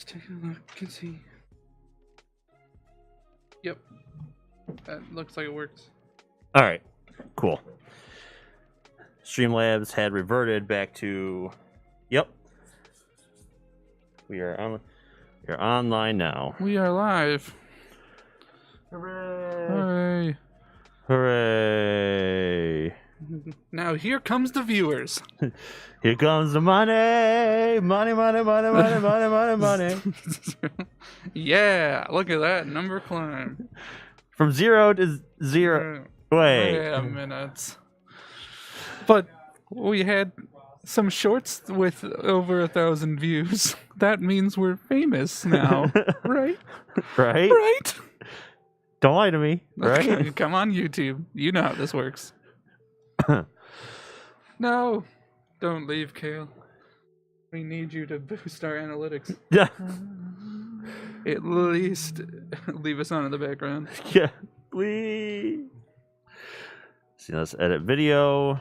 take a look and see. Yep. That looks like it works. All right, cool. Streamlabs had reverted back to. Yep. We are on. You're online now. We are live. Hooray! Hooray! Now here comes the viewers. Here comes the money! Money, money, money, money, money, money, money. Yeah, look at that number climb. From 0 to 0. Wait. Wait a minute. But we had some shorts with over 1,000 views. That means we're famous now, right? Right? Right? Don't lie to me, right? Okay, come on, YouTube. You know how this works. No, don't leave, Kale. We need you to boost our analytics. Yeah. At least leave us on in the background. Yeah. Please. See, let's edit video.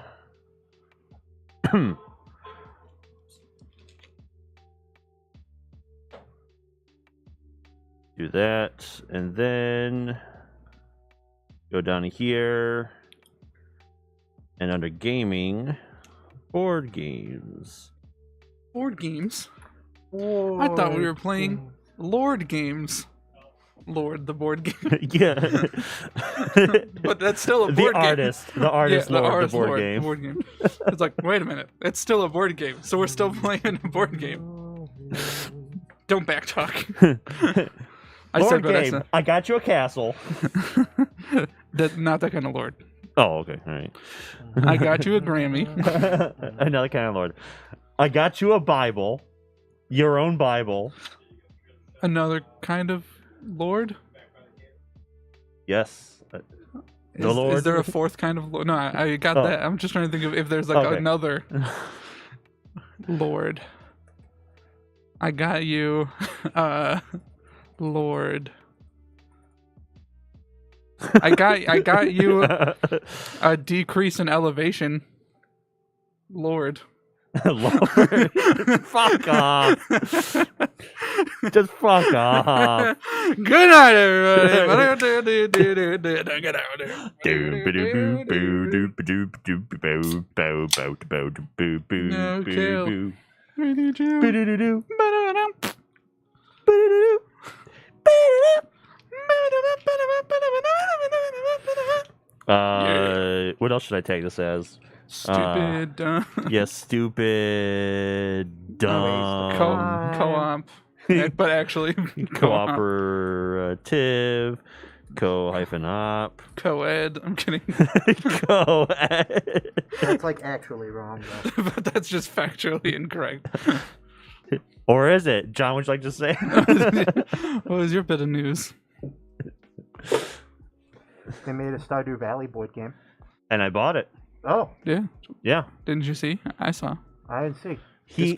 Do that, and then go down here, and under gaming, board games. Board games? I thought we were playing Lord games. Lord, the board game. Yeah. But that's still a board game. The artist, Yeah, Lord, the board Lord, game. board game. It's like, wait a minute, it's still a board game, so we're still playing a board game. Don't backtalk. I Lord said what I game. said. I got you a castle. Not that kind of Lord. Oh, okay, all right. I got you a Grammy. Another kind of Lord. I got you a Bible. Your own Bible. Another kind of Lord? Yes. The Lord. Is there a fourth kind of Lord? No, I got that. I'm just trying to think of if there's like another Lord. I got you, Lord. I got you a decrease in elevation, Lord. Lord. Fuck off. Just fuck off. Good night, everybody. No, Kale. We need you. What else should I take this as? Stupid, dumb. Yes, stupid, dumb. Co-op. But actually, Cooperative, co-op. Co-ed. I'm kidding. Co-ed. That's like actually wrong, though. But that's just factually incorrect. Or is it? John, would you like to say? What was your bit of news? They made a Stardew Valley board game. And I bought it. Oh, Yeah. Yeah. Didn't you see? I saw. I didn't see. He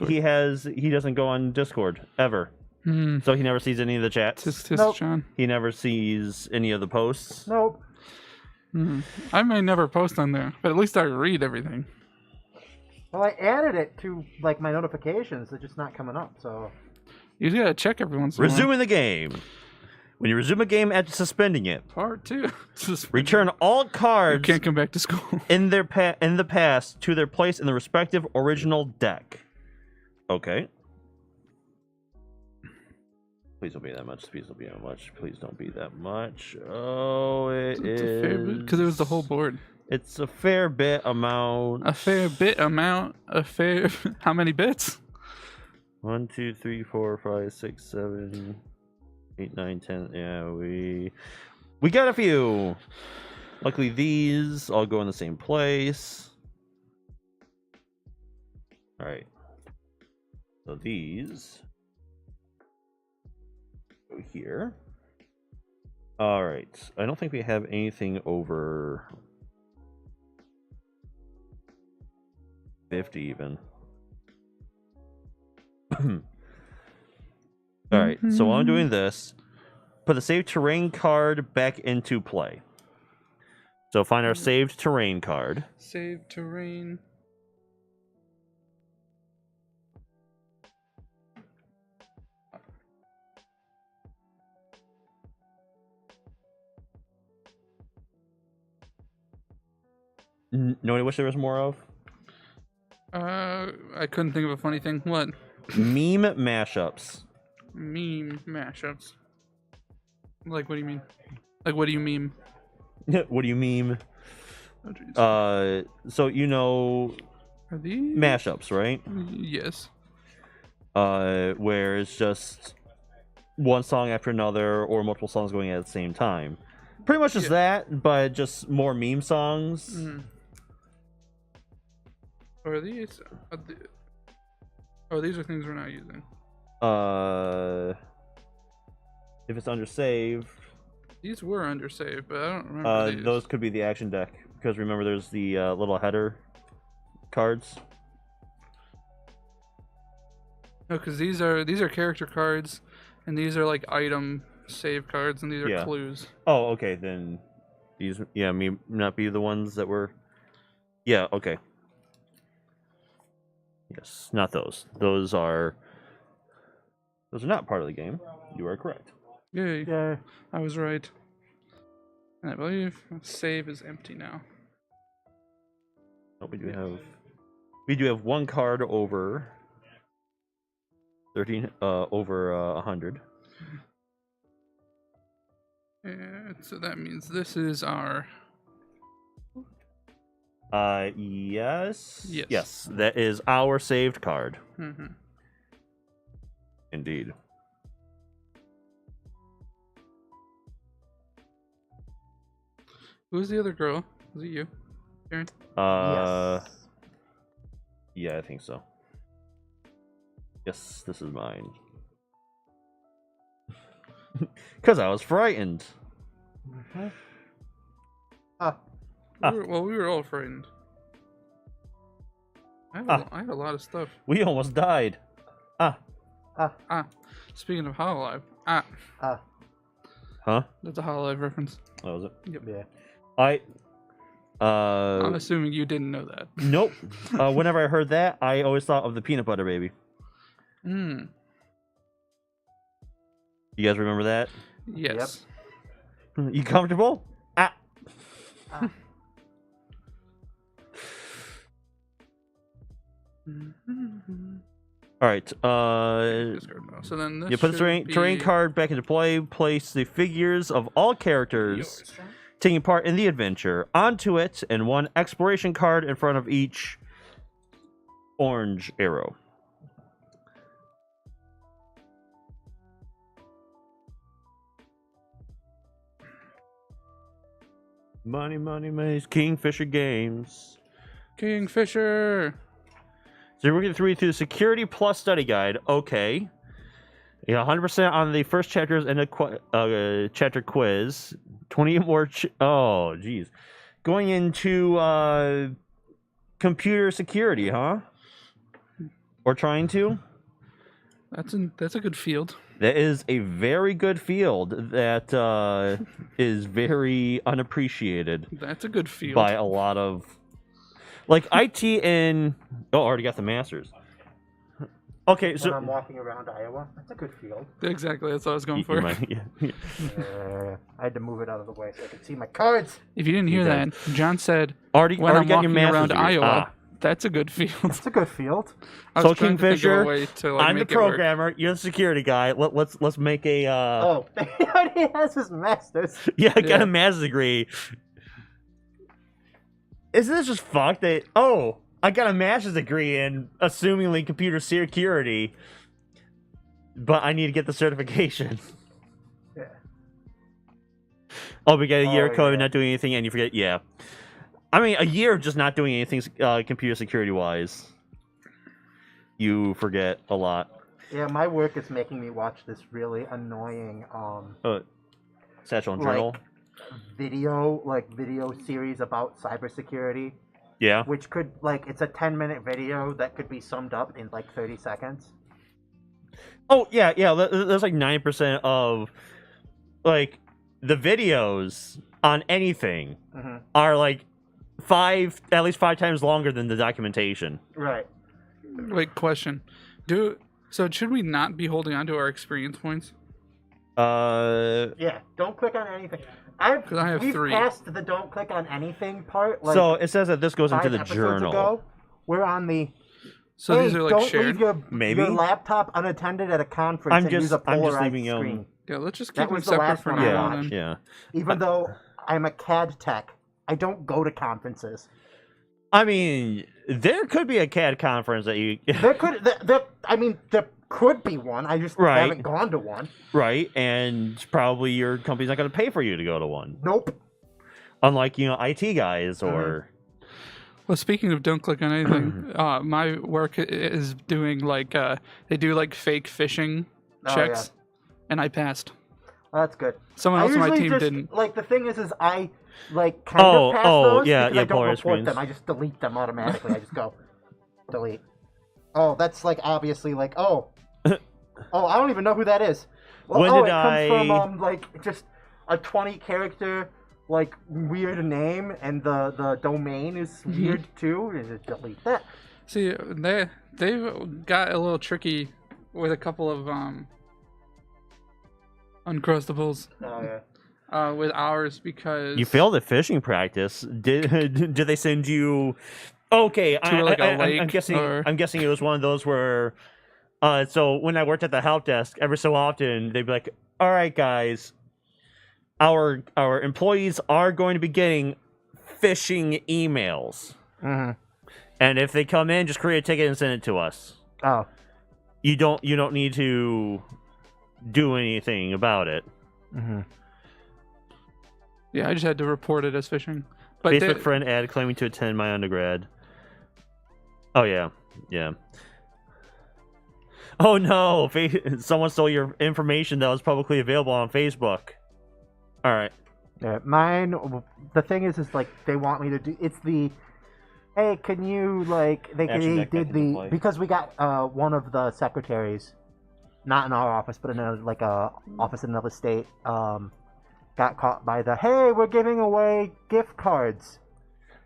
doesn't go on Discord ever. So he never sees any of the chats. Tisk, Nope. John. He never sees any of the posts. Nope. I may never post on there, but at least I read everything. Well, I added it to like my notifications. They're just not coming up. So You just gotta check every once in a while. Resuming the game. When you resume a game after suspending it, Part 2. return all You cards can't come back to school. in the past to their place in the respective original deck. Okay. Please don't be that much. Please don't be that much. Please don't be that much. Oh, It's a fair bit, because it was the whole board. It's a fair bit amount. A fair bit amount. How many bits? 1, 2, 3, 4, 5, 6, 7, 8, 9, 10. Yeah, we got a few. Luckily, these all go in the same place. All right. So these go here. All right. I don't think we have anything over 50 even. All right, so while I'm doing this, put the saved terrain card back into play. So find our saved terrain card. Save terrain. No, I wish there was more of I couldn't think of a funny thing. What? meme mashups. Meme mashups. Like, what do you mean? Like, what do you meme? What do you meme? Oh, jeez. So you know Are these mashups, right? Yes. Where it's just one song after another or multiple songs going at the same time. Pretty much just that, but just more meme songs. Mm. Are these? Oh, these are things we're not using. If it's under save, These were under save, but I don't remember these. those could be the action deck because remember there's the little header cards. No, because these are character cards, and these are like item save cards, and these are clues. Oh, okay, then these may not be the ones that were. Yeah, okay. Yes, not those. Those are not part of the game. You are correct. Yay! Yeah. I was right. And I believe save is empty now. Oh, we do have one card over 13 over 100. And so that means this is our. Yes. Yes. Yes, that is our saved card. Mm-hmm. Indeed. Who's the other girl? Was it you, Karen? Yes. Yeah, I think so. Yes, this is mine. Because I was frightened. Mm-hmm. We were all frightened. I had a lot of stuff. We almost died. Speaking of Hololive. Huh? That's a Hololive reference. Oh, was it? Yep. Yeah. I'm assuming you didn't know that. Nope. Whenever I heard that, I always thought of the peanut butter baby. Hmm. You guys remember that? Yes. You comfortable? All right. So then this You put the terrain card back into play. Place the figures of all characters taking part in the adventure onto it, and one exploration card in front of each orange arrow. Money, money, money. Kingfisher Games. Kingfisher. So we're going to read through the Security Plus Study Guide. Okay. Yeah, 100% on the first chapters and a chapter quiz. 20 more. Oh, geez. Going into computer security, huh? Or trying to? That's a good field. That is a very good field that is very unappreciated. That's a good field. By a lot of... Like, IT and... Oh, already got the masters. Okay, so... When I'm walking around Iowa, that's a good field. Exactly, that's what I was going for. I had to move it out of the way so I could see my cards. If you didn't hear that, John said, already when I'm got your walking around master's degree. Iowa, that's a good field. That's a good field. I was So trying to think of a Kingfisher, way to, like, I'm the make it work. programmer, you're the security guy. Let's make a... Oh, he already has his master's. Yeah, I got Yeah. a master's degree. Isn't this just fucked that... Oh, I got a master's degree in assumingly computer security, but I need to get the certification. Yeah. Oh, we got a year of code yeah. not doing anything, and you forget... Yeah. I mean, a year of just not doing anything computer security-wise. You forget a lot. Yeah, my work is making me watch this really annoying Satchel and Journal. video series about cybersecurity. Yeah. Which could, it's a 10-minute video that could be summed up in 30 seconds. Oh, yeah. There's 9% of, the videos on anything are, at least five times longer than the documentation. Right. Wait, question. So should we not be holding on to our experience points? Yeah, don't click on anything. have we've 3. passed the don't click on anything part. Like So it says that this goes into 5 the episodes journal. ago. We're on the. So hey, these are like don't shared. leave your Maybe? your laptop unattended at a conference I'm and use just- a I'm just polarized leaving 'em- screen. Yeah, let's just That keep them was the separate last for one I now. watched. Then. Yeah. Even though I'm a CAD tech, I don't go to conferences. I mean, there could be a CAD conference that you There could, there could be one. I just Right. haven't gone to one. right, and probably your company's not going to pay for you to go to one. Nope. Unlike IT guys or Well, speaking of don't click on anything, my work is doing like they do like fake phishing Oh, checks, and I passed. Well, that's good. Someone I else on my usually team just, didn't. like, the thing is I, like, kind of pass those yeah, because yeah, I don't Polaris report screens. them. I just delete them automatically. I just go, delete. Oh, that's, like, obviously, like, oh, I don't even know who that is. Well, When it did comes I- from, like, just a 20-character, like, weird name, and the domain is weird, too. And just delete that. See, they've got a little tricky with a couple of uncrustables Oh, yeah. with ours because you failed at fishing practice. Did they send you? Okay, like a I'm lake guessing. or- I'm guessing it was one of those where. So when I worked at the help desk, every so often they'd be like, "All right, guys, our employees are going to be getting phishing emails, Mm-hmm. and if they come in, just create a ticket and send it to us. Oh. You don't need to do anything about it." Mm-hmm. yeah, I just had to report it as phishing. But Facebook friend ad claiming to attend my undergrad. Oh yeah. Oh no! Someone stole your information that was publicly available on Facebook. All right. Yeah, mine. The thing is like they want me to do. It's the. Hey, can you like? They Action they deck back did into the play. because we got one of the secretaries, not in our office, but in a office in another state. Got caught by the hey, we're giving away gift cards.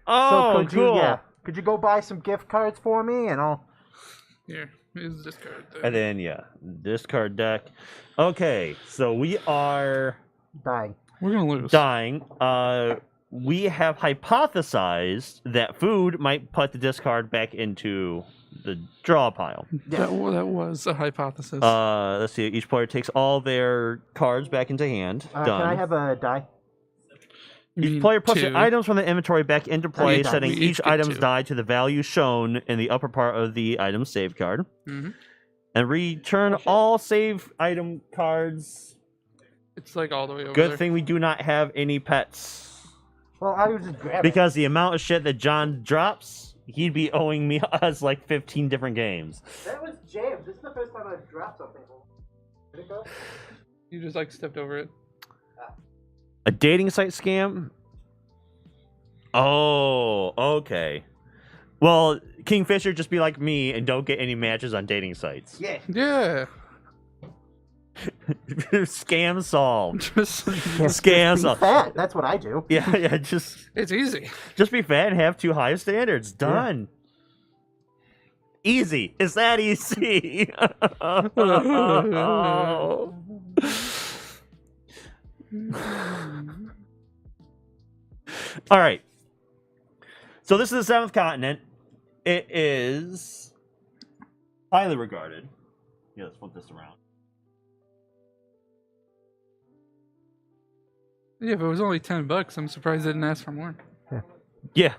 Oh, so could cool. could you go buy some gift cards for me and I'll. here, here's this card. And then discard deck. Okay, so we are Dying. We're gonna lose. dying. We have hypothesized that food might put the discard back into the draw pile. That was a hypothesis. Let's see. Each player takes all their cards back into hand. Can Done. I have a die? You Each mean player puts 2? the items from the inventory back into play, each- setting we each each get item's 2. die to the value shown in the upper part of the item save card, Mhm. and return all save item cards. It's like all the way over Good there. thing we do not have any pets, Well, I was just grab it. because the amount of shit that John drops, he'd be owing us like 15 different games. That was James. This is the first time I've dropped something. Where'd it go? You just like stepped over it. A dating site scam? Oh, okay. Well, Kingfisher, just be like me and don't get any matches on dating sites. Yeah. Yeah. Scam solved. Just, Scam Be solved. fat. That's what I do. Yeah, just it's easy. be fat and have too high of standards. Done. Easy. It's that easy. All right. So this is the seventh continent. It is highly regarded. Yeah, let's flip this around. Yeah, if it was only $10, I'm surprised they didn't ask for more. Yeah.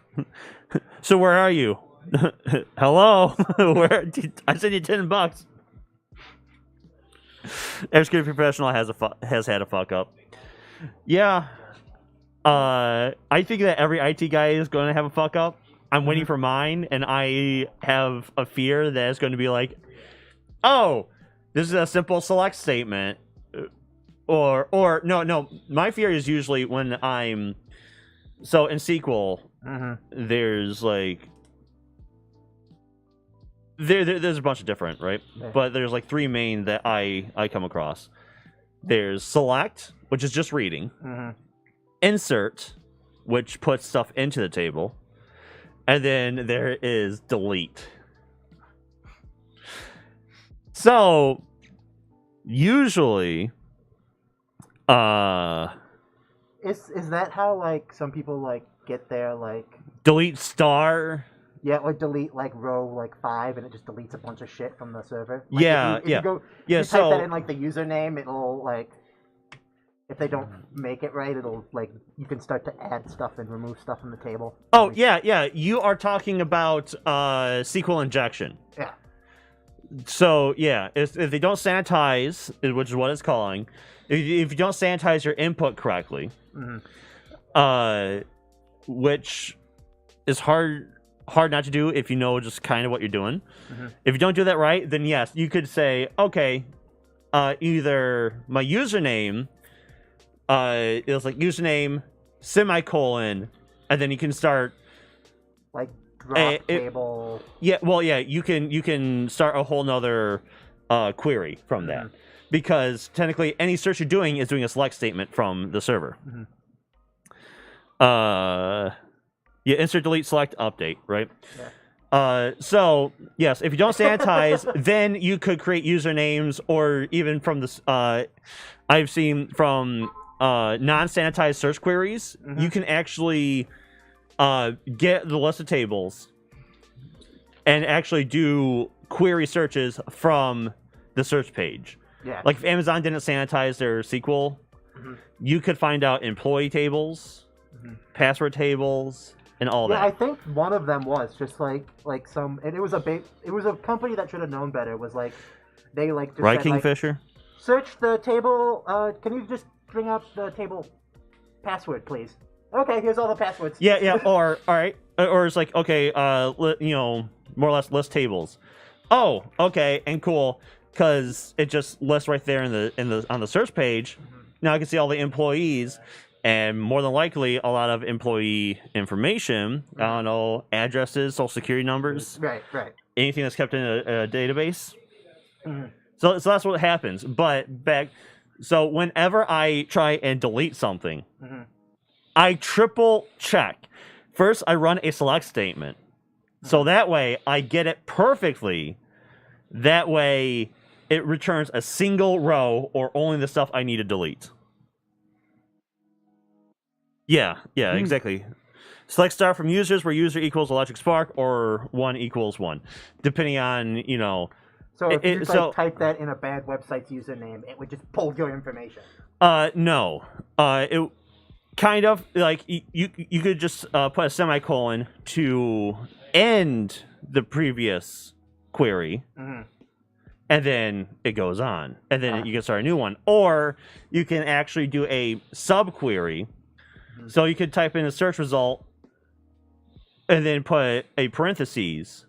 So where are you? Hello. Where? I sent you $10. Every security professional has had a fuck up. Yeah. I think that every IT guy is going to have a fuck up. I'm waiting for mine, and I have a fear that it's going to be like, oh, this is a simple select statement. Or no. My fear is usually when I'm so in SQL. There's like there's a bunch of different, right? Yeah. But there's like 3 main that I come across. There's select, which is just reading. Insert, which puts stuff into the table. And then there is delete. So usually Is that how like some people like get their like delete star. yeah, or delete like row like 5 and it just deletes a bunch of shit from the server? Like, Yeah, if you go yeah. if you type that So in like the username, it'll like if they don't make it right, it'll like you can start to add stuff and remove stuff from the table. oh Like, yeah. You are talking about SQL injection. yeah. So yeah, if they don't sanitize, which is what it's calling, if you don't sanitize your input correctly, which is hard not to do if you know just kind of what you're doing. If you don't do that right, then yes, you could say, okay, either my username, it was like username semicolon, and then you can start Like drop table. Yeah, well, yeah, you can start a whole nother query from that, because technically any search you're doing is doing a select statement from the server. Yeah, insert, delete, select, update, right? Yeah. So yes, if you don't sanitize, then you could create usernames, or even from this, I've seen from non-sanitized search queries, you can actually get the list of tables and actually do query searches from the search page. Yeah. Like if Amazon didn't sanitize their SQL, you could find out employee tables, password tables, and all Yeah, that. I think one of them was just like some, and it was a company that should have known better. Was like they like just Right, said, like, Kingfisher? search the table. Can you just bring up the table password, please? Okay, here's all the passwords. Yeah. Or all right, or it's like, okay, more or less list tables. Oh, okay, and cool, because it just lists right there on the search page. Now I can see all the employees, and more than likely a lot of employee information. I don't know, addresses, social security numbers, Right. anything that's kept in a database. So that's what happens. But so whenever I try and delete something, I triple check. First, I run a select statement. So that way, I get it perfectly. That way, it returns a single row or only the stuff I need to delete. Yeah, exactly. Select star from users where user equals electric spark or 1 equals 1. Depending on, So if you type that in a bad website's username, it would just pull your information. No. It kind of like you could just put a semicolon to end the previous query, and then it goes on, and then you can start a new one, or you can actually do a subquery. So you could type in a search result, and then put a parentheses.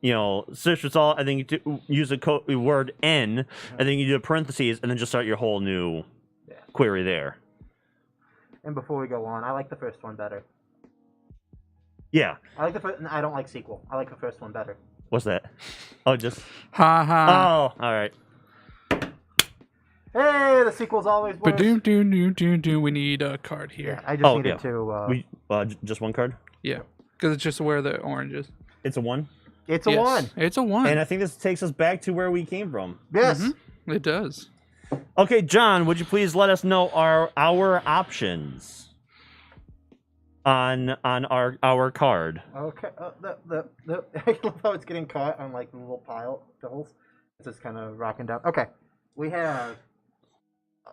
Search result, and then you use a word N, and then you do a parentheses, and then just start your whole new query there. And before we go on, I like the first one better. Yeah. I like the first. I don't like SQL. I like the first one better. What's that? Oh, just... Ha ha. Oh, all right. Hey, the sequel's always worse. But do. We need a card here. Yeah, I just needed to... Just one card? Yeah, because it's just where the orange is. It's a 1? It's a 1. It's a 1. And I think this takes us back to where we came from. Yes. It does. Okay, John, would you please let us know our options on our card? Okay. I love how it's getting caught on like the little piles. It's just kind of rocking down. Okay. We have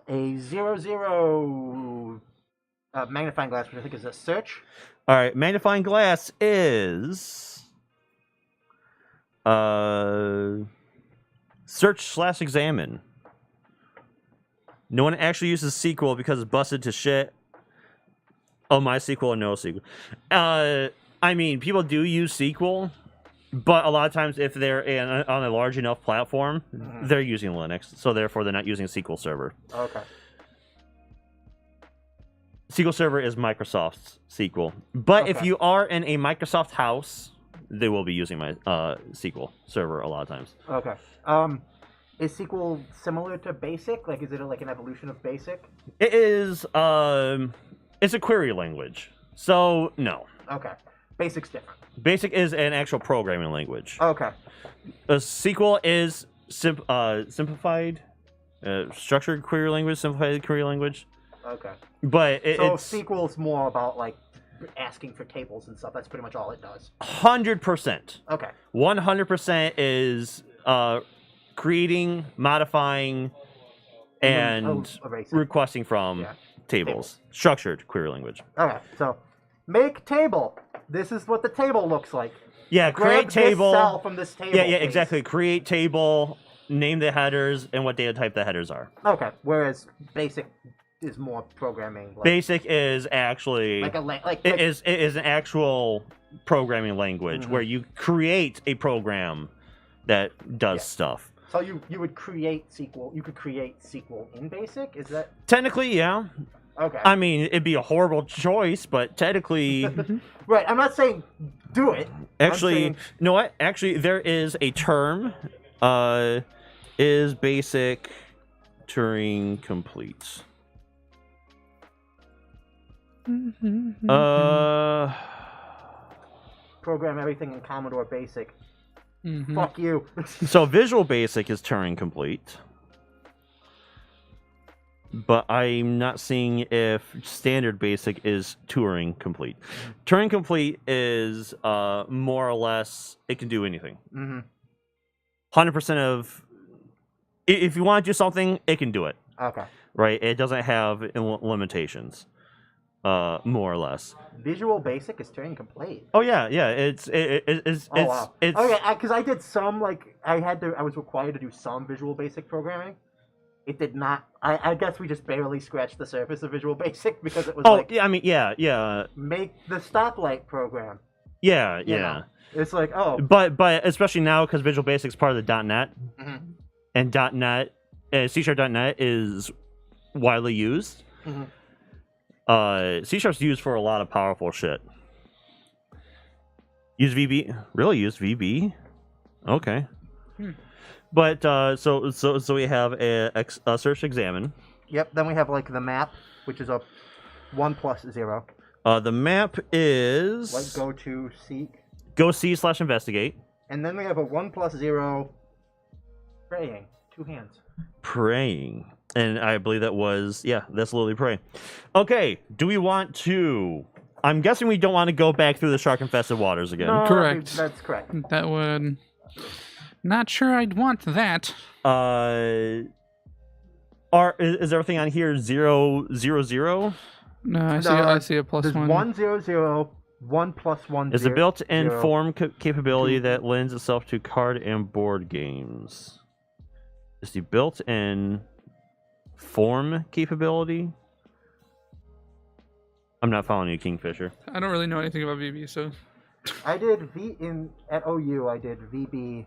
a 0 magnifying glass, which I think is a search. All right, magnifying glass is search/examine. No one actually uses SQL because it's busted to shit. Oh, MySQL or NoSQL. I mean, people do use SQL, but a lot of times if they're on a large enough platform, they're using Linux, so therefore they're not using SQL Server. Okay. SQL Server is Microsoft's SQL. But if you are in a Microsoft house, they will be using my SQL Server a lot of times. Okay. Is SQL similar to BASIC? Like, is it like an evolution of BASIC? It is. It's a query language, so no. Okay. BASIC's different. BASIC is an actual programming language. Okay. SQL is simplified, structured query language, simplified query language. Okay. But So it's SQL's more about like asking for tables and stuff. That's pretty much all it does. 100%. Okay. 100% is creating, modifying, and erasing. requesting from Yeah. tables. Structured query language. Okay. So make table. This is what the table looks like. Yeah, create Grab table. This cell from this table. Yeah, please. exactly. Create table, name the headers, and what data type the headers are. Okay. Whereas basic is more programming. Like, Basic is actually it is an actual programming language where you create a program that does stuff. So you would create SQL. You could create SQL in Basic. Is that Technically, yeah. okay? I mean, it'd be a horrible choice, but technically, Right. I'm not saying do it. actually, saying... you know what? Actually, there is a term. Is Basic Turing complete? Program everything in Commodore Basic. Fuck you. So Visual Basic is Turing complete, but I'm not seeing if Standard Basic is Turing complete. Turing complete is more or less it can do anything. 100% of if you want to do something, it can do it. Okay. Right? It doesn't have limitations. More or less. Visual Basic is Turing complete. Oh yeah, yeah. It's wow. It's okay, because I did some I was required to do some Visual Basic programming. It did not. I guess we just barely scratched the surface of Visual Basic because it was yeah. I mean, yeah. Make the stoplight program. Yeah. You know? It's like But especially now because Visual Basic is part of the .NET, and .NET, C#.NET is widely used. C#'s used for a lot of powerful shit. Use VB? Really? Use VB? Okay. But so we have a search examine. Yep. Then we have like the map, which is a 1 plus 0. The map is like go to seek. Go see/investigate. And then we have a 1 plus 0 praying. 2 hands. Praying. And I believe that was, that's literally pray. Okay, do we want to... I'm guessing we don't want to go back through the shark-infested waters again. No, correct. That's correct. That would... Not sure I'd want that. Is everything on here 0, 0, 0? No, I see a plus there's 1. 1, 0, 0, 1 plus 1, Is 0, a built-in 0. form capability that lends itself to card and board games. Is the built-in form capability? I'm not following you, Kingfisher. I don't really know anything about VB, so... I did at OU, I did VB,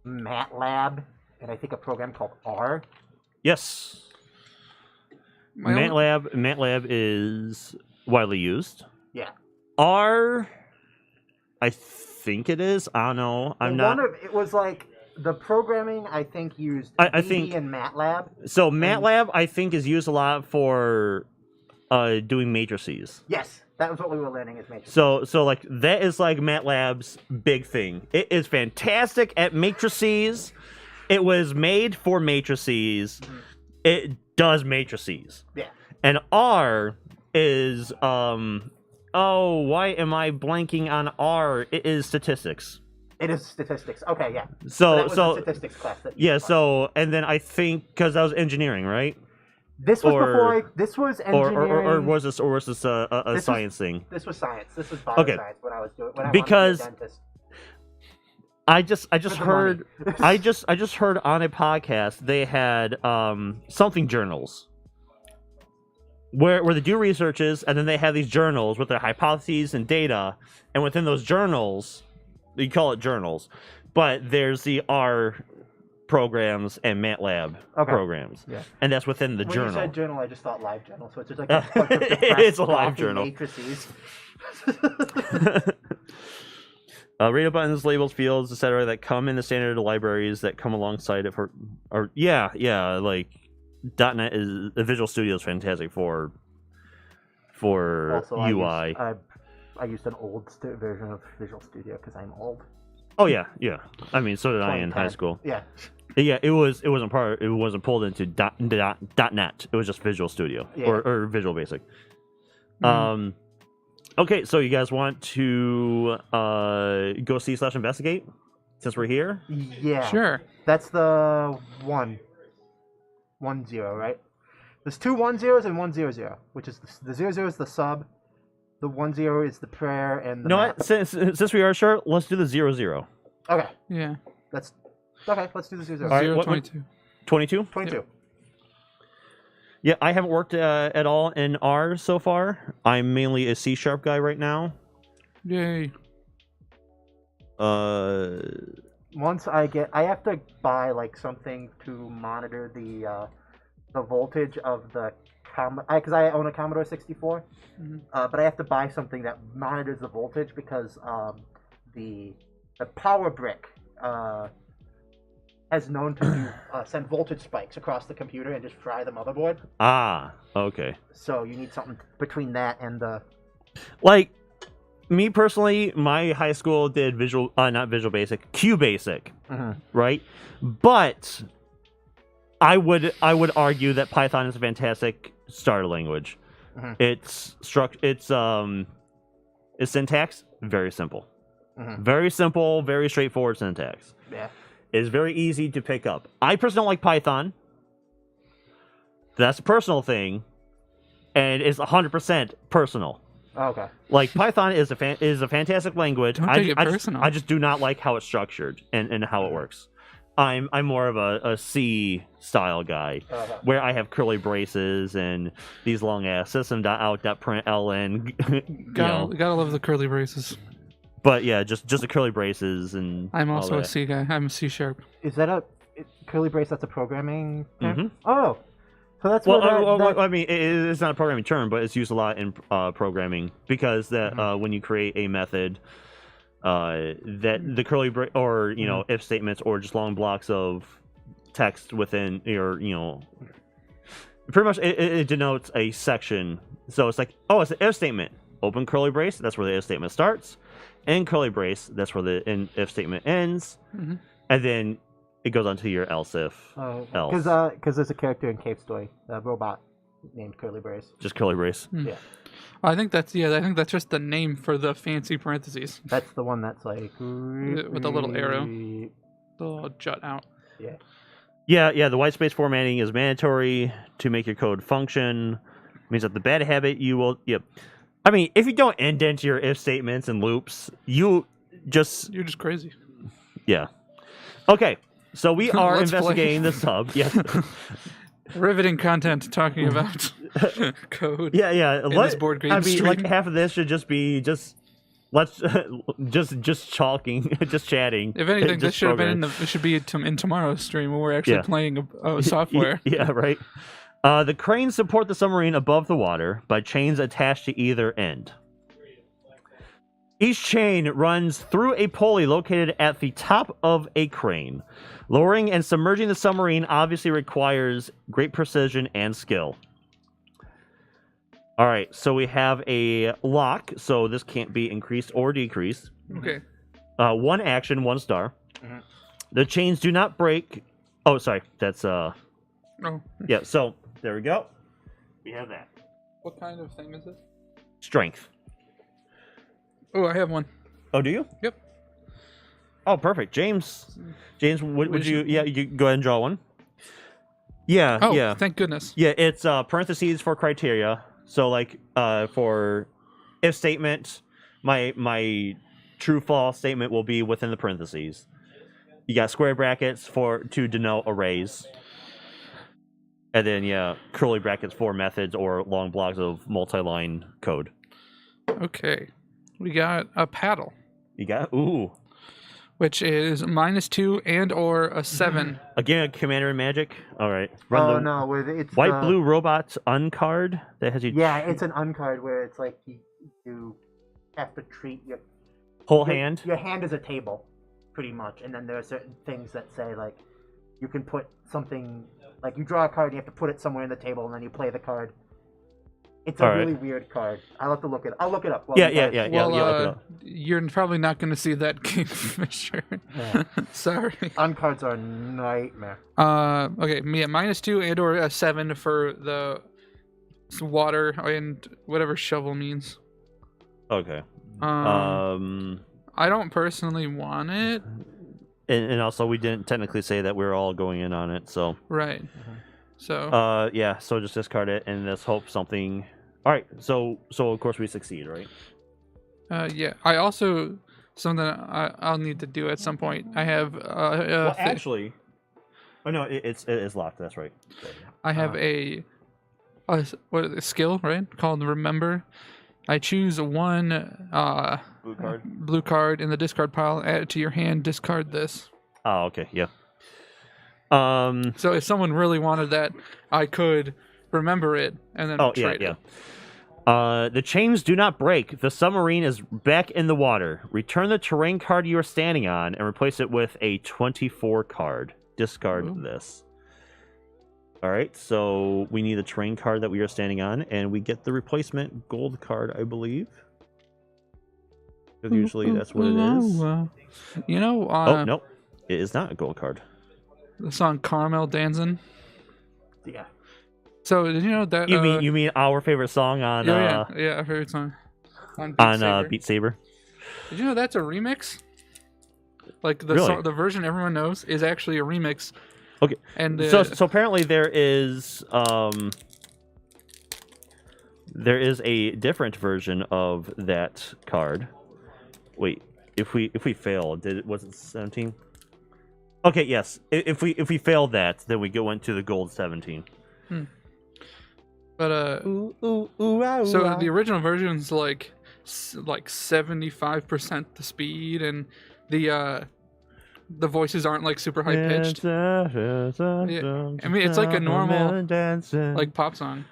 Matlab, and I think a program called R. Yes. Matlab is widely used. Yeah. R, I think it is. I don't know. It was like the programming. I think used I VB think and Matlab. So Matlab, I think, is used a lot for doing matrices. Yes, that was what we were learning as matrices. So like that is like MATLAB's big thing. It is fantastic at matrices. It was made for matrices. It does matrices. Yeah. And R is why am I blanking on R? It is statistics. It is statistics. Okay, yeah. So that was a statistics class. And then I think because that was engineering, right? This was this was engineering. Or was this a science thing? This was science. This was bioscience when I was doing when I wanted to be a dentist. I just heard I just heard on a podcast they had something journals where they do researches and then they have these journals with their hypotheses and data, and within those journals you call it journals, but there's the R programs and MATLAB programs, and that's within the journal. When you said journal, I just thought live journal, so it's just like a bunch of it's a live journal. Matrices. Radio buttons, labels, fields, etc. that come in the standard libraries that come alongside it like .NET is Visual Studio is fantastic for also, UI. I used an old version of Visual Studio because I'm old. Oh yeah. I mean, so did I in high school. Yeah. Yeah, it wasn't pulled into .net. It was just Visual Studio or Visual Basic. Okay, so you guys want to go see/investigate since we're here? Yeah. Sure. That's the 1-0, right? There's 2 1-0s and 1-0-0, which is the 0-0 is the sub, the 1-0 is the prayer, and the No, map. since we are short, let's do the 0-0. Okay. Yeah. Let's do the 0-0. All right, 0, what- 22. 22? 22. Yeah, I haven't worked at all in R so far. I'm mainly a C# guy right now. Yay. Once I have to buy like something to monitor the voltage of the because I own a Commodore 64, but I have to buy something that monitors the voltage because the power brick has known to send voltage spikes across the computer and just fry the motherboard. Ah, okay. So you need something between that and the. Like me personally, my high school did not Visual Basic, Q Basic, right? But I would argue that Python is a fantastic starter language. Its syntax very simple, very simple, very straightforward syntax. Yeah. It's very easy to pick up. I personally don't like Python. That's a personal thing, and it's 100% personal. Okay. Like Python is a fantastic language. Don't take it personal. I just do not like how it's structured and how it works. I'm more of a C style guy, where I have curly braces and these long ass system.out.println. Gotta love the curly braces. But yeah, just the curly braces and. I'm all also a that. C guy. I'm a C#. Is that curly brace? That's a programming term? Mhm. Oh, so that's Well, what I mean, it's not a programming term, but it's used a lot in programming because when you create a method, that the curly or if statements or just long blocks of text within your pretty much it denotes a section. So it's like, oh, it's an if statement. Open curly brace. That's where the if statement starts. End curly brace. That's where the if statement ends. And then it goes on to your else if. Else. Because there's a character in Cave Story, a robot named Curly Brace. Just curly brace. Yeah. I think that's just the name for the fancy parentheses. That's the one that's like With the little arrow. The little jut out. Yeah. Yeah. The white space formatting is mandatory to make your code function. Means that the bad habit you will. Yep. I mean, if you don't indent your if statements and loops, you're just crazy. Yeah. Okay. So we are Let's investigating play. the sub. Yes. Riveting content talking about code. Yeah. In this board game stream. like half of this should just be let's just chatting. If anything, this Just should have been program. it should be in tomorrow's stream when we're actually playing a software. Yeah, right. The cranes support the submarine above the water by chains attached to either end. Each chain runs through a pulley located at the top of a crane. Lowering and submerging the submarine obviously requires great precision and skill. All right, so we have a lock, so this can't be increased or decreased. Okay. 1 action, 1 star. The chains do not break. Oh, sorry, that's Oh. yeah. So there we go. We have that What kind of thing is this? strength. Oh, I have one. Oh, do you? Yep. Oh, perfect. James, would you? Yeah, you go ahead and draw one. Yeah, Oh, yeah, thank goodness. yeah. It's parentheses for criteria. So like for if statement, my true false statement will be within the parentheses. You got square brackets to denote arrays. And then curly brackets for methods or long blocks of multi-line code. Okay. We got a paddle, You got which is -2 and or a 7. again, Commander in Magic. All right. It's White Blue Robots uncard that has you. Yeah, it's an uncard where it's like you have to treat your whole hand. Your hand is a table, pretty much, and then there are certain things that say like you can put something like you draw a card, and you have to put it somewhere in the table, and then you play the card. It's a All right. really weird card. I'll have to look it. I'll look it up. while Yeah, you yeah, guys- yeah, Well, yeah. Look it up. you're probably not going to see that Kingfisher. Yeah. Sorry. Uncards are a nightmare. Okay, yeah, -2 and or a 7 for the water and whatever shovel means. Okay. I don't personally want it. And also we didn't technically say that we were all going in on it, so Right. So. yeah, so just discard it and let's hope something. All right, so of course we succeed, right? Yeah. I also something I'll need to do at some point. I have. Well, actually, oh no, it is locked. That's right. I have a skill, right, called Remember. I choose one Blue card. in the discard pile, add it to your hand, discard this. Oh, okay, yeah. So if someone really wanted that, I could remember it and then trade it. The chains do not break. The submarine is back in the water. Return the terrain card you are standing on and replace it with a 24 card. Discard this. All right, so we need a terrain card that we are standing on, and we get the replacement gold card, I believe. 'Cause usually that's what it is. You know, Oh, no. It is not a gold card. the song Caramel Dancing. Yeah. So did you know that? You mean our favorite song on yeah, our favorite song on Beat Saber? Did you know that's a remix? Like the Really? the version everyone knows is actually a remix. Okay. And So apparently there is a different version of that card. Wait, if we fail, was it 17? Okay, yes. If we failed that, then we go into the gold 17. But so the original version is like 75% the speed, and the voices aren't like super high pitched. Yeah. I mean, it's like a normal like pop song.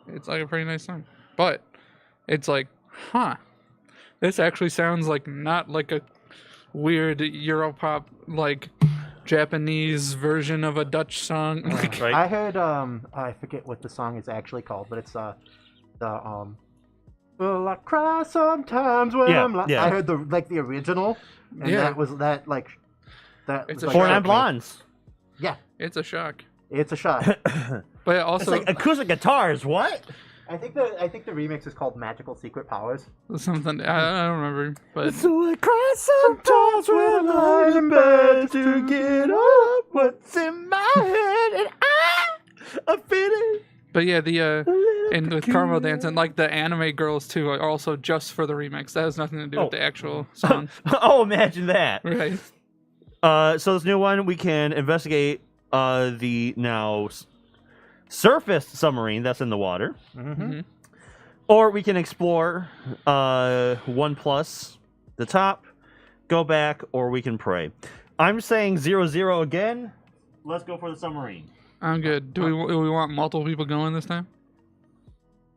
It's like a pretty nice song, but it's like, this actually sounds like not like a weird Europop like Japanese version of a Dutch song. Like, Right? I heard I forget what the song is actually called, but it's well, I cry sometimes when I'm like. yeah. I heard the original, and Yeah. that was that like that. It's was a like, Four shock Nine shocked me. Blondes. Yeah, it's a shock. it's a shot. But It's also like acoustic guitars. What? I think the remix is called Magical Secret Powers. something I don't remember, but So I cry sometimes when I'm lying in bed to get up what's in my head, and I'm feeling. but yeah, and with Caramel Dancing, like the anime girls too, are also just for the remix. That has nothing to do with the actual song, Oh, imagine that. right? So this new one, we can investigate the now surface submarine that's in the water, Mm-hmm. or we can explore 1+ the top, go back, or we can pray. I'm saying 0-0 again. Let's go for the submarine. I'm good. Do we want multiple people going this time?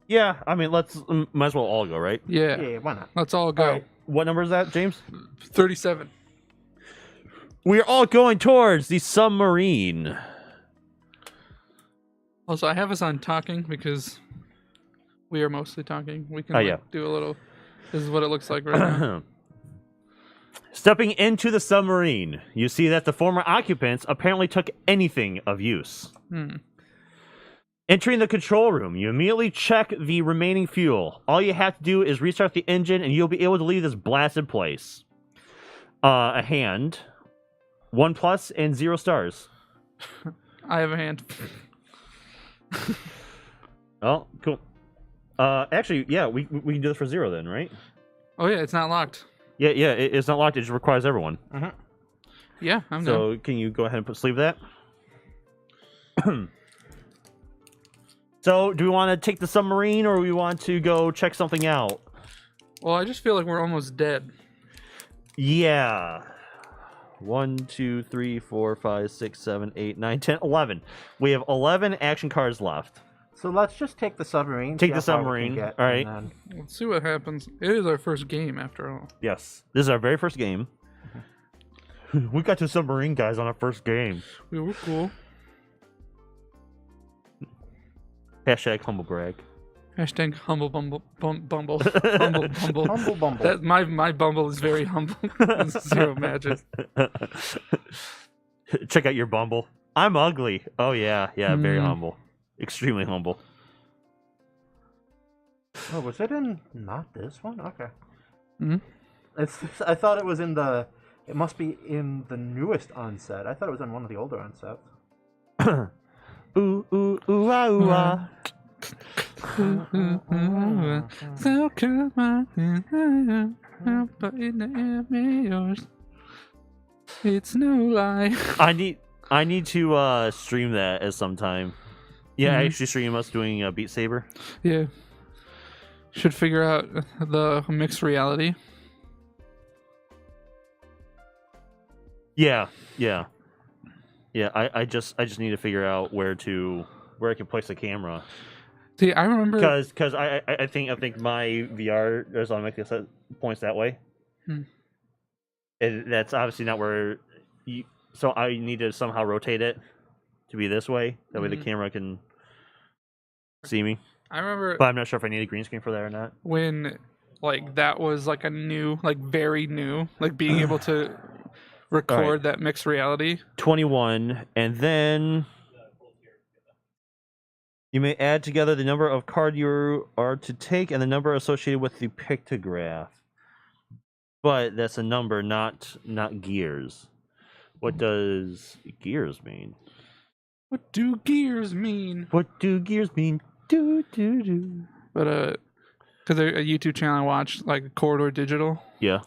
Yeah, I mean, let's might as well all go, right? Yeah. Yeah, why not? Let's all go. All right. What number is that, James? 37. We're all going towards the submarine. Also, I have us on talking because we are mostly talking. We can yeah. do a little. This is what it looks like right now. Stepping into the submarine, you see that the former occupants apparently took anything of use. Entering the control room, you immediately check the remaining fuel. All you have to do is restart the engine and you'll be able to leave this blasted place. A hand, 1+ and 0 stars. I have a hand. Oh, cool. Actually, yeah, we can do this for 0 then, right? Oh yeah, it's not locked. Yeah, it's not locked. It just requires everyone. Yeah, I'm done. So can you go ahead and sleeve that? So do we want to take the submarine or we want to go check something out? Well, I just feel like we're almost dead. Yeah. 1, 2, 3, 4, 5, 6, 7, 8, 9, 10, 11. We have 11 action cards left. So let's just take the submarine. Take see the how far we submarine, can get, all right. and then- Let's see what happens. It is our first game after all. Yes. This is our very first game. We got 2 submarine guys on our first game. We were cool. Hashtag humble brag. Hashtag humble bumble bumble humble bumble. Humble Bumble. That my bumble is very humble. It's zero matches. Check out your Bumble. I'm ugly. Oh yeah, very Hmm. humble, extremely humble. Oh, was it in not this one? Okay. Hmm? I thought it was in the. It must be in the newest onset. I thought it was in one of the older onsets. Ooh ooh ooh ah ooh ah. So come on, but in the air, yours. It's no lie. I need to stream that at some time. Yeah, Mhm. actually stream us doing Beat Saber. Yeah. Should figure out the mixed reality. Yeah. I just need to figure out where I can place the camera. See, I remember. Because I think my VR does automatically set points that way. Hmm. And that's obviously not where you. So I need to somehow rotate it to be this way. That way the Mhm. camera can see me. I remember But I'm not sure if I need a green screen for that or not. when, like, that was like a new, like very new, like being able to record that mixed reality. 21, and then you may add together the number of card you are to take and the number associated with the pictograph. But that's a number, not gears. What does gears mean? What do gears mean? What do gears mean? Do. But because a YouTube channel I watched, like Corridor Digital, Yeah.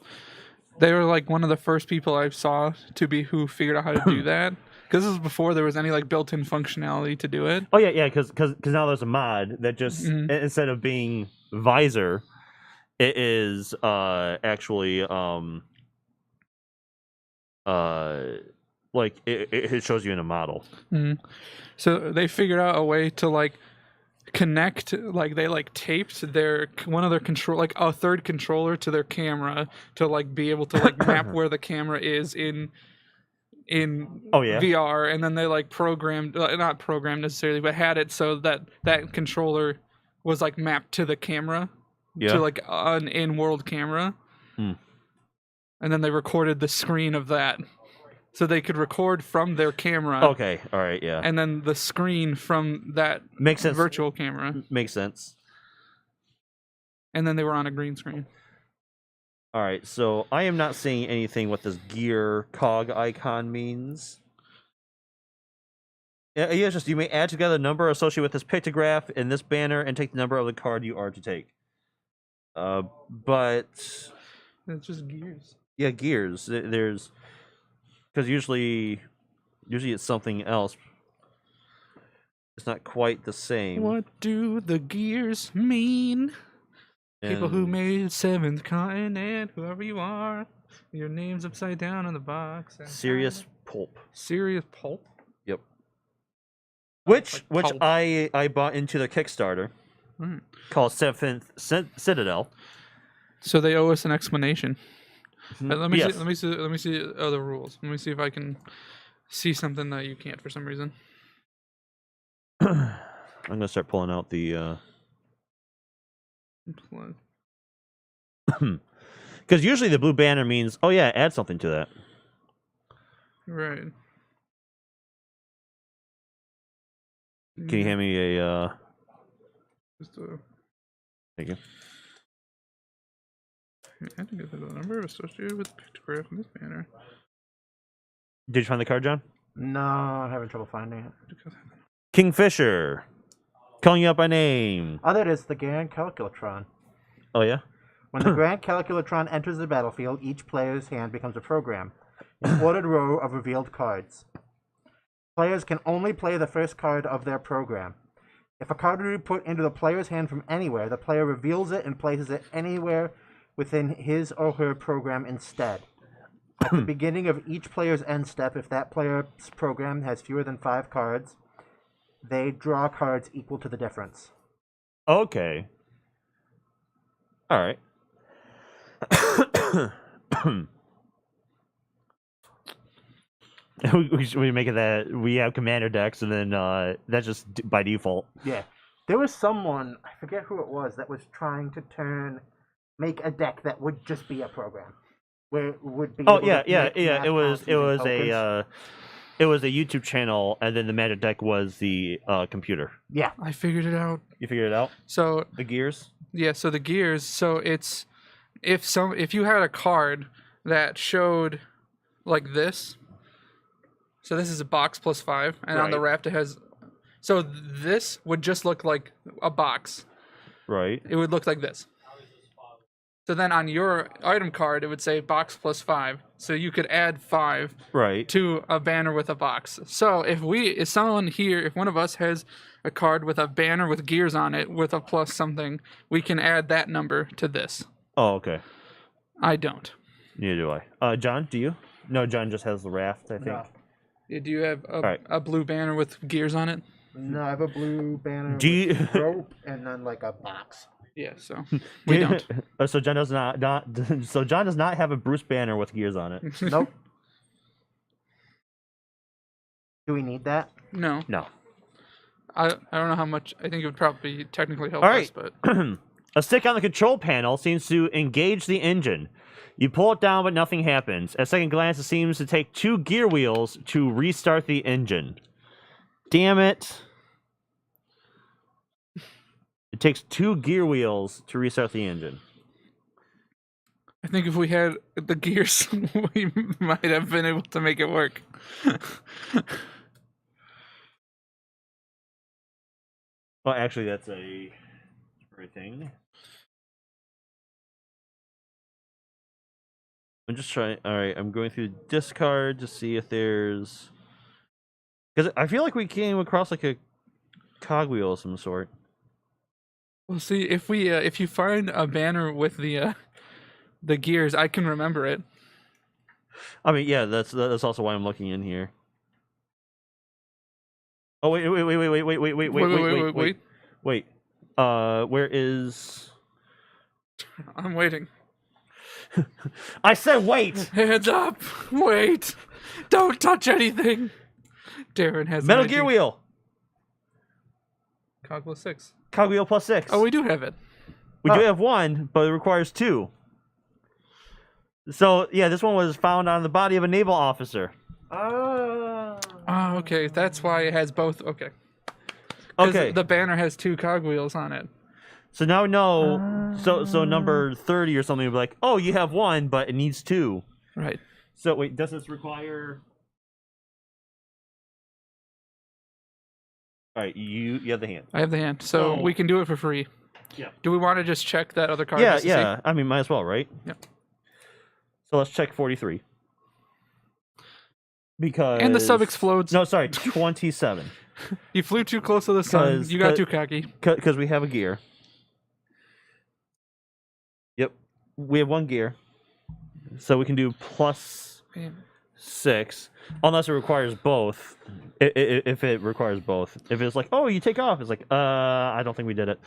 they were like one of the first people I saw to be who figured out how to do that. Because this was before there was any like built-in functionality to do it. Oh yeah, because now there's a mod that just Mhm. instead of being visor, it is actually like it shows you in a model. Mhm. So they figured out a way to like connect, like they like taped their one of their control, like a third controller to their camera to like be able to like map where the camera is in Oh, yeah? VR, and then they like programmed, not programmed necessarily, but had it so that that controller was like mapped to the camera, Yeah. to like an in-world camera. Hmm. And then they recorded the screen of that, so they could record from their camera. Okay. All right. Yeah. And then the screen from that Makes sense. virtual camera, Makes sense. and then they were on a green screen. All right. So I am not seeing anything what this gear cog icon means. Yeah, it's just you may add together a number associated with this pictograph in this banner and take the number of the card you are to take. But It's just gears. yeah, gears. There's because usually it's something else. It's not quite the same. What do the gears mean? People who And- made Seventh Continent, whoever you are, your name's upside down on the box. serious pulp. Serious pulp. Yep. Which Like pulp. I bought into the Kickstarter Mm. called Seventh Citadel. So they owe us an explanation. Let me Yes. see. Let me see other rules. Let me see if I can see something that you can't for some reason. I'm gonna start pulling out the because usually the blue banner means add something to that. Right. Can you hand me a Just a, thank you. I had to get the number associated with the pictograph in this banner. Did you find the card, John? No, I'm having trouble finding it. Because Kingfisher. Calling you out by name. Oh, there it is, the Grand Calculatron. Oh yeah? When the Grand Calculatron enters the battlefield, each player's hand becomes a program, an ordered row of revealed cards. Players can only play the first card of their program. If a card is put into the player's hand from anywhere, the player reveals it and places it anywhere within his or her program instead. At the beginning of each player's end step, if that player's program has fewer than 5 cards, they draw cards equal to the difference. Okay. All right. we make it that we have commander decks, and then that's just by default. Yeah. There was someone, I forget who it was, that was trying to make a deck that would just be a program, where it would be. Oh able yeah, to yeah, make yeah. math It was passes and tokens. it was a YouTube channel, and then the Magic Deck was the computer. Yeah. I figured it out. You figured it out? So The gears? yeah, so the gears. So it's if you had a card that showed like this. So this is a box plus 5, and on the Right. raft it has. So this would just look like a box. Right. It would look like this. So then on your item card, it would say box plus 5. So you could add 5 Right. to a banner with a box. So if someone here, if one of us has a card with a banner with gears on it with a plus something, we can add that number to this. Oh, okay. I don't. Neither do I. John, do you? No, John just has the raft, I think. No. Do you have right. a blue banner with gears on it? No, I have a blue banner Do you- with rope and then like a box. Yeah, so we don't. So John does not. So John does not have a Bruce banner with gears on it. Nope. Do we need that? No. No. I don't know how much. I think it would probably technically help All right. us, but A stick on the control panel seems to engage the engine. You pull it down, but nothing happens. At second glance, it seems to take 2 gear wheels to restart the engine. Damn it. It takes 2 gear wheels to restart the engine. I think if we had the gears, we might have been able to make it work. Well, actually, that's a right thing. I'm just trying. All right, I'm going through discard to see if there's. Because I feel like we came across like a cogwheel of some sort. We'll see if you find a banner with the gears, I can remember it. I mean, yeah, that's also why I'm looking in here. Oh wait. Wait. Where is? I'm waiting. I said wait. Hands up! Wait! Don't touch anything. Darren has Metal an Gear idea. Wheel. Cogwheel 6. Cogwheel plus 6. Oh, we do have it. We do have 1, but it requires 2. So yeah, this one was found on the body of a naval officer. Oh, okay. That's why it has both. Okay. 'Cause Okay. the banner has 2 cogwheels on it. So now we know. So number 30 or something would be like, oh, you have 1, but it needs 2. Right. So wait, does this require? All right, you have the hand. I have the hand, so Oh. we can do it for free. Yeah. Do we want to just check that other card? Yeah, just to yeah. I mean, might as well, right? Yep. So let's check 43. Because See? And the sub explodes. No, sorry, 27. You flew too close to the sun. 'Cause- You got 'cause- too cocky. Because we have a gear. Yep, we have 1 gear, so we can do plus Man. 6, unless it requires both. If it requires both, if it's like, oh, you take off, it's like, I don't think we did it.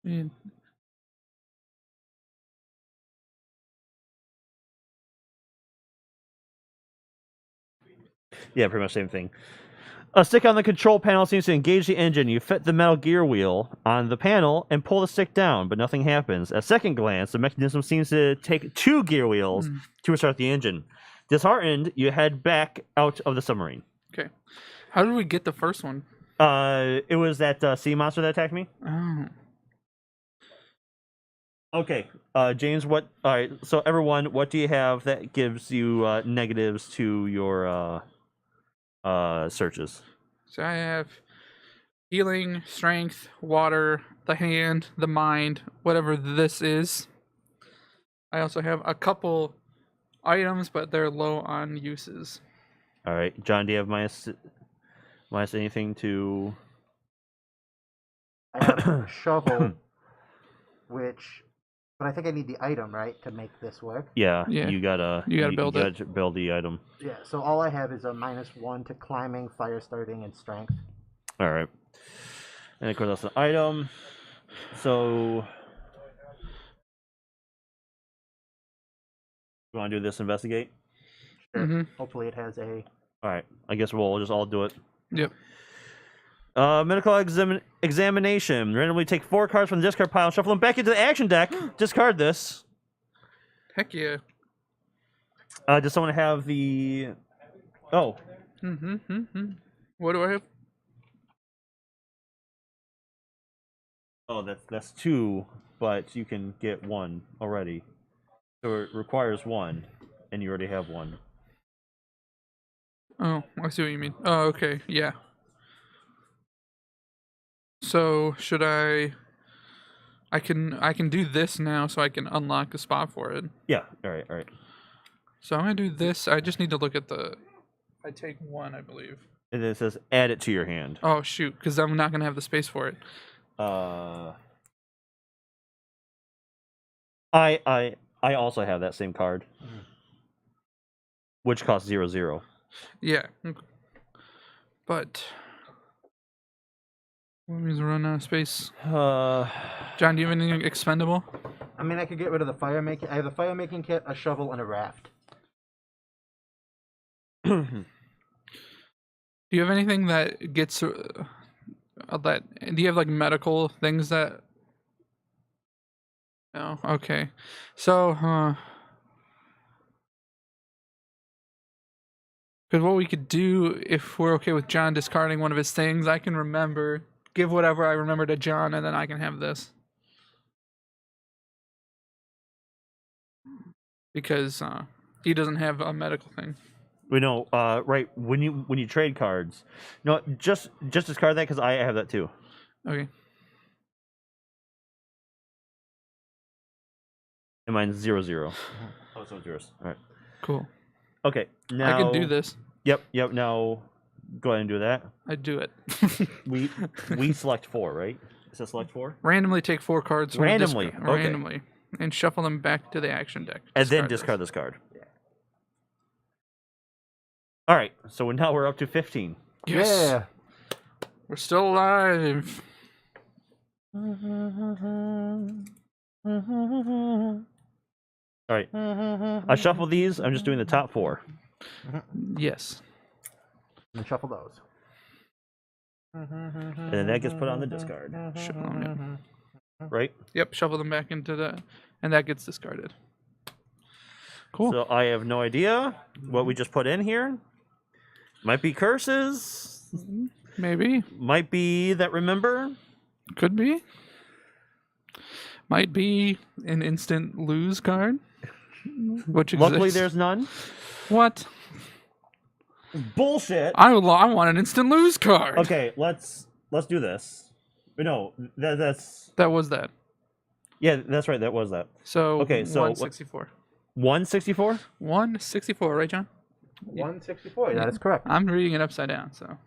Man. Yeah, pretty much same thing. A stick on the control panel seems to engage the engine. You fit the Metal Gear wheel on the panel and pull the stick down, but nothing happens. At second glance, the mechanism seems to take 2 gear wheels to restart the engine. Disheartened, you head back out of the submarine. Okay. How did we get the first one? It was that sea monster that attacked me. Oh. Okay, James, what? All right, so everyone, what do you have that gives you negatives to your searches? So I have healing, strength, water, the hand, the mind, whatever this is. I also have a couple items, but they're low on uses. All right, John, do you have minus anything to? I have a shovel, but I think I need the item, right, to make this work. Yeah, Yeah. you gotta build it. gotta build the item. Yeah, so all I have is a -1 to climbing, fire starting, and strength. All right, and of course that's an item. So, you want to do this? Investigate. Sure. Mhm. Hopefully it has a. All right. I guess we'll just all do it. Yep. Medical examination. Randomly take 4 cards from the discard pile, shuffle them back into the action deck. Discard this. Heck yeah. Does someone have the... Oh. What do I have? Oh, that's 2, but you can get 1 already. So it requires 1, and you already have 1. Oh, I see what you mean. Oh, okay. Yeah. So should I can do this now so I can unlock a spot for it. Yeah. All right. So I'm gonna do this. I just need to look at the. I take 1, I believe. And then it says add it to your hand. Oh shoot, because I'm not gonna have the space for it. I also have that same card, which costs 0/0. Yeah. But what means we're running out of space? John, do you have anything expendable? I mean, I could get rid of the fire making. I have a fire making kit, a shovel, and a raft. Do you have anything that gets that? Do you have like medical things that? No. Okay. So, because what we could do if we're okay with John discarding one of his things, I can give whatever I remember to John, and then I can have this. Because he doesn't have a medical thing. We know, right? When you trade cards, no, just discard that because I have that too. Okay. And mine's 0/0. Oh, so it's yours. All right. Cool. Okay. Now I can do this. Yep. Now go ahead and do that. I do it. We select 4, right? Is that select 4? Randomly take 4 cards. From Randomly. Okay. Okay. Randomly, and shuffle them back to the action deck. And then discard this card. Yeah. All right. So now we're up to 15. Yes. Yeah. We're still alive. All right. I shuffle these. I'm just doing the top 4. Yes. And shuffle those. And then that gets put on the discard. Shuffle them, yep. Right? Yep, shuffle them back into the, and that gets discarded. Cool. So I have no idea what we just put in here. Might be curses. Maybe. Might be that remember. Could be. Might be an instant lose card. Which exists. Luckily, there's none. What? Bullshit. I want an instant lose card. Okay, let's do this. No, that's That was that. yeah, that's right. That was that. So Okay, so 164. 164. 164, right, John? 164. That is correct. I'm reading it upside down, so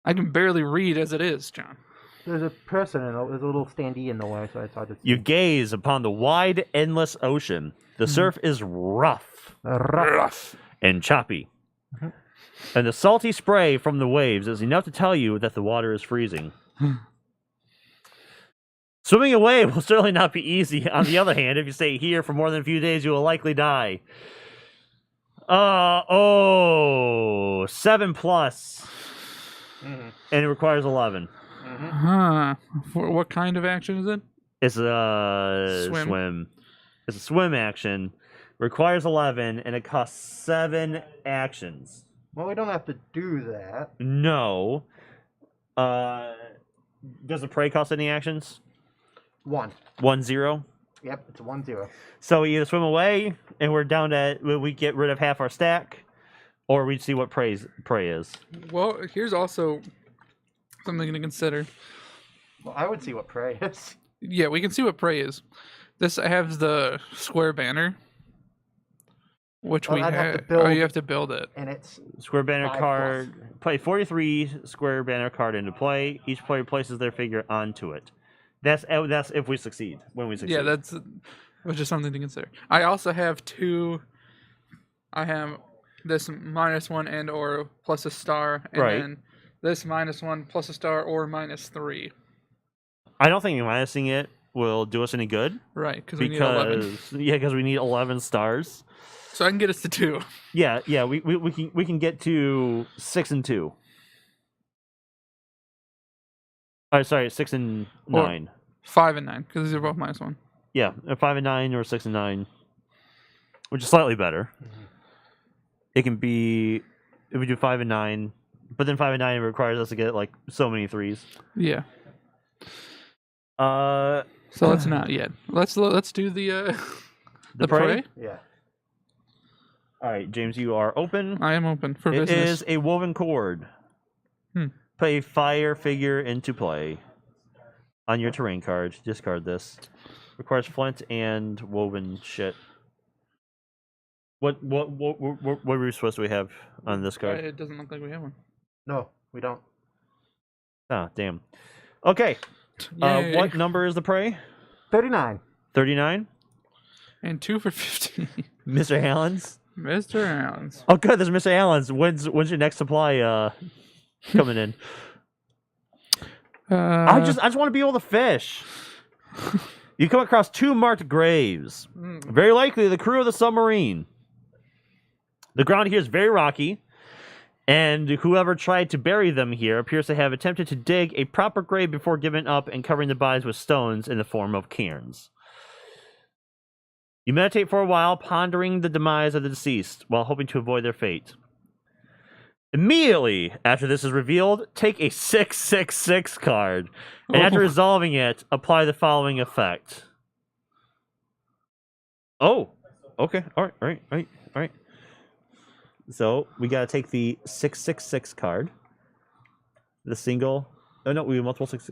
I can barely read as it is, John. There's a person and there's a little standee in the way, so I thought it's. You gaze upon the wide, endless ocean. The surf is rough and choppy. And the salty spray from the waves is enough to tell you that the water is freezing. Swimming away will certainly not be easy. On the other hand, if you stay here for more than a few days, you will likely die. 7 plus. And it requires 11. Huh. For what kind of action is it? It's a swim. It's a swim action. Requires 11, and it costs 7 actions. Well, we don't have to do that. No. Does the prey cost any actions? 1. 1/0. Yep, it's a 1/0. So we either swim away, and we're down to we get rid of half our stack, or we see what prey is. Well, here's also something to consider. Well, I would see what prey is. Yeah, we can see what prey is. This has the square banner, which Well, we I'd have to have. build- Oh, you have to build it. And it's Square banner 5 card. Play 43 square banner card into play. Each player places their figure onto it. That's if we succeed. When we succeed. Yeah, that's which is something to consider. I also have 2. I have this -1 and or plus a star, and Right. then this -1 plus a star or -3. I don't think minusing it will do us any good. Right, because we need 11. Because we need 11 stars. So I can get us to 2. Yeah, yeah. We can get to 6 and 2. Oh, sorry, 6 and Or- 9. 5 and 9, because these are both -1. Yeah, 5 and 9 or 6 and 9, which is slightly better. It can be if we do 5 and 9, but then 5 and 9 requires us to get like so many 3s. Yeah. Uh, So let's not yet. Let's do the the prey. Yeah. All right, James, you are open. I am open for It business. is a woven cord. Put a fire figure into play on your terrain card. Discard this. Requires flint and woven shit. What resource do we have on this card? It doesn't look like we have one. No, we don't. Ah, damn. Okay. Yay. What number is the prey? 39. 39. And 2 for 50. Mr. Allen's. Mr. Allen's. Oh, good. There's Mr. Allen's. When's your next supply coming in? I just want to be able to fish. You come across 2 marked graves. Very likely the crew of the submarine. The ground here is very rocky, and whoever tried to bury them here appears to have attempted to dig a proper grave before giving up and covering the bodies with stones in the form of cairns. You meditate for a while, pondering the demise of the deceased, while hoping to avoid their fate. Immediately after this is revealed, take a 666 card, and after resolving it, apply the following effect. Oh, okay, all right. So we gotta take the 666 card, the single. Oh no, we have multiple 6.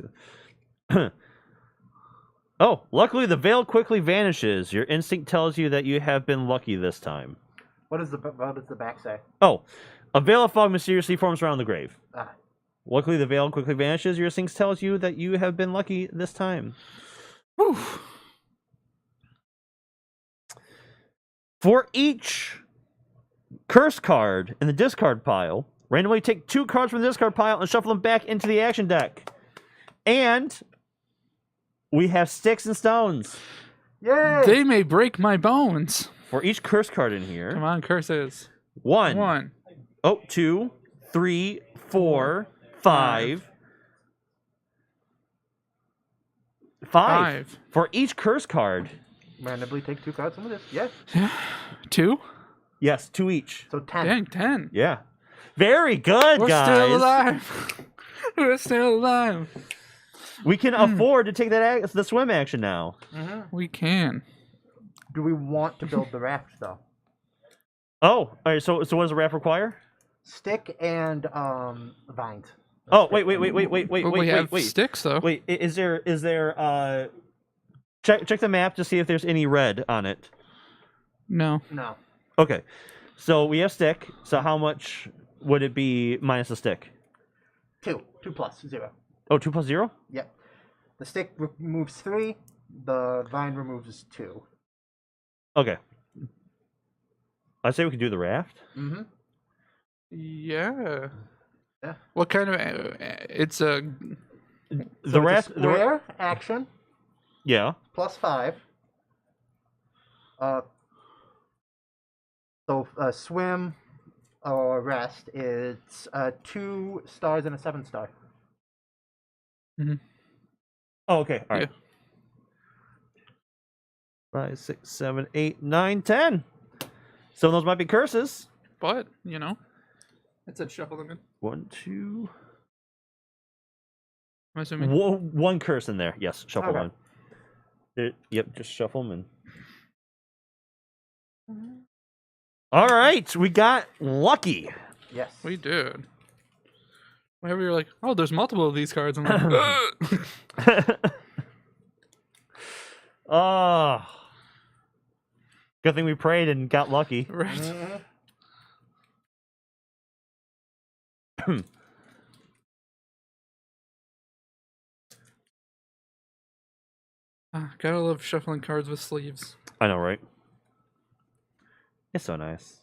Oh, luckily the veil quickly vanishes. Your instinct tells you that you have been lucky this time. What does the back say? Oh, a veil of fog mysteriously forms around the grave. Ah. Luckily, the veil quickly vanishes. Your instinct tells you that you have been lucky this time. Whew. For each curse card in the discard pile, randomly take 2 cards from the discard pile and shuffle them back into the action deck. And we have sticks and stones. Yay! They may break my bones. For each curse card in here. Come on, curses. 1. Oh, 2, 3, 4, 5. 5. For each curse card. Randomly take 2 cards from this. Yes. 2? Yes, 2 each. So 10. Dang, 10. Yeah. Very good, We're guys. still alive. We're still alive. We can afford to take the swim action now. We can. Do we want to build the raft though? Oh, all right. So what does the raft require? Stick and vines. Oh, wait. We have sticks though. Wait, is there check the map to see if there's any red on it. No. No. Okay. So we have stick. So how much would it be minus the stick? 2. 2 plus 0. Oh, 2 plus 0? Yep. The stick removes 3. The vine removes 2. Okay. I say we can do the raft. Mm-hmm. Yeah. Yeah. What kind of? It's a. The raft. Square action Yeah. plus 5. So swim or rest, it's 2 stars and a 7 star. Oh, okay. All right. Yeah. 5, 6, 7, 8, 9, 10. Some of those might be curses. But it said shuffle them in. 1, 2. I'm assuming. One curse in there. Yes, shuffle Okay. one. Yep, just shuffle them in. All right, we got lucky. Yes. We did. Whenever you're like, oh, there's multiple of these cards, I'm like, ugh. Oh, good thing we prayed and got lucky. Right. Mm-hmm. Gotta love shuffling cards with sleeves. I know, right? It's so nice.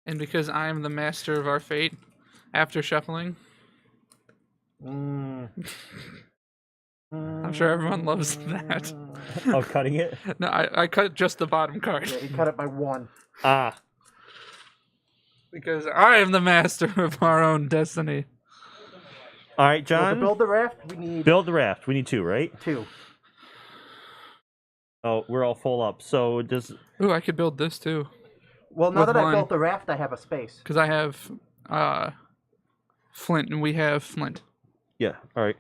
And because I am the master of our fate, after shuffling, I'm sure everyone loves that. Oh, cutting it? No, I cut just the bottom card Yeah, you cut it by 1. Ah. because I am the master of our own destiny. All right, So to John. build the raft, we need Build the raft. We need 2, right? 2. Oh, we're all full up. So does... Ooh, I could build this too. Well, now With that I one. built the raft, I have a space. Because I have flint and we have flint. Yeah, all right.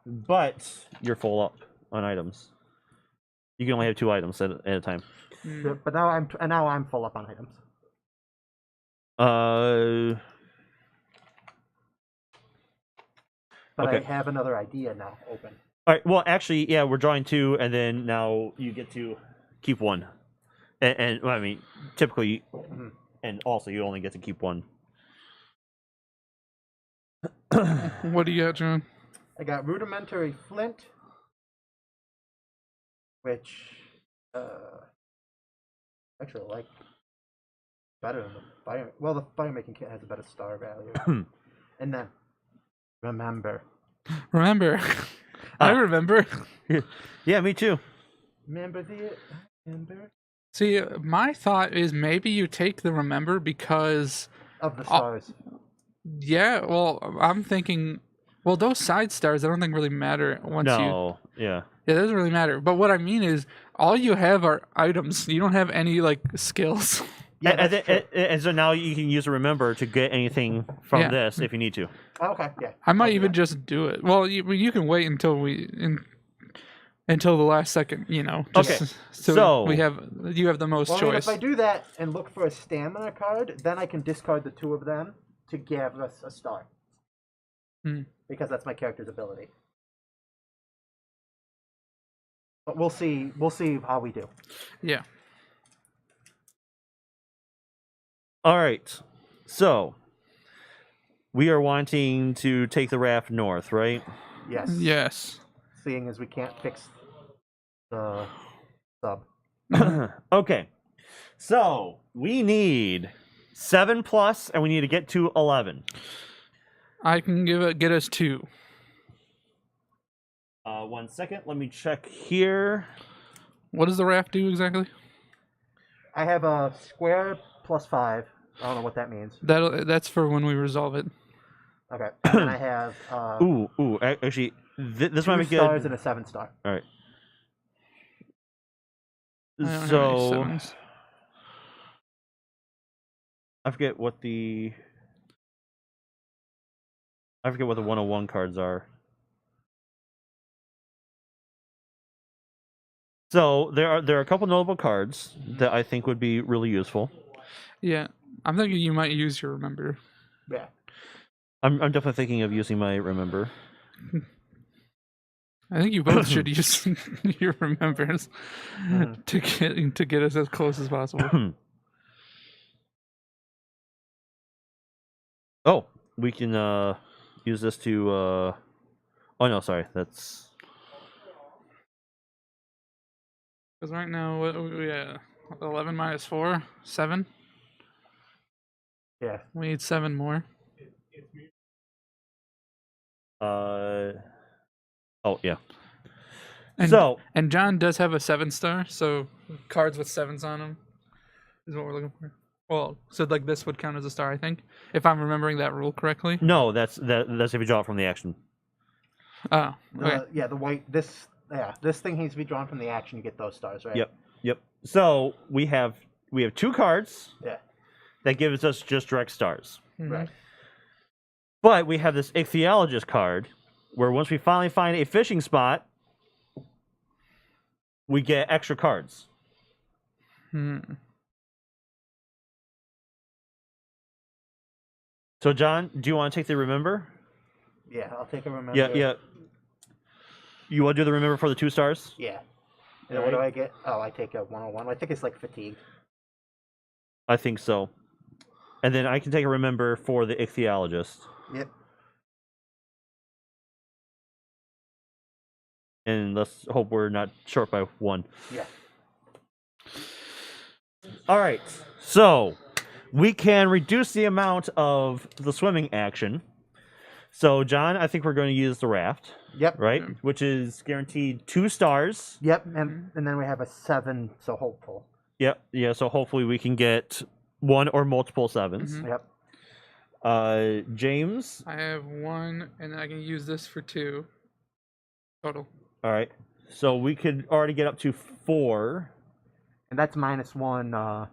But you're full up on items. You can only have 2 items at a time. Hmm. But now I'm full up on items. But Okay. I have another idea now open. All right. Well, actually, yeah, we're drawing 2, and then now you get to keep 1. And well, I mean, typically, and also you only get to keep 1. What do you got, John? I got rudimentary flint, which actually I like better than the fire. Well, the fire making kit has a better star value. And then remember. Remember. I remember. Yeah, me too. Remember. See, my thought is maybe you take the remember because... Of the stars. Yeah, well, I'm thinking... Well, those side stars I don't think really matter once you... No, yeah. Yeah, it doesn't really matter. But what I mean is, all you have are items. You don't have any, like, skills. Yeah, and, that's true. and so now you can use a remember to get anything from Yeah. this if you need to. Okay, yeah. I might I'll do even that. just do it. Well, you can wait until until the last second, you know. Just Okay, So so- you have the most Well, I mean, choice. if I do that and look for a stamina card, then I can discard the 2 of them to give us a star. Hmm. Because that's my character's ability. But we'll see how we do. Yeah. All right. So we are wanting to take the raft north, right? Yes. Yes. Seeing as we can't fix the sub. Okay. So we need 7+, and we need to get to 11. I can get us 2. 1 second. Let me check here. What does the raft do exactly? I have a square +5. I don't know what that means. That's for when we resolve it. Okay. And then I have Actually, this 2 might be good. stars and a 7-star. All right. I don't have any So sevens. I forget what the 101 cards are. So there are a couple notable cards that I think would be really useful. Yeah, I'm thinking you might use your remember. Yeah. I'm definitely thinking of using my remember. I think you both should use your remembers to get us as close as possible. Oh, we can use this to oh no, sorry, that's Because right now, 11 minus 4, 7. Yeah. We need 7 more. oh yeah. And, and John does have a 7-star, so cards with 7s on them is what we're looking for. Well, so like this would count as a star, I think, if I'm remembering that rule correctly. No, that's if you draw it from the action. Oh, okay. Yeah, the white this thing needs to be drawn from the action. You get those stars, right? Yep. So we have 2 cards. Yeah. That gives us just direct stars. Mhm. Right. But we have this ichthyologist card, where once we finally find a fishing spot, we get extra cards. So, John, do you want to take the remember? Yeah, I'll take a remember. Yeah. You want to do the remember for the 2 stars? Yeah. And then what do I get? Oh, I take a 101. I think it's like fatigue. I think so. And then I can take a remember for the ichthyologist. Yep. And let's hope we're not short by 1. Yeah. All right. So we can reduce the amount of the swimming action. So, John, I think we're going to use the raft. Yep. right? Yeah. Which is guaranteed 2 stars. Yep. And then we have a 7, so hopeful. Yep. Yeah. So hopefully we can get 1 or multiple 7s. Mhm. Yep. James. I have 1, and I can use this for 2 total. All right. So we could already get up to 4. And that's -1.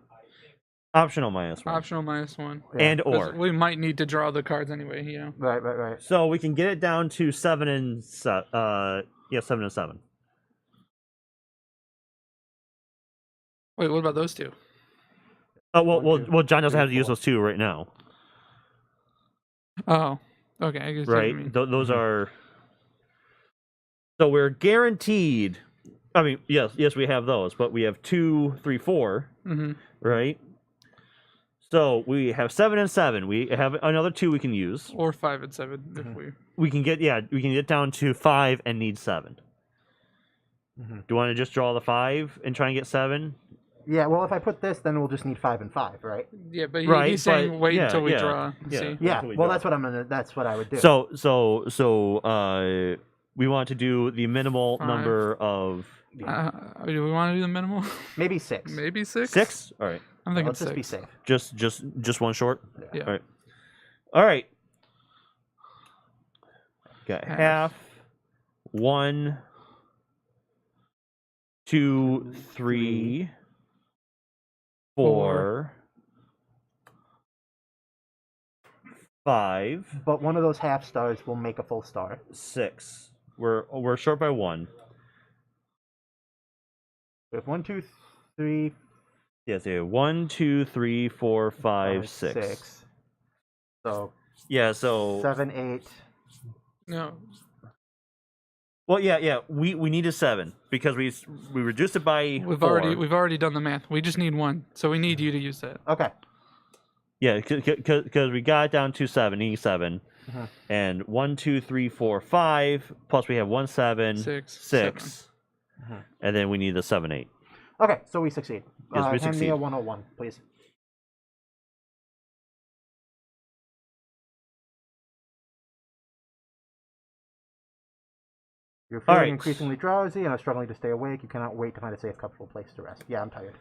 Optional -1. Optional -1. Yeah. And 'Cause or. we might need to draw the cards anyway, you know. Right. So we can get it down to 7 and 7. 7 and 7. Wait, what about those 2? Oh well, 1, 2, well, John doesn't 3, have to use 4. those 2 right now, Oh, okay. I guess right? what you mean. Those are. So we're guaranteed. I mean, yes, we have those, but we have 2, 3, 4, Mm-hmm. right? So we have 7 and 7. We have another 2 we can use. Or 5 and 7 if we. We can get down to 5 and need 7. Mhm. Do you want to just draw the 5 and try and get 7? Yeah. Well, if I put this, then we'll just need 5 and 5, right? Yeah, but Right, he's saying but- wait yeah, until we yeah, draw. And yeah. See. Yeah. Until we Well, draw. that's what I'm gonna. That's what I would do. So we want to do the minimal 5. number of Do we want to do the minimal? maybe 6. Maybe 6. 6. All right, I'm thinking Let's 6. just be safe. just one short. Yeah. All right. All right. Got Half. half. 1, 2, 3, 4, 5, But one of those half stars will make a full star. 6. We're short by 1. We have 1, 2, 3, Yes, yeah. 1, 2, 3, 4, 5, 6. So Yeah, so 7, 8. No. well, yeah. We need a 7 because we reduced it by We've 4. already done the math. We just need 1, so we need you to use that. Okay. Yeah, because we got it down to 7, needing 7, Mhm. and 1, 2, 3, 4, 5. Plus we have 1, 7, 6, 6, Mhm. and then we need the 7, 8. Okay, so we succeed. Yes, we Hand me succeed. a 101, please. You're feeling right. increasingly drowsy and are struggling to stay awake. You cannot wait to find a safe, comfortable place to rest. Yeah, I'm tired.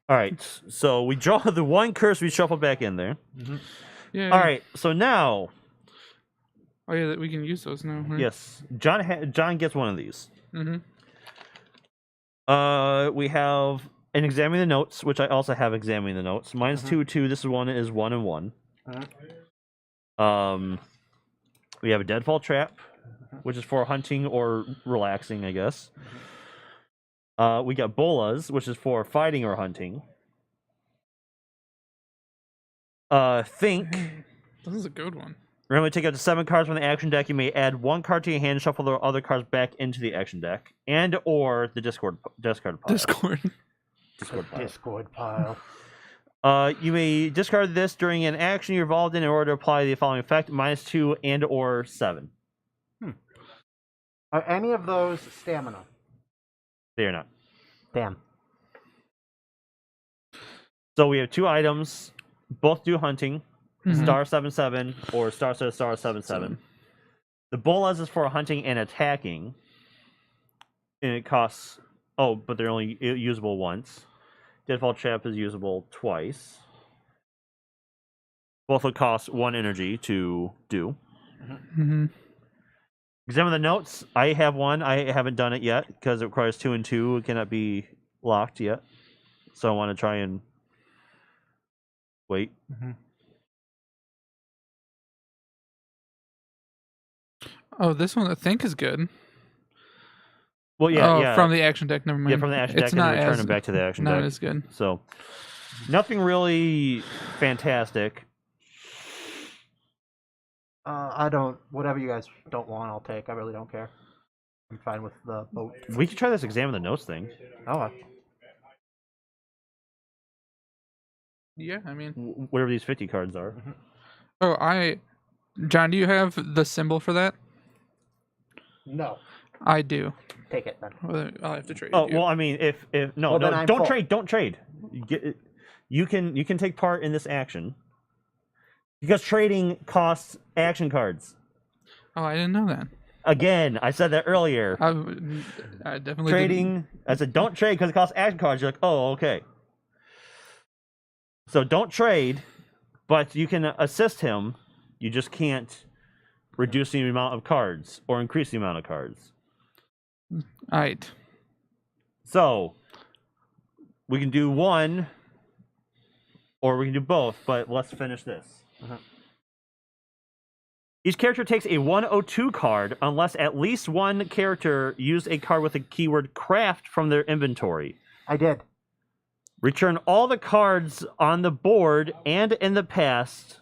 All right, so we draw the 1 curse. We shuffle back in there. Yeah. All right, so now, Oh yeah, we can use those now. Right? yes, John gets one of these. Mm-hmm. We have an examining the notes, which I also have examining the notes. Mine's 2, 2. This one is 1 and 1. We have a deadfall trap, which is for hunting or relaxing, I guess. We got bolas, which is for fighting or hunting. Think. This is a good one. Remember, take up to 7 cards from the action deck. You may add 1 card to your hand, shuffle the other cards back into the action deck, and or the discard pile. Discord. Discard pile. Discord pile. You may discard this during an action you're involved in order to apply the following effect: -2 and or 7. Are any of those stamina? They are not. Damn. So we have 2 items. Both do hunting. Mhm. Star 7/7 or star 7/7. The bolas is for hunting and attacking, and it costs. Oh, but they're only usable once. Deadfall trap is usable twice. Both will cost 1 energy to do. Mm-hmm. Examine the notes. I have one. I haven't done it yet because it requires 2 and 2. It cannot be locked yet. So I want to try and wait. Oh, this one I think is good. Well, yeah, oh, yeah. from the action deck. Never mind. Yeah, from the action deck It's and not return as, them back to the action not deck. as good. So, nothing really fantastic. I don't. Whatever you guys don't want, I'll take. I really don't care. I'm fine with the boat. We could try this examine the notes thing. Oh, Yeah, I mean. Whatever these 50 cards are. Oh, John, do you have the symbol for that? no. I do. Take it then. Well, I'll have to trade. Oh you. well, I mean, if no, Well, then no, I'm don't full. trade, don't trade. You can take part in this action because trading costs action cards. Oh, I didn't know that. Again, I said that earlier. I definitely Trading. I said don't trade because it costs action cards. You're like, oh, okay. So don't trade, but you can assist him. You just can't reduce the amount of cards or increase the amount of cards. All right. So we can do one, or we can do both. But let's finish this. Each character takes a 102 card unless at least one character used a card with the keyword craft from their inventory. I did. Return all the cards on the board and in the past.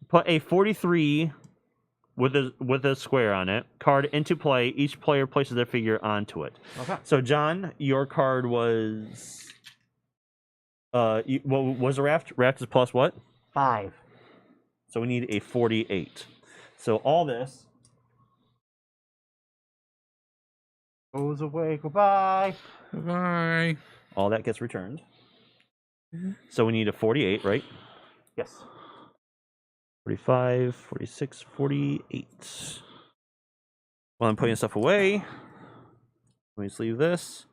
Put a 43 with a square on it card into play. Each player places their figure onto it. Okay. So John, your card was what was a raft? Raft is plus what? 5. So we need a 48. So all this Goes away. Goodbye. Bye. all that gets returned. So we need a 48, right? Yes. 45, 46, 48. While I'm putting stuff away, let me just leave this.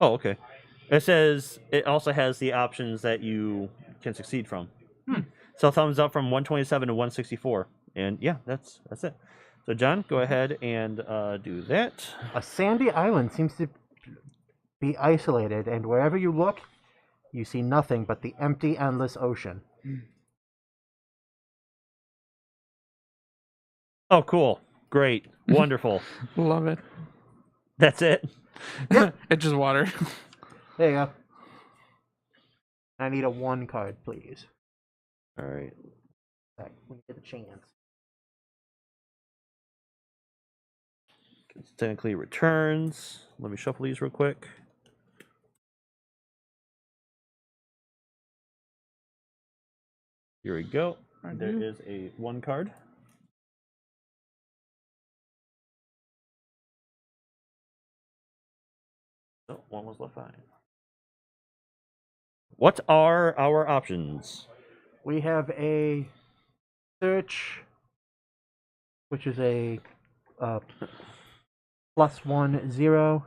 Oh, okay. It says it also has the options that you can succeed from. So thumbs up from 127 to 164. And yeah, that's it. So John, go ahead and do that. A sandy island seems to be isolated, and wherever you look, you see nothing but the empty, endless ocean. Oh, cool. Great. Wonderful. Love it. That's it. It's just water. There you go. I need a 1 card, please. All right. Back when you get a chance. It's technically returns. Let me shuffle these real quick. Here we go. There is a 1 card. Oh, 1 was left behind. What are our options? We have a search, which is a +1/0.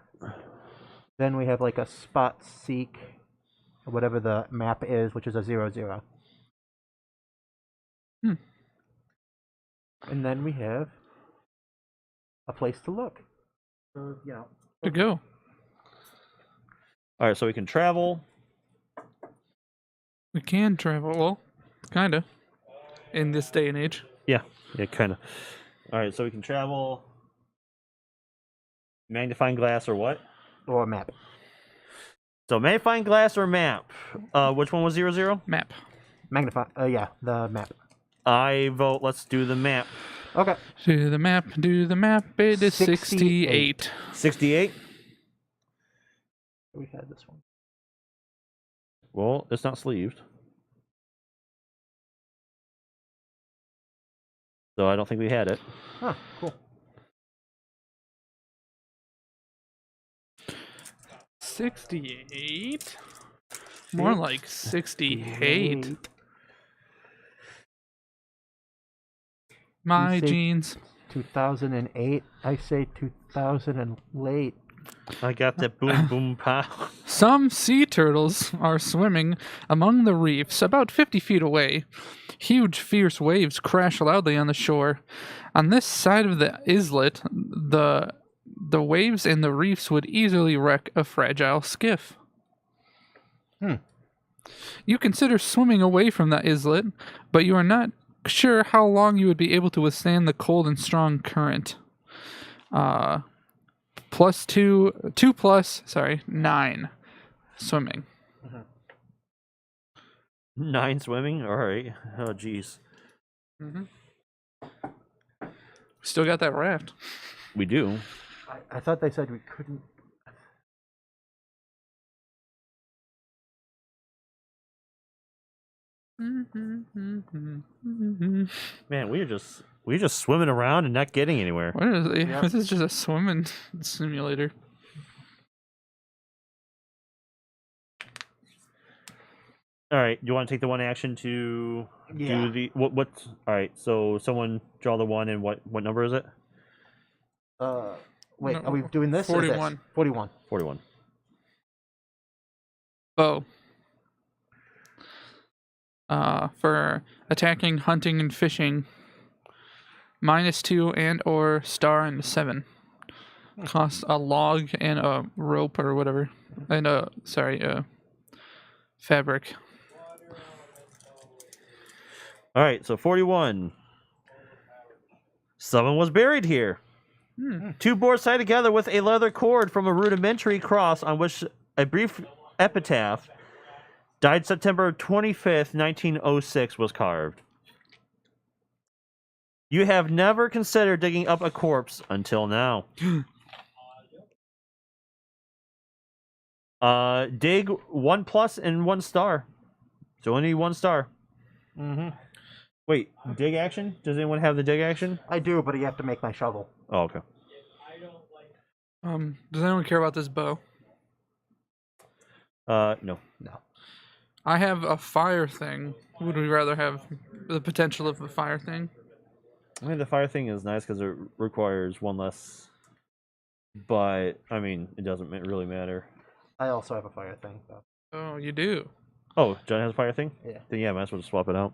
Then we have like a spot seek, or whatever the map is, which is a 0/0. And then we have a place to look. So, you know. To go. All right, so we can travel. We can travel. Well, kind of. In this day and age. Yeah, kind of. All right, so we can travel. Magnifying glass or what? Or a map. So magnifying glass or map. Which one was 0/0? Map. Magnify. Yeah, the map. I vote. Let's do the map. Okay. Do the map. Do the map. It is 68. 68. We had this one. Well, it's not sleeved, so I don't think we had it. Huh. Cool. 68. More like 68. My You say- jeans. 2008. I say 2000 and late. I got that boom boom pow. Some sea turtles are swimming among the reefs about 50 feet away. Huge, fierce waves crash loudly on the shore. On this side of the islet, the waves and the reefs would easily wreck a fragile skiff. You consider swimming away from the islet, but you are not sure how long you would be able to withstand the cold and strong current. +9 swimming. 9 swimming. All right. Oh, jeez. Still got that raft. We do. I thought they said we couldn't. Man, we're just swimming around and not getting anywhere. What is it? Yep. This is just a swimming simulator. All right. Do you want to take the one action to Yeah. do the what? All right. So someone draw the one, and what number is it? Wait, No, are we doing this? or this? 41. 41. 41. Bow. For attacking, hunting, and fishing. -2 and or star and 7. Costs a log and a rope or whatever. And fabric. All right. So 41. Someone was buried here. Two boards tied together with a leather cord from a rudimentary cross on which a brief epitaph, died September 25th, 1906, was carved. You have never considered digging up a corpse until now. Dig 1+ and 1 star. So only 1 star. Mm-hmm. Wait, dig action? Does anyone have the dig action? I do, but you have to make my shovel. Oh, okay. Does anyone care about this bow? No. I have a fire thing. Would we rather have the potential of the fire thing? I mean, the fire thing is nice because it requires 1 less. But, I mean, it doesn't really matter. I also have a fire thing, though. Oh, you do? Oh, John has a fire thing? Yeah. Then yeah, might as well just swap it out.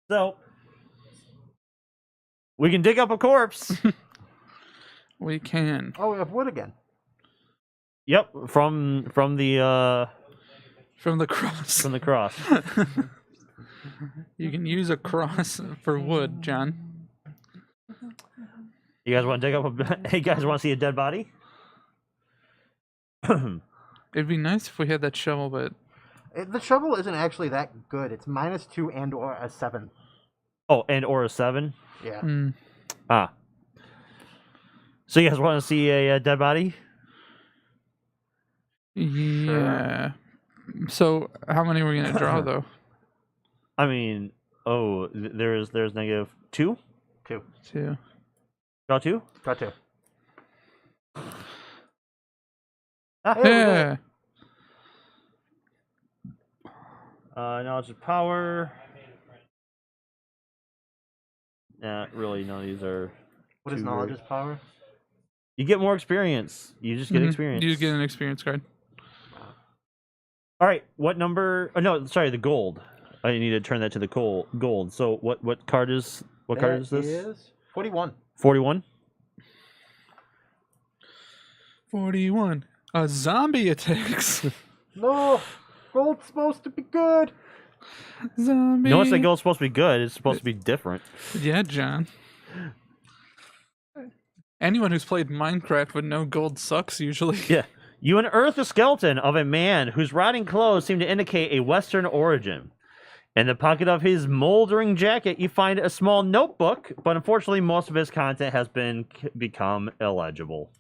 So, we can dig up a corpse. We can. Oh, we have wood again. Yep, from the From the cross. from the cross. You can use a cross for wood, John. You guys want to dig up a? Hey, guys, want to see a dead body? It'd be nice if we had that shovel, but The shovel isn't actually that good. It's -2 and or a 7. Oh, and or a 7. Yeah. Ah. So you guys want to see a dead body? yeah. So how many are we gonna draw though? I mean, there's -2. 2. 2. Draw 2. Got 2. Yeah. Knowledge of power. Nah, really, none of these are. What is too knowledge great. is power? You get more experience. You just get experience. You get an experience card. All right, what number? Oh, no, sorry, the gold. I need to turn that to the gold. So what card is card is this? Is 41. 41. 41. A zombie attacks. No, gold's supposed to be good. Zombie. No, it's that gold's supposed to be good. It's supposed to be different. Yeah, John. Anyone who's played Minecraft would know gold sucks usually. Yeah. You unearth the skeleton of a man whose rotting clothes seem to indicate a Western origin. In the pocket of his moldering jacket, you find a small notebook, but unfortunately, most of his content has become illegible.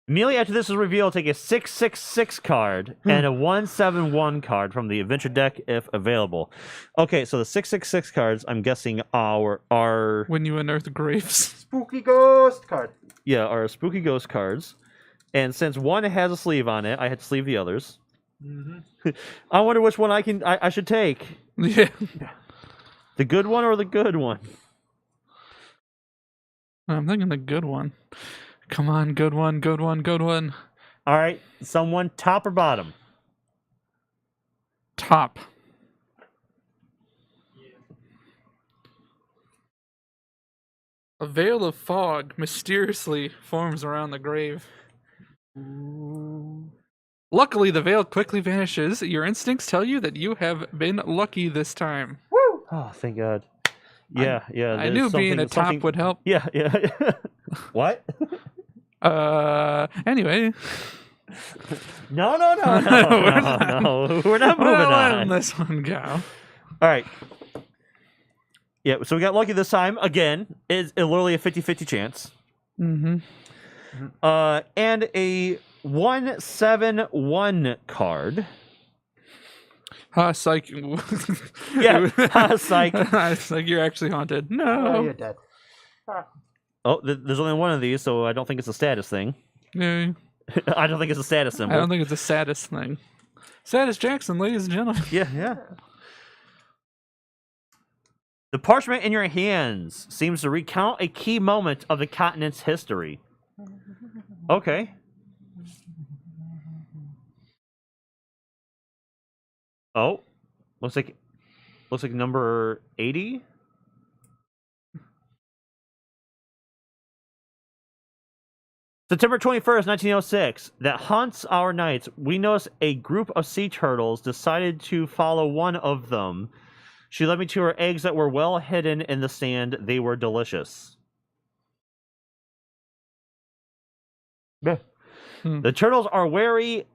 Immediately after this is revealed, take a 666 card and a 171 card from the adventure deck if available. Okay, so the 666 cards, I'm guessing, are When you unearth graves. Spooky ghost card. yeah, are spooky ghost cards. And since one has a sleeve on it, I had to sleeve the others. I wonder which one I should take. Yeah. The good one or the good one? I'm thinking the good one. Come on, good one, good one, good one. All right, someone top or bottom? Top. A veil of fog mysteriously forms around the grave. Luckily, the veil quickly vanishes. Your instincts tell you that you have been lucky this time. Woo! Oh, thank God. Yeah. I knew being a top would help. Yeah. What? Anyway. No. We're not moving Well, on. let this one go. All right. Yeah, so we got lucky this time. Again, it's literally a 50-50 chance. Mm-hmm. And a 171 card. Psych. Yeah, psych. Psych, you're actually haunted. Oh, No. you're dead. Oh, there's only one of these, so I don't think it's a status thing. Yeah. I don't think it's a status I symbol. don't think it's the saddest thing. Saddest Jackson, ladies and gentlemen. Yeah. The parchment in your hands seems to recount a key moment of the continent's history. Okay. Oh, looks like number 80. September 21st, 1906, that haunts our nights. We noticed a group of sea turtles decided to follow one of them. She led me to her eggs that were well hidden in the sand. They were delicious. Yeah. The turtles are wary,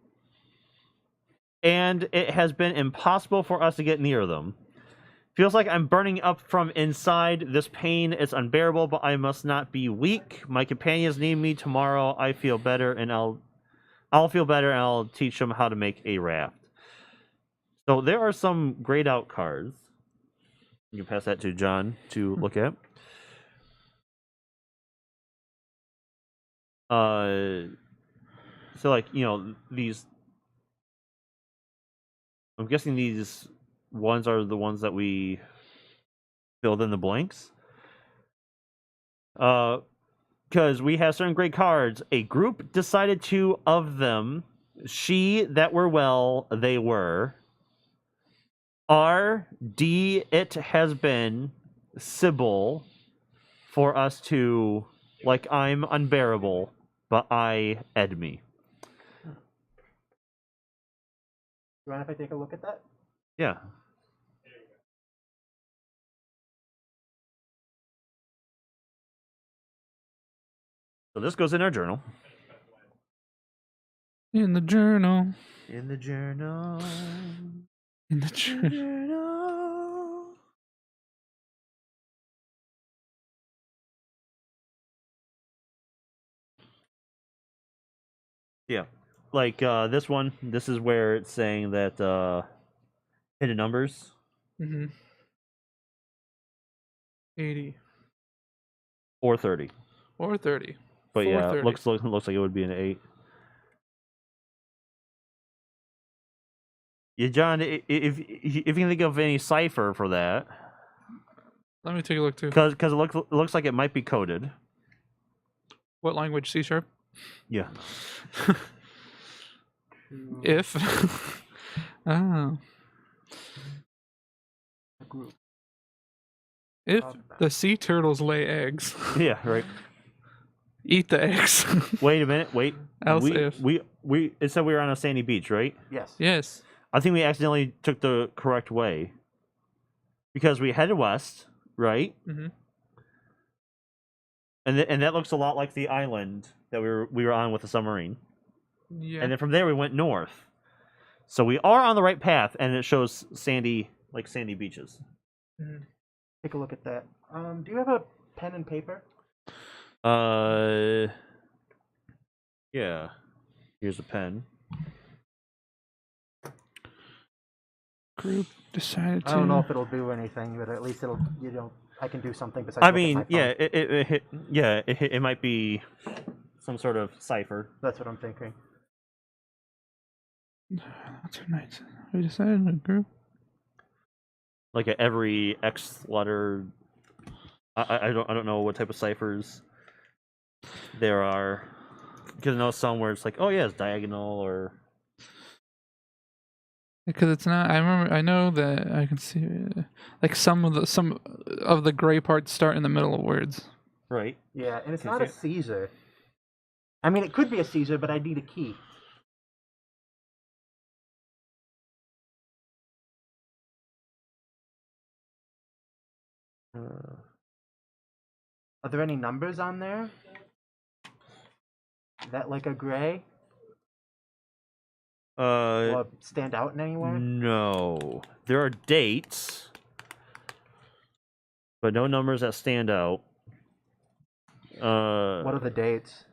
and it has been impossible for us to get near them. Feels like I'm burning up from inside. This pain is unbearable, but I must not be weak. My companions need me tomorrow. I feel better, and I'll feel better, and I'll teach them how to make a raft. So there are some grayed out cards. You can pass that to John to look at. So like, you know, these, I'm guessing these ones are the ones that we filled in the blanks. Because we have certain great cards. A group decided two of them. She that were well, they were. R, D, it has been. Sybil, for us to, like, I'm unbearable, but I ed me. You mind if I take a look at that? Yeah. So this goes in our journal. In the journal. In the journal. In the journal. Yeah. Like this one, this is where it's saying that hidden numbers. 80 Or 30. or 30. But yeah, 430. looks like it would be an 8. Yeah, John, if you can think of any cipher for that, Let me take a look too. because it looks like it might be coded. What language? C#? Yeah. If. Oh. A group. If the sea turtles lay eggs, Yeah. Right. eat the eggs. Wait a minute. Wait. Else we, if. we it said we were on a sandy beach, right? Yes. Yes. I think we accidentally took the correct way because we headed west, right? Mm-hmm. And that looks a lot like the island that we were on with the submarine. Yeah. And then from there we went north. So we are on the right path, and it shows sandy beaches. Mhm. Take a look at that. Do you have a pen and paper? Yeah. Here's a pen. Group decided to. I don't know if it'll do anything, but at least I can do something besides. I look at mean, my yeah, phone. it might be some sort of cipher. That's what I'm thinking. That's nice. We decided a group. Like every X letter. I don't know what type of ciphers there are. Because I know some where it's like, oh yeah, it's diagonal or. Because it's not. I know that I can see. Like some of the gray parts start in the middle of words. Right. Yeah, and it's Can not you a see Caesar. I mean, it could be a Caesar, but I need a key. Are there any numbers on there? That like a gray? Or stand out in anywhere? No. There are dates, but no numbers that stand out. What are the dates?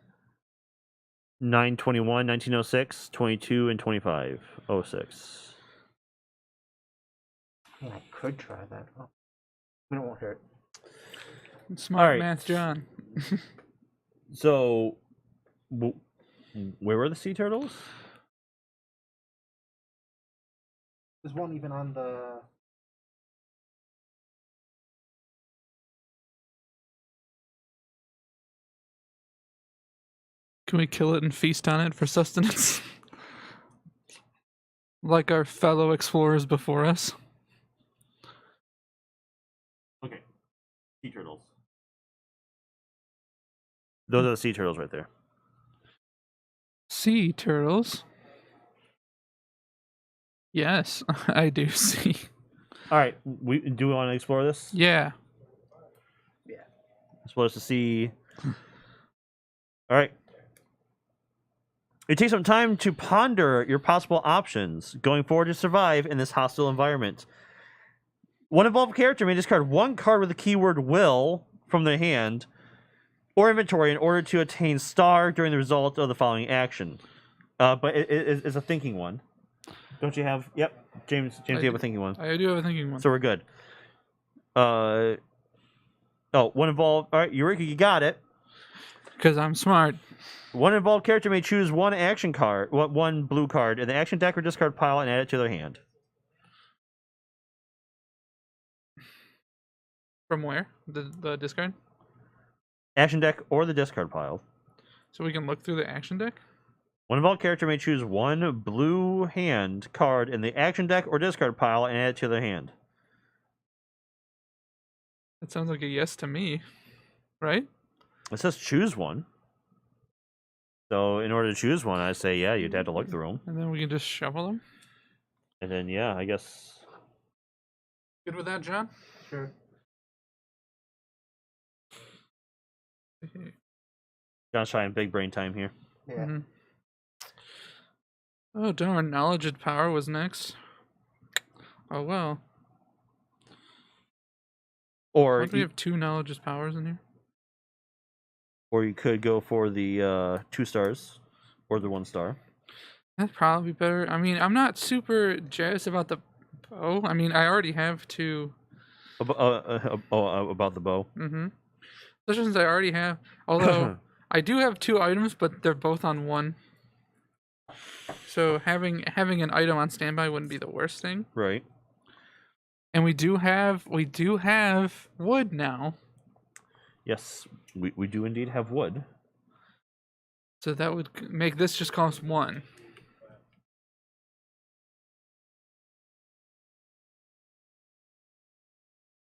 9/21, 1906, 22, and 25/06. I mean, I could try that. Oh. It won't hurt. Smart Alright. math, John. So, Where were the sea turtles? There's one even on the. Can we kill it and feast on it for sustenance? Like our fellow explorers before us. Okay. Sea turtles. Those are the sea turtles right there. Sea turtles? Yes, I do see. All right. Do we want to explore this? Yeah. Yeah. Explore this to see. All right. It takes some time to ponder your possible options going forward to survive in this hostile environment. One involved character may discard one card with the keyword will from their hand or inventory in order to attain star during the result of the following action. But it's a thinking one. Don't you have? Yep, James, you have a thinking one. I do have a thinking one. So we're good. Oh, one involved. All right, Eureka, you got it. Because I'm smart. One involved character may choose one action card, one blue card, in the action deck or discard pile and add it to their hand. From where? The discard? Action deck or the discard pile. So we can look through the action deck? One involved character may choose one blue hand card in the action deck or discard pile and add it to their hand. That sounds like a yes to me. Right? It says choose one. So in order to choose one, I say, yeah, you'd have to look through them. And then we can just shuffle them? And then, yeah, I guess. Good with that, John? Sure. John's trying big brain time here. Yeah. Mm-hmm. Oh, darn. Knowledge and power was next. Oh, well. Or Why do we have two knowledge as powers in here? Or you could go for the 2 stars or the 1 star. That'd probably be better. I mean, I'm not super jazzed about the bow. I mean, I already have two. About the bow. Mm-hmm. Especially since I already have. Although, I do have 2 items, but they're both on 1. So having an item on standby wouldn't be the worst thing. Right. And we do have wood now. Yes, we do indeed have wood. So that would make this just cost 1.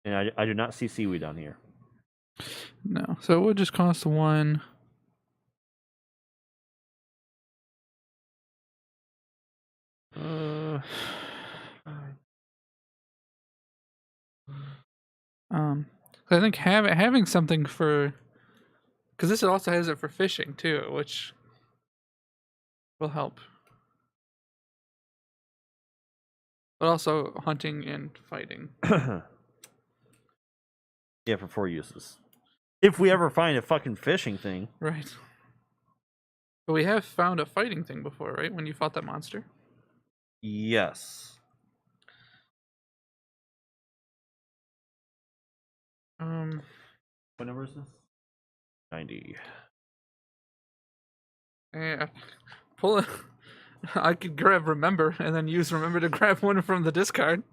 And I do not see seaweed on here. No. So it would just cost 1. I think having something for, because this also has it for fishing too, which will help. But also hunting and fighting. Yeah, for 4 uses. If we ever find a fucking fishing thing. Right. But we have found a fighting thing before, right? When you fought that monster? Yes. What number is this? 90. Yeah. Pull it. I could grab remember and then use remember to grab one from the discard.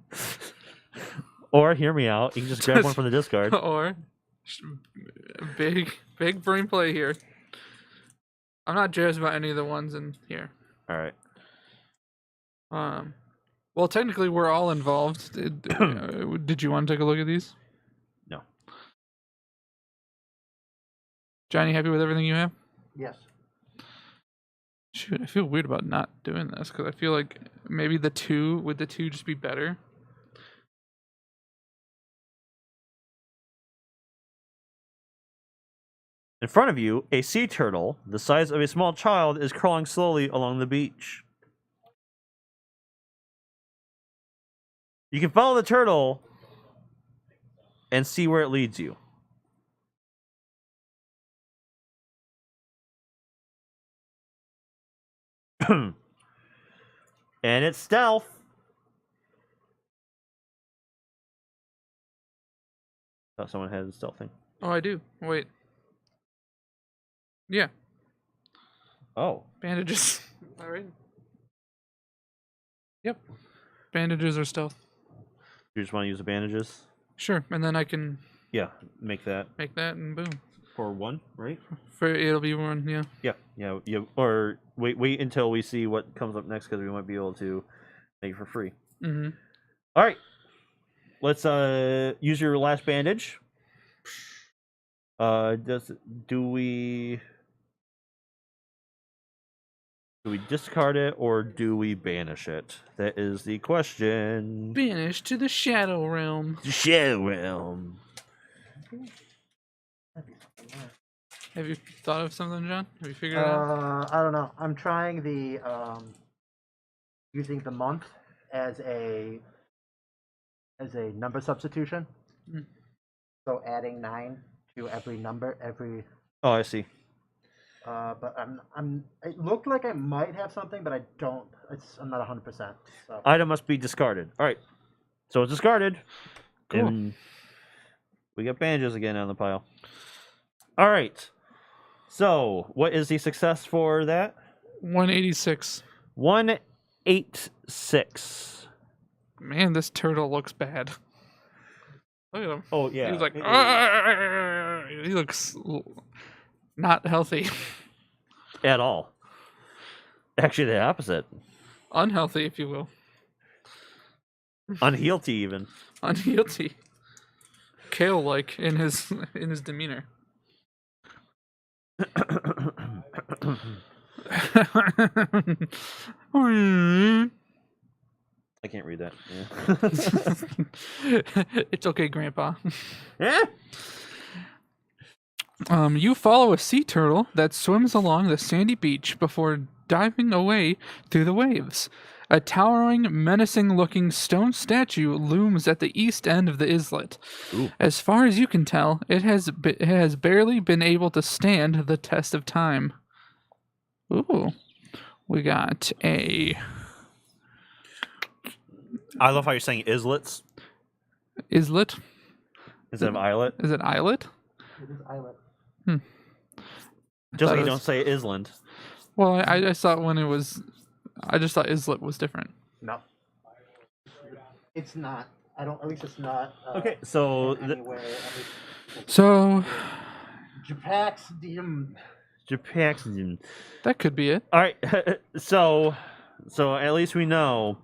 Or hear me out. You can just grab one from the discard. Or big brain play here. I'm not jazzed about any of the ones in here. All right. Well, technically, we're all involved. Did you want to take a look at these? No. Johnny, happy with everything you have? Yes. Shoot, I feel weird about not doing this because I feel like maybe would the two just be better? In front of you, a sea turtle, the size of a small child, is crawling slowly along the beach. You can follow the turtle and see where it leads you. And it's stealth. Thought someone had a stealth thing. Oh, I do. Wait. Yeah. Oh. Bandages. All right. Yep. Bandages are stealth. You just want to use the bandages? Sure, and then I can Yeah, make that make that and boom. for 1, right? For it'll be one, yeah. Yeah. Or wait until we see what comes up next, because we might be able to make it for free. Mm-hmm. All right. Let's use your last bandage. Do we discard it or do we banish it? That is the question. Banished to the Shadow Realm. The Shadow Realm. Have you thought of something, John? Have you figured it out? I don't know. I'm trying the using the month as a number substitution. Mm. So adding 9 to every number, every. Oh, I see. But I'm. It looked like I might have something, but I don't. I'm not 100%. So. Item must be discarded. All right. So it's discarded. Cool. And we got bandages again on the pile. All right. So what is the success for that? 186. 186. Man, this turtle looks bad. Look at him. Oh yeah. He's like, "Arr!" He looks not healthy. At all. Actually, the opposite. Unhealthy, if you will. Unhealthy even. Unhealthy. Kale-like in his demeanor. I can't read that. It's okay, Grandpa. Yeah. You follow a sea turtle that swims along the sandy beach before diving away through the waves. A towering, menacing-looking stone statue looms at the east end of the islet. Ooh. As far as you can tell, it has barely been able to stand the test of time. Ooh. We got a... I love how you're saying islets islet. instead of islet. Is it islet? It is islet. Just thought like you it don't was- say island. Well, I just thought when it was... I just thought islet was different. No. It's not. I don't. At least it's not. Okay, so Anywhere. So, Japaxium. Japan. that could be it. All right, so at least we know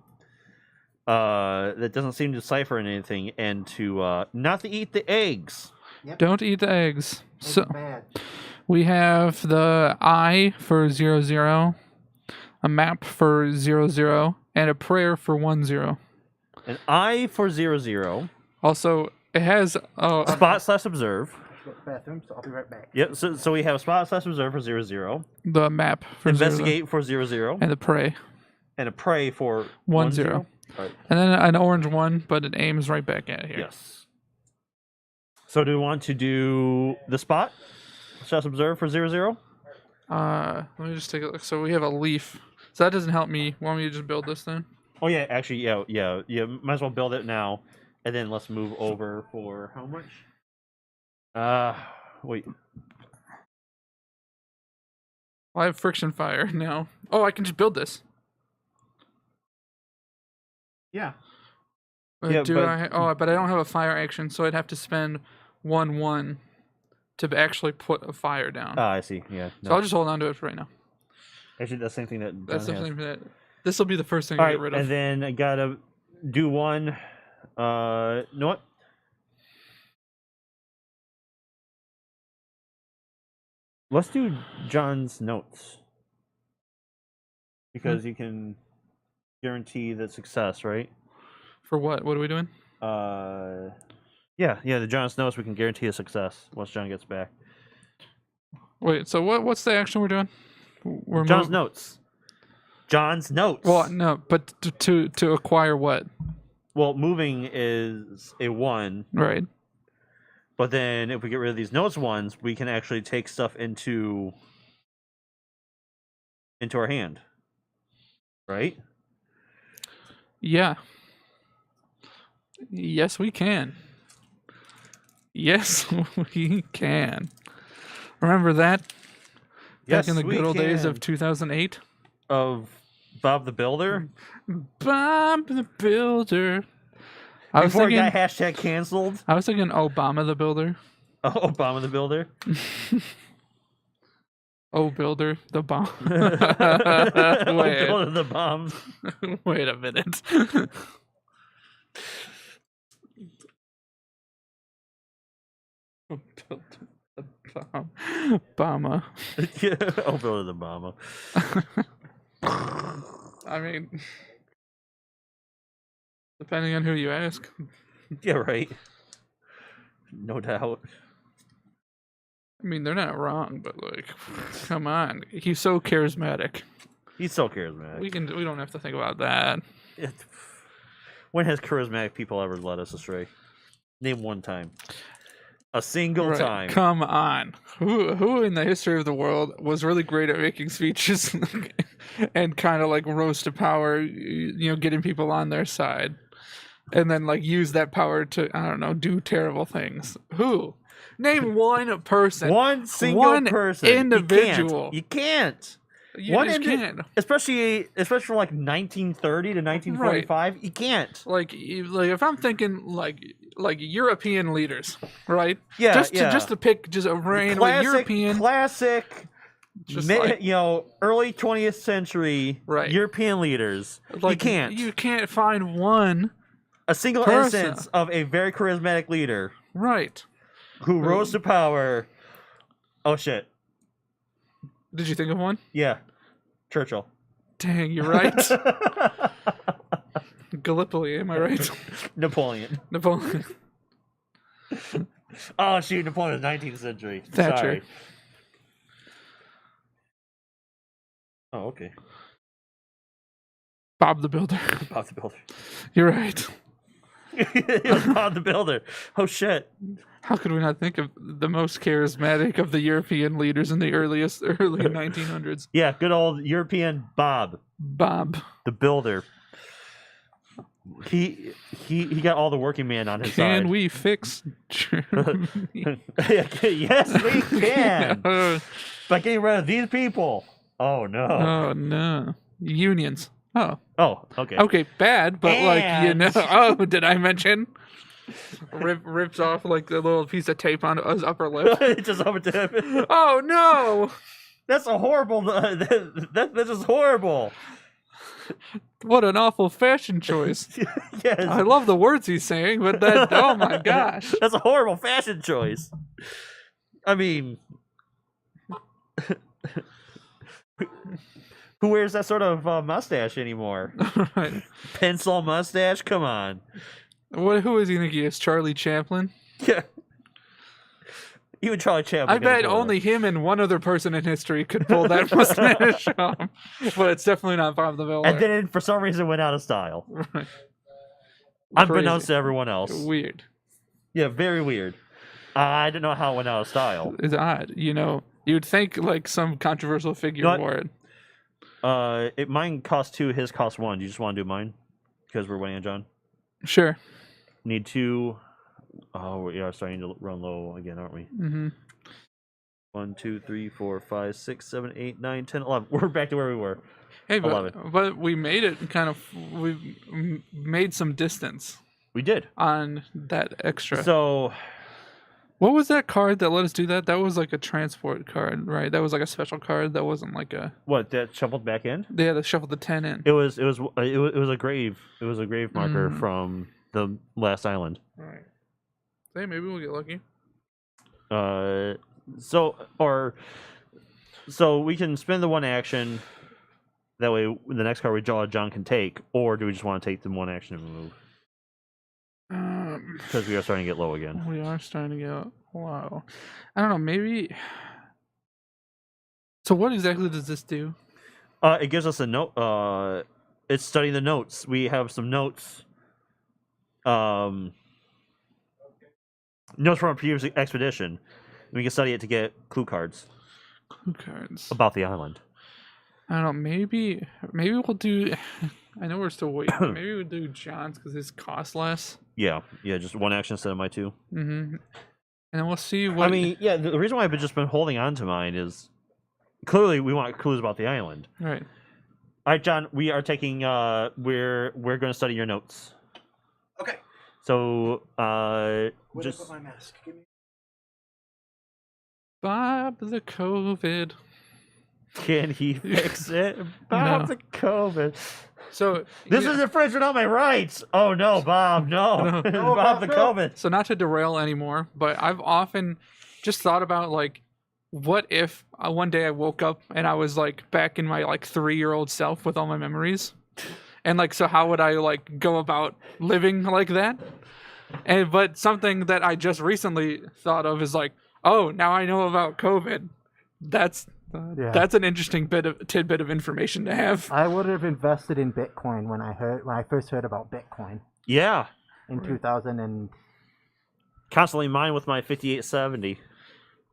that doesn't seem to decipher anything, and to not to eat the eggs. Don't eat the eggs. It's So, bad. we have the I for 00, a map for 00, and a prayer for 10. An I for 00. Also, it has Spot/observe. Go to the bathroom, so I'll be right back. Yep. So we have spot/observe for 00. the map for 00, Investigate for 00. and the pray And a pray for 10. All right. And then an orange one, but it aims right back at here. Yes. So do we want to do the spot/observe for 00? Let me just take a look. So we have a leaf. So that doesn't help me. Want me to just build this then? Oh yeah, actually, yeah. Might as well build it now, and then let's move over for how much? Wait. Well, I have friction fire now. Oh, I can just build this. Yeah. But Yeah, but I don't have a fire action, so I'd have to spend 1/1 to actually put a fire down. Ah, I see. Yeah. So I'll just hold on to it for right now. Actually, that's the same thing that That's John the has. thing that this will be the first thing All I right, get rid of. and then I gotta do one. You know what? Let's do John's notes because you can guarantee the success, right? For what? What are we doing? Yeah, the John's notes we can guarantee a success once John gets back. Wait, so what's the action we're doing? We're John's notes. John's notes. Well, no, but to acquire what? Well, moving is a 1, Right. but then if we get rid of these notes ones, we can actually take stuff into our hand. Right? Yeah. Yes, we can. Yes, we can. Remember that? Yes, Back in the we good old days can. of 2008. Of Bob the Builder. Bob the Builder. I was Before it thinking. got hashtag canceled. I was thinking Obama the Builder. Oh, Obama the Builder. Oh, Builder the bomb. Oh, Wait. Builder the bombs. Wait a minute. Builder the bomb. Obama. Oh, Builder the bomb. I mean, depending on who you ask. Yeah, right. No doubt. I mean, they're not wrong, but like, come on. He's so charismatic. He's so charismatic. We don't have to think about that. When has charismatic people ever led us astray? Name one time. A single Right. time. Come on. Who in the history of the world was really great at making speeches and kind of like rose to power, getting people on their side, and then like use that power to, I don't know, do terrible things? Who? Name one person. One single person. Individual. You can't. You One just can't. Especially from like 1930 to 1945. You can't. Like if I'm thinking like European leaders, right? Yeah, just to pick just a random European classic. just like, early 20th century Right. European leaders. like you can't find one A single person. instance of a very charismatic leader right. who rose to power. Oh shit. Did you think of one? Yeah. Churchill. Dang, you're right. Gallipoli, am I right? Napoleon. Napoleon. Oh shoot, Napoleon was 19th century. Thatcher. Sorry. Oh, okay. Bob the Builder. Bob the Builder. You're right. It was Bob the Builder. Oh shit. How could we not think of the most charismatic of the European leaders in the early 1900s? Yeah, good old European Bob Bob. the Builder. He got all the working man on his side. Can we fix Germany? Yes, we can. By getting rid of these people. Oh no. Oh no. Unions. Oh. Oh, okay. Okay, bad, but And- oh, did I mention? Rips off like the little piece of tape on his upper lip. Just over to him. Oh no! That's a horrible. This is horrible. What an awful fashion choice. Yes. I love the words he's saying, but that, oh my gosh. That's a horrible fashion choice. I mean, who wears that sort of mustache anymore? Right. Pencil mustache? Come on. Who is he think he is? Charlie Chaplin? Yeah. Even Charlie Chaplin. I bet only him and one other person in history could pull that mustache off. But it's definitely not Bob the Builder. And then it, for some reason, went out of style. Right. Unbeknownst Crazy. to everyone else. Weird. Yeah, very weird. I didn't know how it went out of style. It's odd. You'd think like some controversial figure You know wore it. Mine cost 2, his cost 1. Do you just want to do mine? Because we're waiting on John. Sure. Need 2. Oh, we are starting to run low again, aren't we? Mm-hmm. 1, 2, 3, 4, 5, 6, 7, 8, 9, 10, 11. We're back to where we were. Hey, 11. but we made it we made some distance We did. on that extra. So, What was that card that let us do that? That was like a transport card, right? That was like a special card. That wasn't like a. what? That shuffled back in? They had to shuffle the 10 in. It was a grave. It was a grave marker Mm. from the last island. Right. Hey, maybe we'll get lucky. So we can spend the one action. That way, the next card we draw, John can take, or do we just want to take the one action and move? Because we are starting to get low again. We are starting to get low. I don't know. Maybe. So what exactly does this do? It gives us a note. It's studying the notes. We have some notes. Notes from a previous expedition. We can study it to get clue cards Clue cards. about the island. I don't know. Maybe we'll do. I know we're still waiting. But maybe we'll do John's because his cost less. Yeah, just one action instead of my 2. Mm-hmm. And then we'll see what. I mean, yeah, the reason why I've just been holding on to mine is clearly we want clues about the island. Right. All right, John, we are taking. We're going to study your notes. Okay. So Where did I just put my mask? Give me... Bob the COVID. can he fix it? Bob the COVID. So This is infringement on my rights. Oh no, Bob, no, No. Bob the COVID. So not to derail anymore, but I've often just thought about like, what if one day I woke up and I was like back in my like 3-year-old self with all my memories, and like, so how would I like go about living like that? And but something that I just recently thought of is like, oh, now I know about COVID. That's an interesting tidbit of information to have. I would have invested in Bitcoin when I first heard about Bitcoin Yeah, in 2000 and constantly mine with my 5870,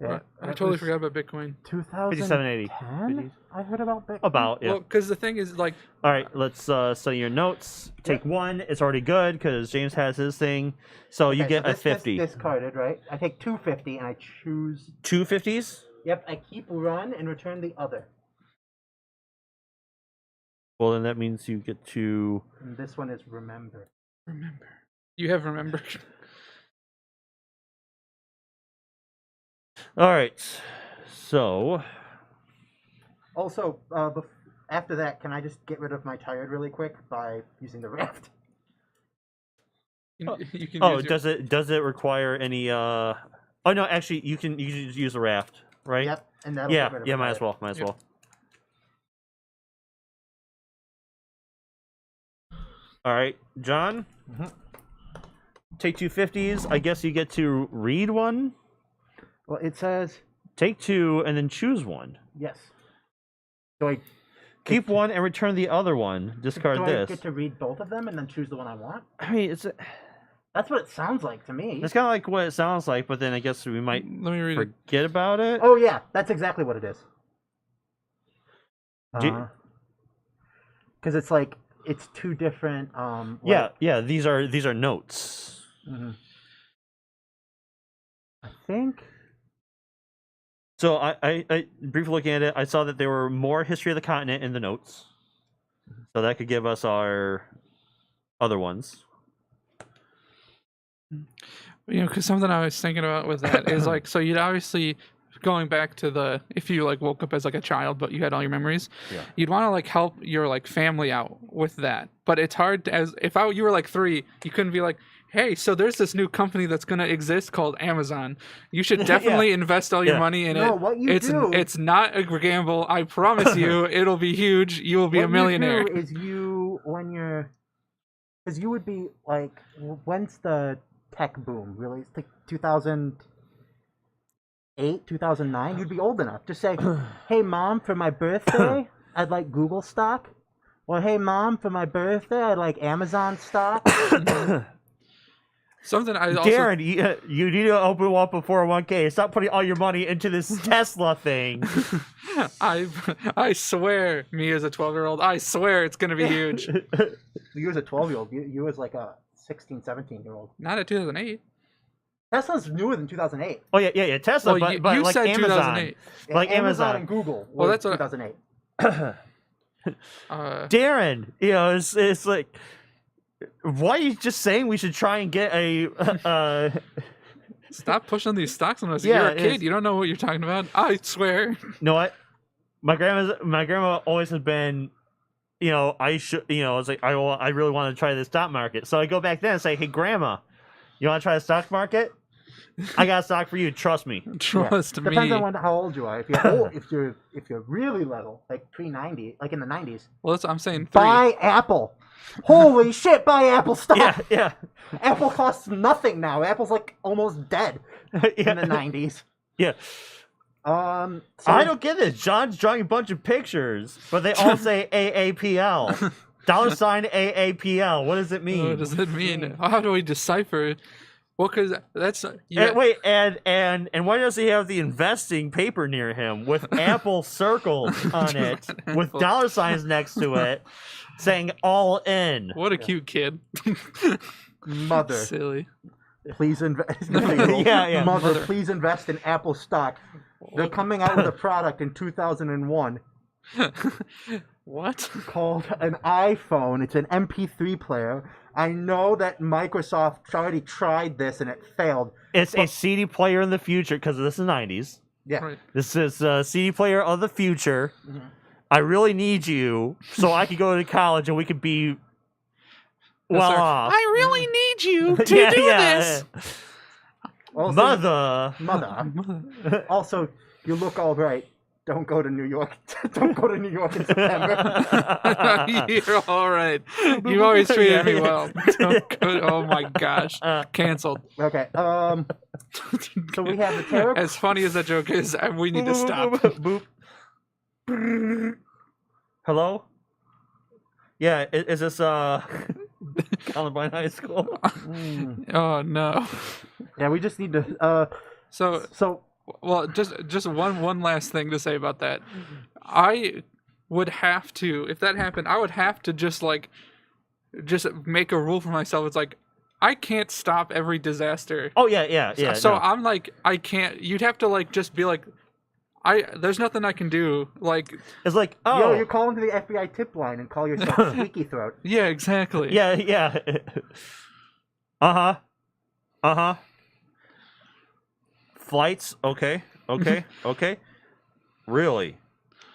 yeah, I totally forgot about Bitcoin. 5780. 2010. I heard about Bitcoin. About yeah. Well, because the thing is like, All right, let's study your notes. Take one. It's already good because James has his thing. So you Okay, get so a this 50. gets discarded, right? I take 250 and I choose. 2 50s? Yep, I keep one and return the other. Well, then that means you get to. And this one is remember. remember. You have remembered. All right. So. Also, after that, can I just get rid of my tired really quick by using the raft? You can Oh, use does it require any? Oh no, actually, you can just use a raft, right? Yep, and that'll Yeah, get rid of yeah, my might as tired. well, might as Yep. well. All right, John. Mhm. Take 2 50s. I guess you get to read one. Well, it says Take 2 and then choose one. yes. Do I Keep one and return the other one. Discard do I this. get to read both of them and then choose the one I want? I mean, That's what it sounds like to me. it's kind of like what it sounds like, but then I guess we might Let me read it. forget about it. Oh yeah, that's exactly what it is. Do- Because it's like it's two different. Yeah, yeah. These are notes. Mhm. I think. So I briefly looking at it, I saw that there were more history of the continent in the notes. So that could give us our other ones. You know, because something I was thinking about with that is like, so you'd obviously, going back to the, if you like woke up as like a child but you had all your memories, Yeah. you'd want to like help your like family out with that. But it's hard to, as if you were like 3, you couldn't be like, hey, so there's this new company that's going to exist called Amazon. You should definitely invest all your Yeah. money in No, it. what you it's do- it's not a gamble. I promise you, it'll be huge. You will be a millionaire. What you do is because you would be like, when's the tech boom really? It's like 2008, 2009. You'd be old enough to say, "Hey, mom, for my birthday, I'd like Google stock." Or, "Hey, mom, for my birthday, I'd like Amazon stock." Something I also Darren, you need to open up a 401k. Stop putting all your money into this Tesla thing. I swear, me as a 12-year-old, I swear it's gonna be huge. You as a 12-year-old, you was like a 16, 17-year-old. Not at 2008. Tesla's newer than 2008. Oh yeah, Tesla, Well, but you like said Amazon, 2008. like Amazon. and Google. Well, were that's what- 2008. Darren, it's like, why are you just saying we should try and get a? Stop pushing these stocks on us. Yeah, You're a it's- kid. You don't know what you're talking about. I swear. No, what? My grandma always has been, I should, it's like I really want to try the stock market. So I go back then and say, hey, grandma, you want to try the stock market? I got a stock for you. Trust me. Trust me. Depends on how old you are. If you're old, if you're really little, like pre-90, like in the 90s, Well, that's, I'm saying 3. buy Apple. Holy shit, buy Apple stock. Yeah. Apple costs nothing now. Apple's like almost dead Yeah. in the 90s. Yeah. So I don't get this. John's drawing a bunch of pictures, but they all say AAPL. $ AAPL. What does it mean? What does it mean? How do we decipher? Well, because that's Wait, and why does he have the investing paper near him with Apple circles on it, with $ next to it, saying all in? What a cute kid. mother, Silly. please invest. Yeah. Mother, please invest in Apple stock. They're coming out with a product in 2001 What? called an iPhone. It's an MP3 player. I know that Microsoft already tried this and it failed. It's a CD player in the future because this is 90s. Yeah. Right. This is a CD player of the future. Mhm. I really need you so I could go to college and we could be well Sir, off. I really need you to do this. Also, Mother. Mother. Also, you look all right. Don't go to New York. Don't go to New York in September. You're all right. You always treated me well. Don't go, oh my gosh. Canceled. Okay. So we have the Terra. As funny as that joke is, we need to stop. Boop. Hello? Yeah, is this Columbine High School? Oh no. Yeah, we just need to. So well, just one last thing to say about that. I would have to, if that happened, I would have to just make a rule for myself. It's like I can't stop every disaster. Oh yeah. So no. I'm like, I can't. You'd have to just be like, there's nothing I can do. Like, It's like, oh, Yo, you're calling to the FBI tip line and call yourself Squeaky Throat. yeah, exactly. yeah. Uh-huh. Flights, okay. Really?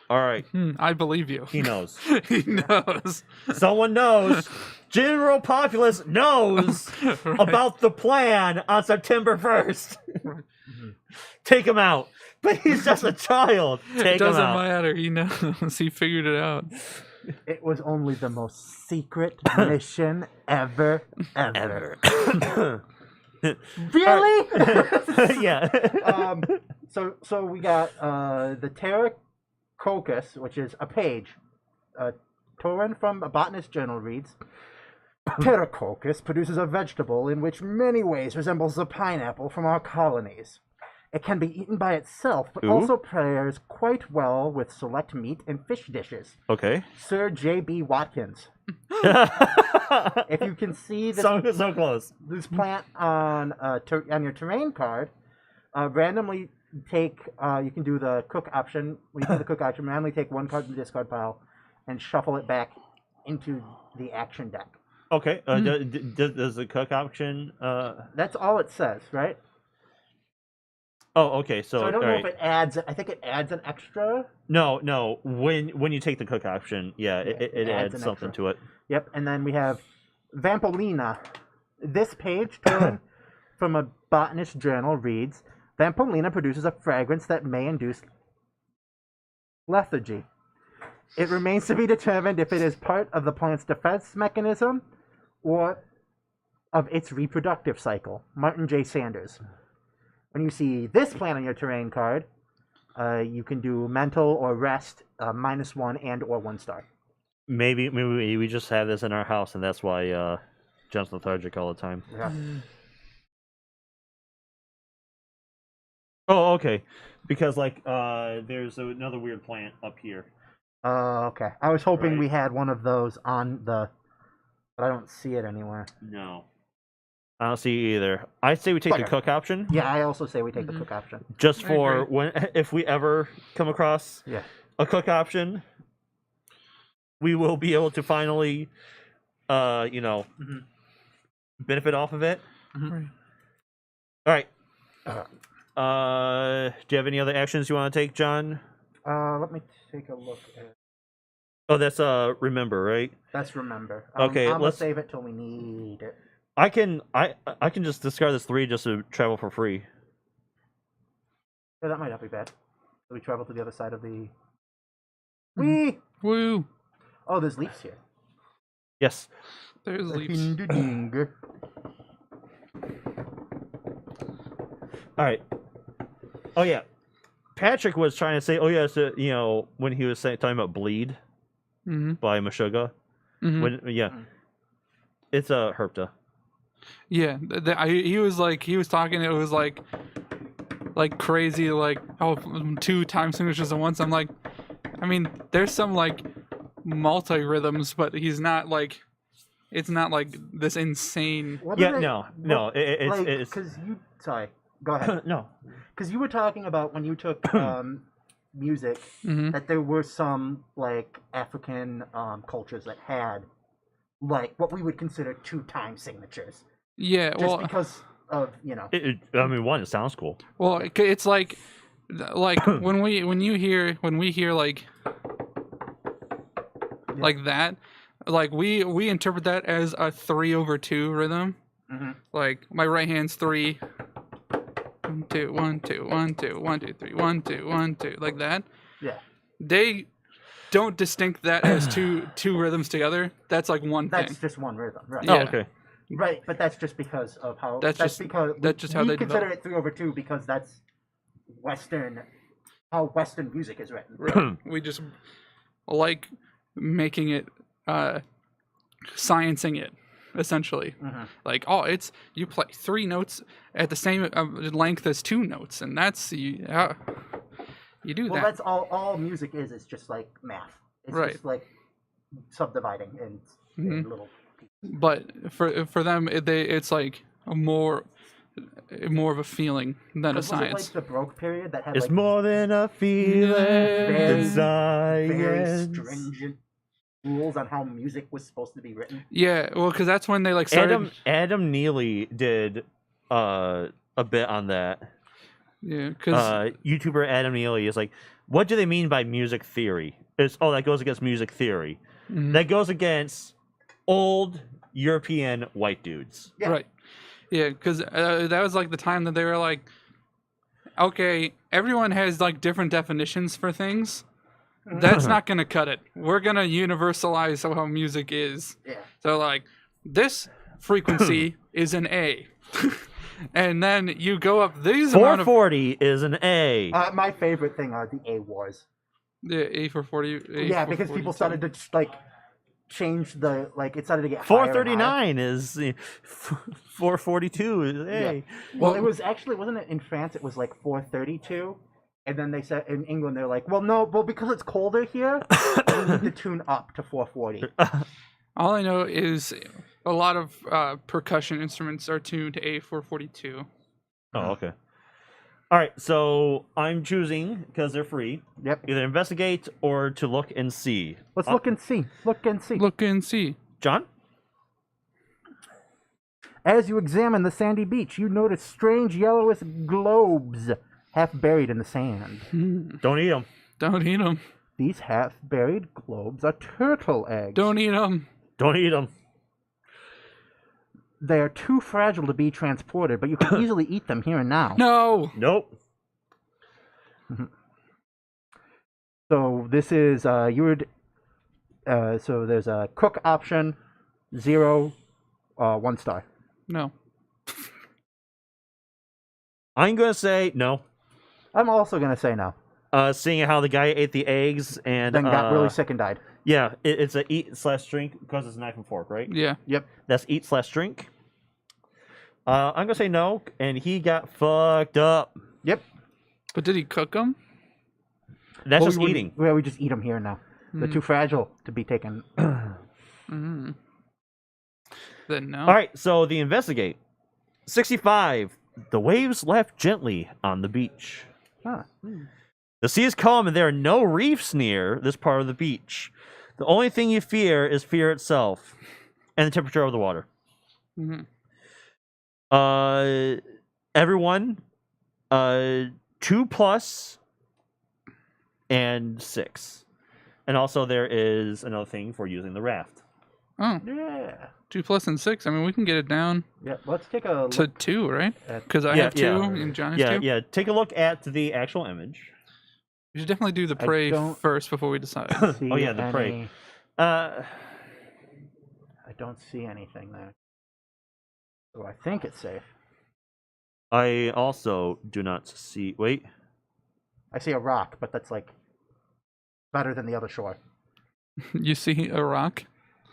All right. I believe you. He knows. He knows. Someone knows. General populace knows about the plan on September 1st. Take him out. But he's just a child. It Take him doesn't out. matter. He knows. He figured it out. It was only the most secret mission ever. Really? Yeah. So we got the Pterococcus, which is a page. Torin from a botanist journal reads, Pterococcus produces a vegetable in which many ways resembles the pineapple from our colonies. It can be eaten by itself, but Ooh. also pairs quite well with select meat and fish dishes. Okay. Sir J.B. Watkins. If you can see this, so close. this plant on your terrain card, randomly take, you can do the cook option. When you do the cook option, randomly take one card from the discard pile and shuffle it back into the action deck. Okay. Does the cook option? That's all it says, right? Oh, okay. So I don't know all right. if it adds. I think it adds an extra. No. When you take the cook option, it adds an something extra. to it. Yep, and then we have Vampolina. This page, Torin, from a botanist journal, reads, Vampolina produces a fragrance that may induce lethargy. It remains to be determined if it is part of the plant's defense mechanism or of its reproductive cycle. Martin J. Sanders. When you see this plant on your terrain card, you can do mental or rest, -1 and or 1 star. Maybe we just have this in our house, and that's why John's lethargic all the time. Yeah. Oh, okay. Because there's another weird plant up here. Okay. I was hoping Right. we had one of those on the, but I don't see it anywhere. No, I don't see it either. I say we take the Bugger. cook option. Yeah, I also say we take the cook option. Just I for agree. when if we ever come across Yeah. a cook option, we will be able to finally, benefit off of it. Right. All right. Do you have any other actions you want to take, John? Let me take a look at. Oh, that's remember, right? Let's remember. Okay, I'm gonna let's- save it till we need it. I can just discard this 3 just to travel for free. Yeah, that might not be bad. So we travel to the other side of the. Mhm. Whee! Woo. Oh, there's leaves here. Yes. There's leaps. Ding. All right. Oh yeah. Patrick was trying to say, oh yeah, so when he was talking about Bleed Mm-hmm. by Meshuggah. Mm-hmm. It's a Herpta. Yeah, he was talking. It was like crazy, 2 time signatures at once. I'm like, I mean, there's some multi rhythms, but he's not it's not this insane. What Yeah, are they- no, what- it's because you. Sorry, go ahead. no. because you were talking about when you took music Hmm. that there were some like African cultures that had like what we would consider 2 time signatures, Yeah, just well, because of I mean, one, it sounds cool. it's like when we hear like that, like we interpret that as a 3/2 rhythm. Mhm. Like my right hand's 3, 1 2 1 2 1 2 1 2 3 1 2 1 2, like that. Yeah, They don't distinct that as two rhythms together. That's like one that's thing. just one rhythm, right? Yeah. Oh, okay. Right, but that's just because of how. That's just- because that's just how we they consider develop. it 3/2 because that's how Western music is written. Right. We just like making it sciencing it, essentially. Mhm. Like, oh, it's you play 3 notes at the same length as 2 notes, and that's you do Well, that. that's all music is. It's just like math. It's Right. just like subdividing in Mhm. little. But for them, it's like more of a feeling than a Was it like science. the Baroque period that had It's like more than a feeling very, than very science. stringent rules on how music was supposed to be written? Yeah, well, because that's when they like started. Adam Neely did a bit on that. Yeah, because YouTuber Adam Neely is like, what do they mean by music theory? That goes against music theory. That goes against old European white dudes. Yeah. right, yeah, because that was like the time that they were like, okay, everyone has like different definitions for things. That's not gonna cut it. We're gonna universalize how music is. Yeah. So like this frequency is an A, and then you go up these amount of 440 is an A. My favorite thing are the A wars. the A for 40. A Yeah, for because people 42. started to like change the like it started to get higher and higher. 439 is 442 is A. Yeah. Well, it was actually wasn't it in France? It was like 432, and then they said in England they're like, well, because it's colder here, we need to tune up to 440. All I know is a lot of percussion instruments are tuned to A442. Oh, okay. All right, so I'm choosing because they're free. Yep. Either investigate or to look and see. Let's look and see. Look and see. Look and see. John? As you examine the sandy beach, you notice strange yellowish globes half buried in the sand. Don't eat them. Don't eat them. These half buried globes are turtle eggs. Don't eat them. Don't eat them. They are too fragile to be transported, but you can easily eat them here and now. No. Nope. So this is so there's a cook option, 0, 1 star. No. I'm going to say no. I'm also gonna say no. Seeing how the guy ate the eggs and Then got really sick and died. Yeah, it's a eat/drink because it's a knife and fork, right? Yeah. Yep. That's eat/drink. I'm gonna say no, and he got fucked up. Yep. But did he cook them? That's Well, just eating. We just eat them here and now. They're too fragile to be taken. Mm. Then no. All right, so the investigate. 65. The waves lap gently on the beach. Huh. The sea is calm and there are no reefs near this part of the beach. The only thing you fear is fear itself and the temperature of the water. Mhm. Everyone, 2+ and 6. And also there is another thing for using the raft. Oh, Yeah. 2 plus and 6. I mean, we can get it down Yeah. Let's take a to look 2, right? at Because I Yeah, have 2 yeah. and John has Yeah, 2. yeah. Take a look at the actual image. We should definitely do the I prey don't- first before we decide. see Oh, yeah, the prey. any- Uh, I don't see anything there. So I think it's safe. I also do not see. Wait. I see a rock, but that's like better than the other shore. You see a rock?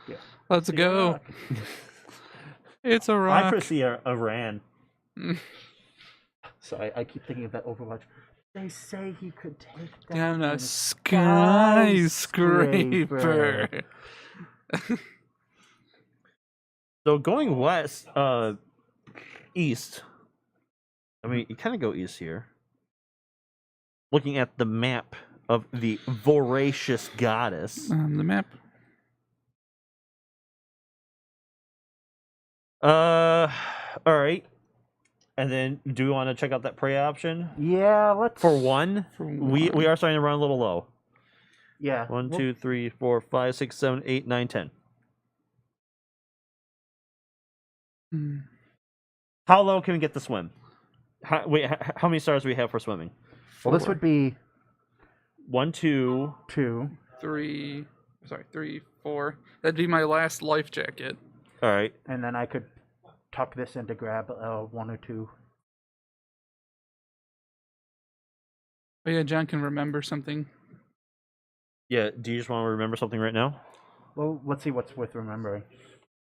Yeah. Let's See a go. rock. It's a I rock. foresee a ran. So I keep thinking of that Overwatch. They say he could take Down down a an skyscraper. So going east. I mean, you kind of go east here. looking at the map of the voracious goddess. The map. All right. And then, do we want to check out that prey option? Yeah, let's. For one, For we one. are starting to run a little low. Yeah. 1, we'll- 2, 3, 4, 5, 6, 7, 8, 9, 10. Hmm. How low can we get the swim? How many stars do we have for swimming? Well, this would be 1, 2. 2. 3. Sorry, 3, 4. That'd be my last life jacket. All right. And then I could tuck this in to grab 1 or 2. Oh yeah, John can remember something. Yeah. Do you just want to remember something right now? Well, let's see what's worth remembering.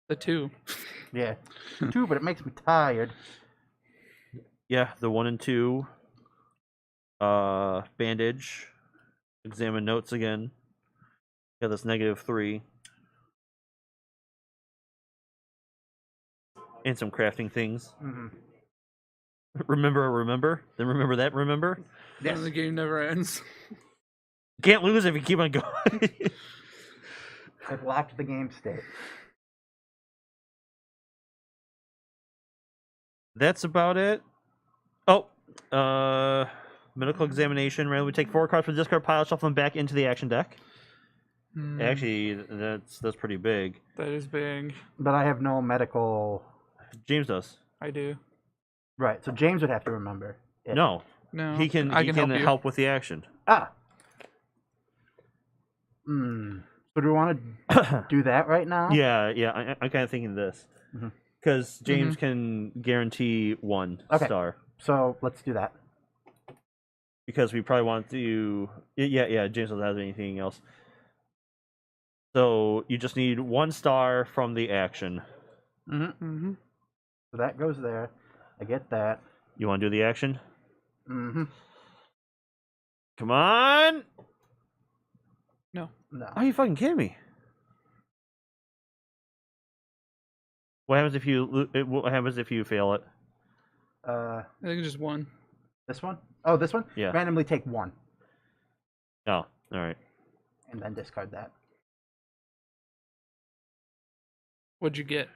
The 2. Yeah. 2, but it makes me tired. Yeah. The 1 and 2. Bandage. Examine notes again. Yeah, that's -3. And some crafting things. Mm-hmm. Remember. Then remember that. Remember. Yes. The game never ends. Can't lose if you keep on going. I've locked the game state. That's about it. Oh, medical examination. Right, we take 4 cards from the discard pile, shuffle them back into the action deck. Hmm, Actually, that's pretty big. that is big. But I have no medical. James does. I do. Right, so James would have to remember. it. No, No, he can. I He can can help you. help with the action. Ah. So do we want to do that right now? Yeah. I'm kind of thinking this Mhm. because James can guarantee 1 Okay. star So let's do that. because we probably want to. Yeah. James doesn't have anything else. So you just need 1 star from the action. Mm-hmm. So that goes there. I get that. You want to do the action? Mm-hmm. Come on! No. No. Are you fucking kidding me? What happens if you fail it? I think just 1. This one? Oh, this one? Yeah. Randomly take 1 Oh, all right. and then discard that. What'd you get?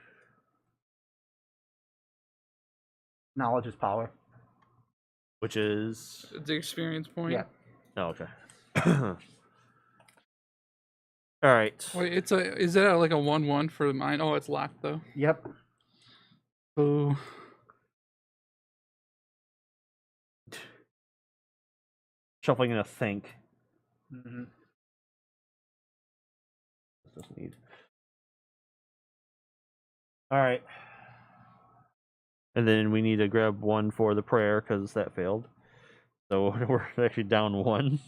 Knowledge is power. Which is The experience point. Yeah. oh, okay. All right. Wait, is that like a 1/1 for mine? Oh, it's locked though. Yep. Boo. Shuffling in a think. Mm-hmm. This doesn't need. All right. And then we need to grab 1 for the prayer because that failed. So we're actually down 1.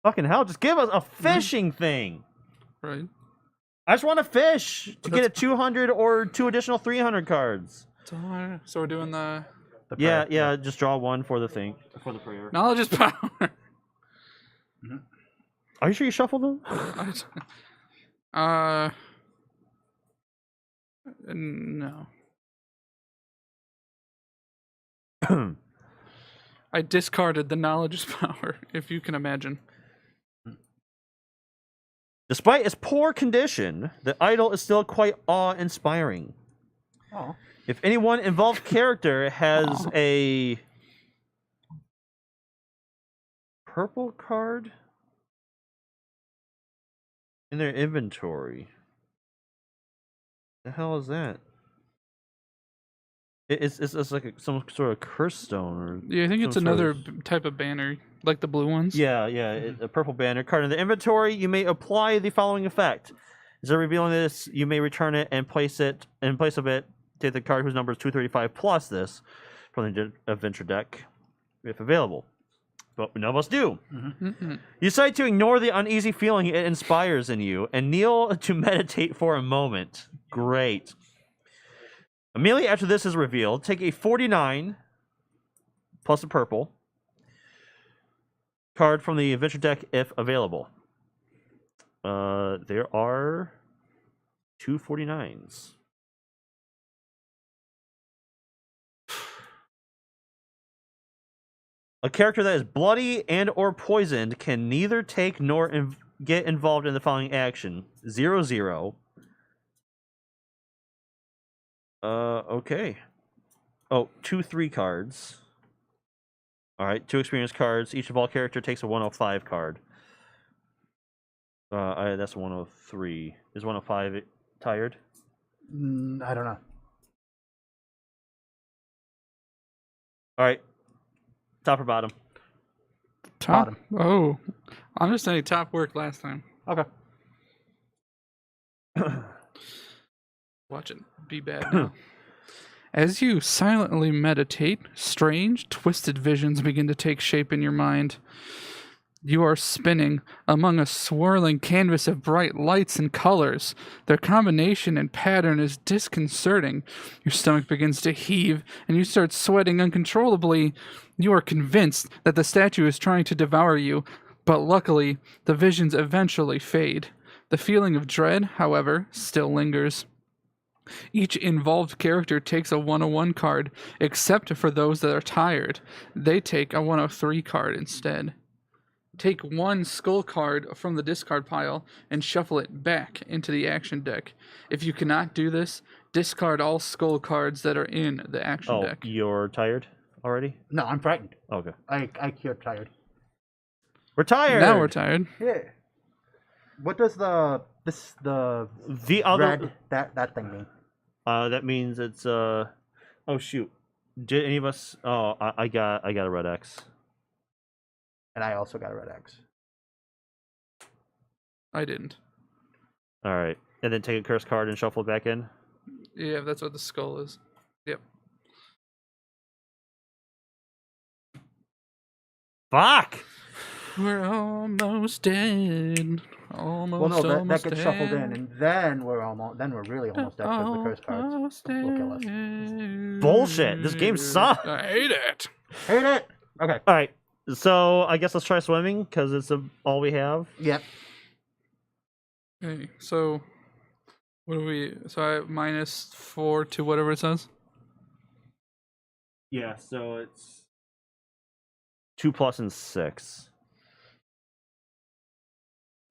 Fucking hell! Just give us a fishing thing. Right. I just want to fish to get a 200 or 2 additional 300 cards. So we're doing the The Yeah, prayer. yeah. Just draw 1 for the thing for the prayer. knowledge is power. Are you sure you shuffled them? No. I discarded the knowledge is power, if you can imagine. Despite its poor condition, the idol is still quite awe-inspiring. Oh. If any one involved character has Aw. a purple card in their inventory, the hell is that? It's like some sort of curse stone or Yeah, I think some it's sort another of- type of banner, like the blue ones. Yeah, a purple banner card in the inventory. You may apply the following effect. Instead of revealing this, you may return it and place it in place of it. Take the card whose number is 235 plus this from the adventure deck, if available. But none of us do. Mm-hmm. You decide to ignore the uneasy feeling it inspires in you and kneel to meditate for a moment. Great. Immediately after this is revealed, take a 49 plus a purple card from the adventure deck if available. There are 2 49s. A character that is bloody and or poisoned can neither take nor get involved in the following action. 0/0. Okay. Oh, 2/3 cards. All right, 2 experience cards. Each of all character takes a 105 card. That's 103. Is 105 tired? I don't know. All right. Top or bottom? Top. Bottom. Oh, I'm just saying top worked last time. Okay. Watch it be bad now. As you silently meditate, strange, twisted visions begin to take shape in your mind. You are spinning among a swirling canvas of bright lights and colors. Their combination and pattern is disconcerting. Your stomach begins to heave, and you start sweating uncontrollably. You are convinced that the statue is trying to devour you, but luckily, the visions eventually fade. The feeling of dread, however, still lingers. Each involved character takes a 101 card, except for those that are tired. They take a 103 card instead. Take one skull card from the discard pile and shuffle it back into the action deck. If you cannot do this, discard all skull cards that are in the action deck. You're tired already? No, I'm frightened. Okay. I cured tired. We're tired. Now we're tired. Yeah. What does the The other red that thing mean? that means it's oh shoot. Did any of us I got a red X. And I also got a red X. I didn't. All right. And then take a curse card and shuffle it back in. Yeah, that's what the skull is. Yep. Fuck. We're almost dead. Almost. Well, no, that almost gets dead. shuffled in, and then we're really almost dead because the curse cards Almost will kill us. dead. Bullshit. This game sucks. I hate it. Hate it. Okay. All right. So I guess let's try swimming because it's all we have. Yep. Okay, so what do we? So I have -4 to whatever it says. Yeah. So it's 2 plus and 6.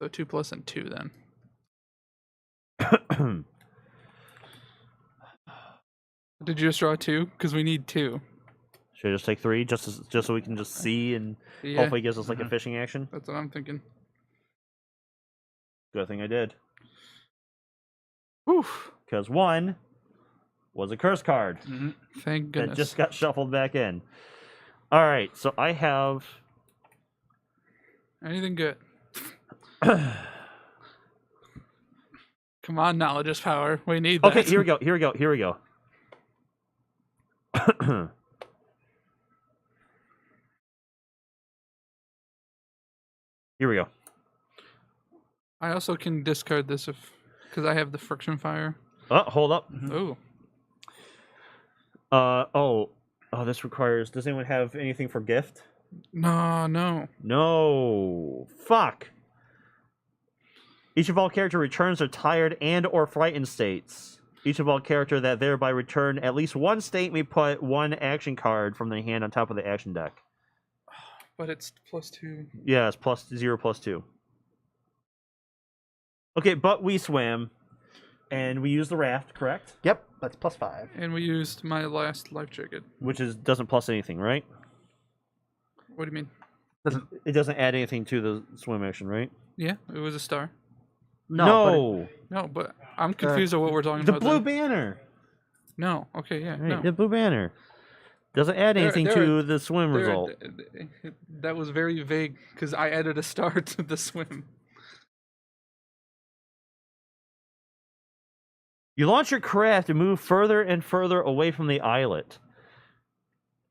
So 2 plus and 2 then. Did you just draw 2? Because we need 2. Should I just take 3 just so we can just see and Yeah, hopefully it gives us like a fishing action? that's what I'm thinking. Good thing I did. Whew. Because 1 was a curse card Thank that goodness. just got shuffled back in. All right, so I have. Anything good? Come on, knowledge is power. We need that. Okay, here we go. Here we go. Here we go. Here we go. I also can discard this because I have the friction fire. Oh, hold up. Oh, Oh, this requires. Does anyone have anything for gift? no. No. Fuck. Each of all character returns their tired and or frightened states. Each of all character that thereby return at least one state may put one action card from their hand on top of the action deck. But it's +2. Yeah, it's +0 +2. Okay, but we swam, and we used the raft, correct? Yep. That's +5. And we used my last life jacket. Which doesn't plus anything, right? What do you mean? It doesn't add anything to the swim action, right? Yeah, it was a star. No. No, but I'm confused at what we're talking The about. blue then. banner. No. Okay. Yeah. Right, No. the blue banner doesn't add anything to the swim result. That was very vague because I added a star to the swim. You launch your craft and move further and further away from the islet.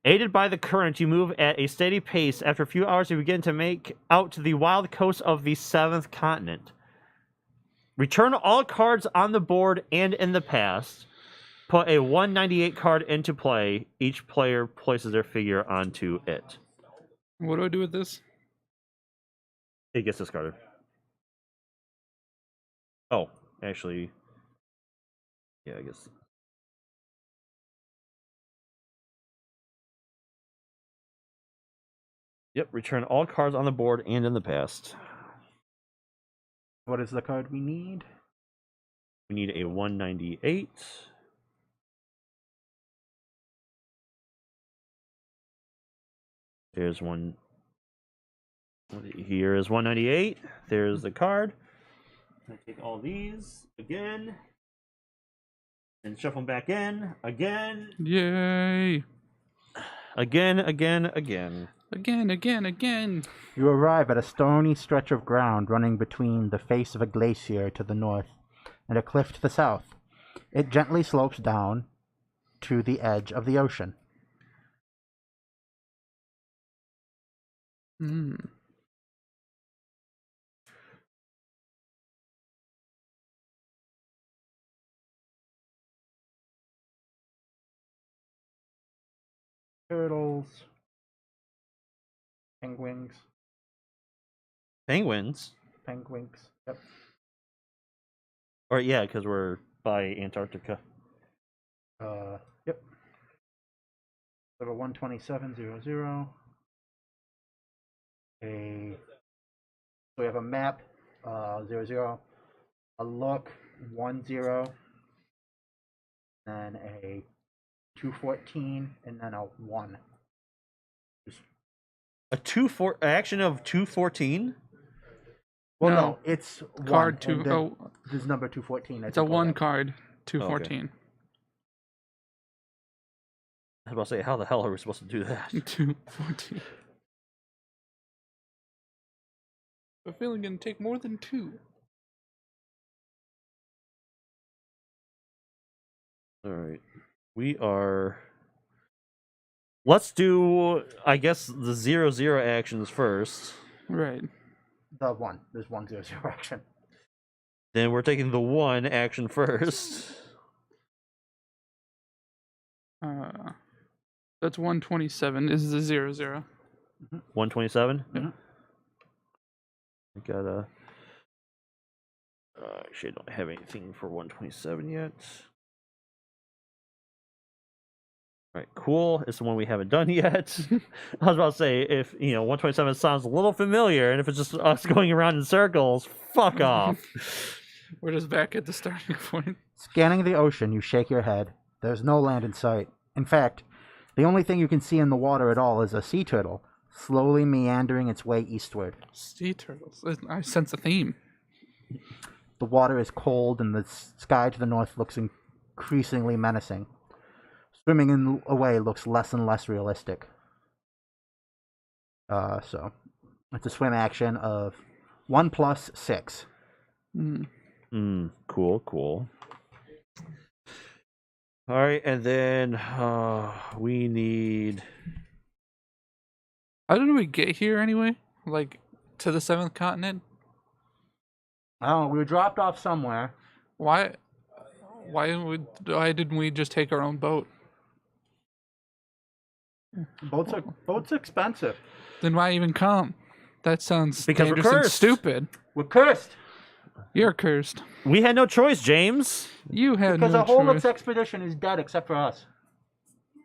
Aided by the current, you move at a steady pace. After a few hours, you begin to make out to the wild coast of the 7th continent. Return all cards on the board and in the past. Put a 198 card into play. Each player places their figure onto it. What do I do with this? It gets discarded. Oh, actually... Yeah, I guess. Yep, return all cards on the board and in the past. What is the card we need? We need a 198. There's one. Here is 198. There's the card. I take all these again. And shuffle them back in. Again. Yay! Again. Again. You arrive at a stony stretch of ground running between the face of a glacier to the north and a cliff to the south. It gently slopes down to the edge of the ocean. Hmm. Turtles. Penguins. Penguins. Yep. Or yeah, because we're by Antarctica. Yep. Level 12700. So we have a map, 00, a look, 10, then a 214, and then a 1. Action of 214. Well, No. no, it's Card 1, 2. and then Oh, there's number 214. it's a 1 card. 214. I was about to say, how the hell are we supposed to do that? 214. I'm feeling gonna take more than 2. All right, we are. Let's do, I guess, the 0-0 actions first. Right. The 1. There's 100 action. Then we're taking the 1 action first. That's 127. Is the 00. 127. Mm-hmm. I gotta. Actually, I don't have anything for 127 yet. All right, cool. It's the one we haven't done yet. I was about to say, if 127 sounds a little familiar, and if it's just us going around in circles, fuck off. We're just back at the starting point. Scanning the ocean, you shake your head. There's no land in sight. In fact, the only thing you can see in the water at all is a sea turtle, slowly meandering its way eastward. Sea turtles. I sense a theme. The water is cold, and the sky to the north looks increasingly menacing. Swimming away looks less and less realistic. So it's a swim action of 1 plus 6. Cool. All right, and then we need. How did we get here anyway? Like, to the 7th continent? Oh, we were dropped off somewhere. Why didn't we just take our own boat? Boats are expensive. Then why even come? That sounds Because we're dangerous and cursed. stupid. We're cursed You're cursed. We had no choice, James. You had because no the whole of choice. this expedition is dead except for us. You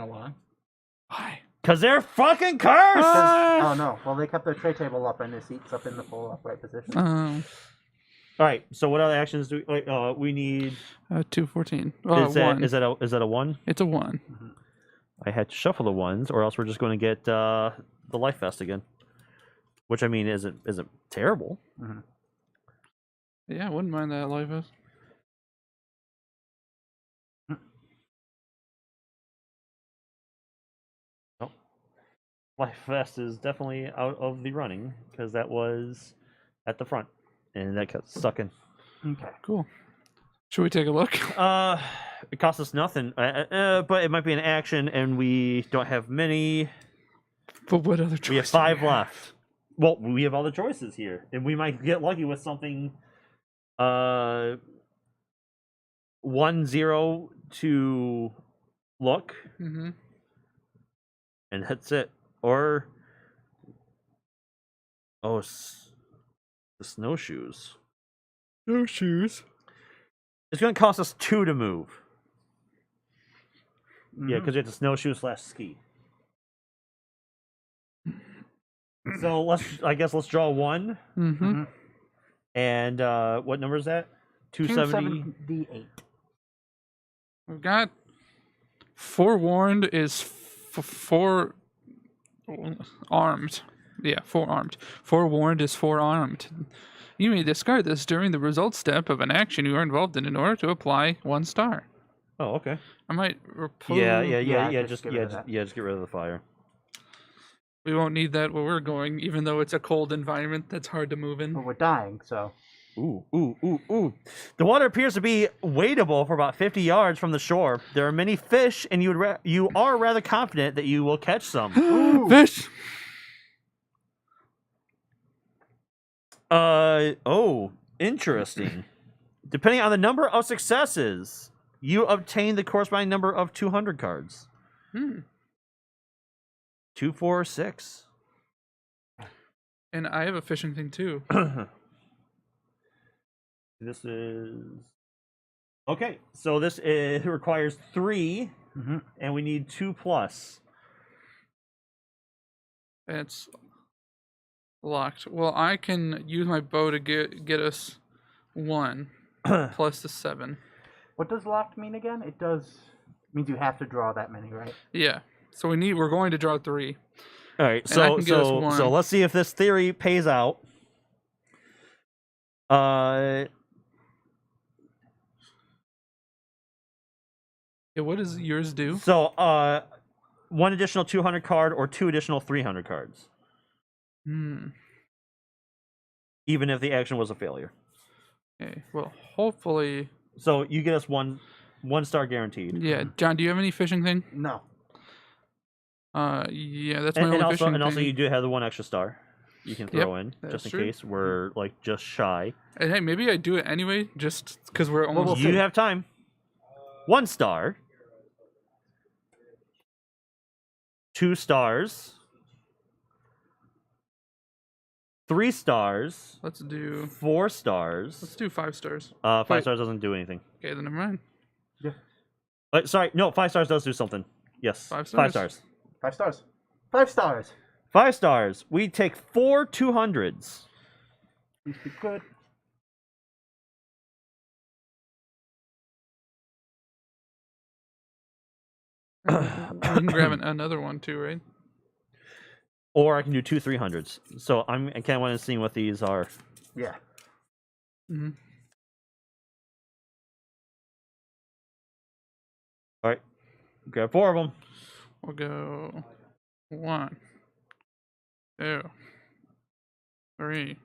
know why? Why? Because they're fucking cursed! Oh no. Well, they kept their tray table up and their seats up in the full upright position. Oh, All right, so what other actions do we need? 214. Is that 1. is that a 1? It's a 1. I had to shuffle the 1s, or else we're just going to get the life vest again, which I mean isn't terrible. Yeah, I wouldn't mind that life vest. Nope. Life vest is definitely out of the running because that was at the front, and that got stuck in. Okay, cool. Should we take a look? It costs us nothing, but it might be an action, and we don't have many. But what other choice? We have 5 left. Well, we have other choices here, and we might get lucky with something. 1-0 to look, Mm-hmm. and that's it. Or the snowshoes. No shoes. It's going to cost us 2 to move. Yeah, because you have to snowshoe /ski. So I guess let's draw one. Mm-hmm. And what number is that? 270. 278. We've got forewarned is four armed. Yeah, forearmed. Forewarned is forearmed. You may discard this during the result step of an action you are involved in order to apply 1 star. Oh, okay. I might remove. Yeah, Just get rid of that. get rid of the fire. We won't need that where we're going, even though it's a cold environment that's hard to move But in. we're dying, so. Ooh. The water appears to be wadeable for about 50 yards from the shore. There are many fish, and you are rather confident that you will catch some. Fish! Interesting. Depending on the number of successes, you obtain the corresponding number of 200 cards. 2, 4, 6. And I have a fishing thing too. This is okay. So this requires 3, and we need 2 plus. It's locked. Well, I can use my bow to get us 1 plus the 7. What does locked mean again? It means you have to draw that many, right? Yeah. So we're going to draw 3. All right. And I can get us 1. So let's see if this theory pays out. Yeah, what does yours do? So 1 additional 200 card or 2 additional 300 cards. Even if the action was a failure. Okay. Well, hopefully. So you get us one star guaranteed. Yeah, John. Do you have any fishing thing? No. Yeah, that's my only fishing thing. And also you do have the 1 extra star you can throw in just in case we're like just shy. And hey, maybe I do it anyway, just because we're almost. You have time. 1 star. 2 stars. 3 stars. Let's do 4 stars. Let's do 5 stars. 5 Wait. stars doesn't do anything. Okay, then never mind. Yeah. Sorry, no, 5 stars does do something. Yes. 5 stars. 5 stars. 5 stars. 5 stars. 5 stars. We take 4 200s. These be good. We can grab another one too, right? Or I can do 2 300s. So I kind of want to see what these are. Yeah. Mm-hmm. All right. Grab 4 of them. We'll go 1, 2, 3,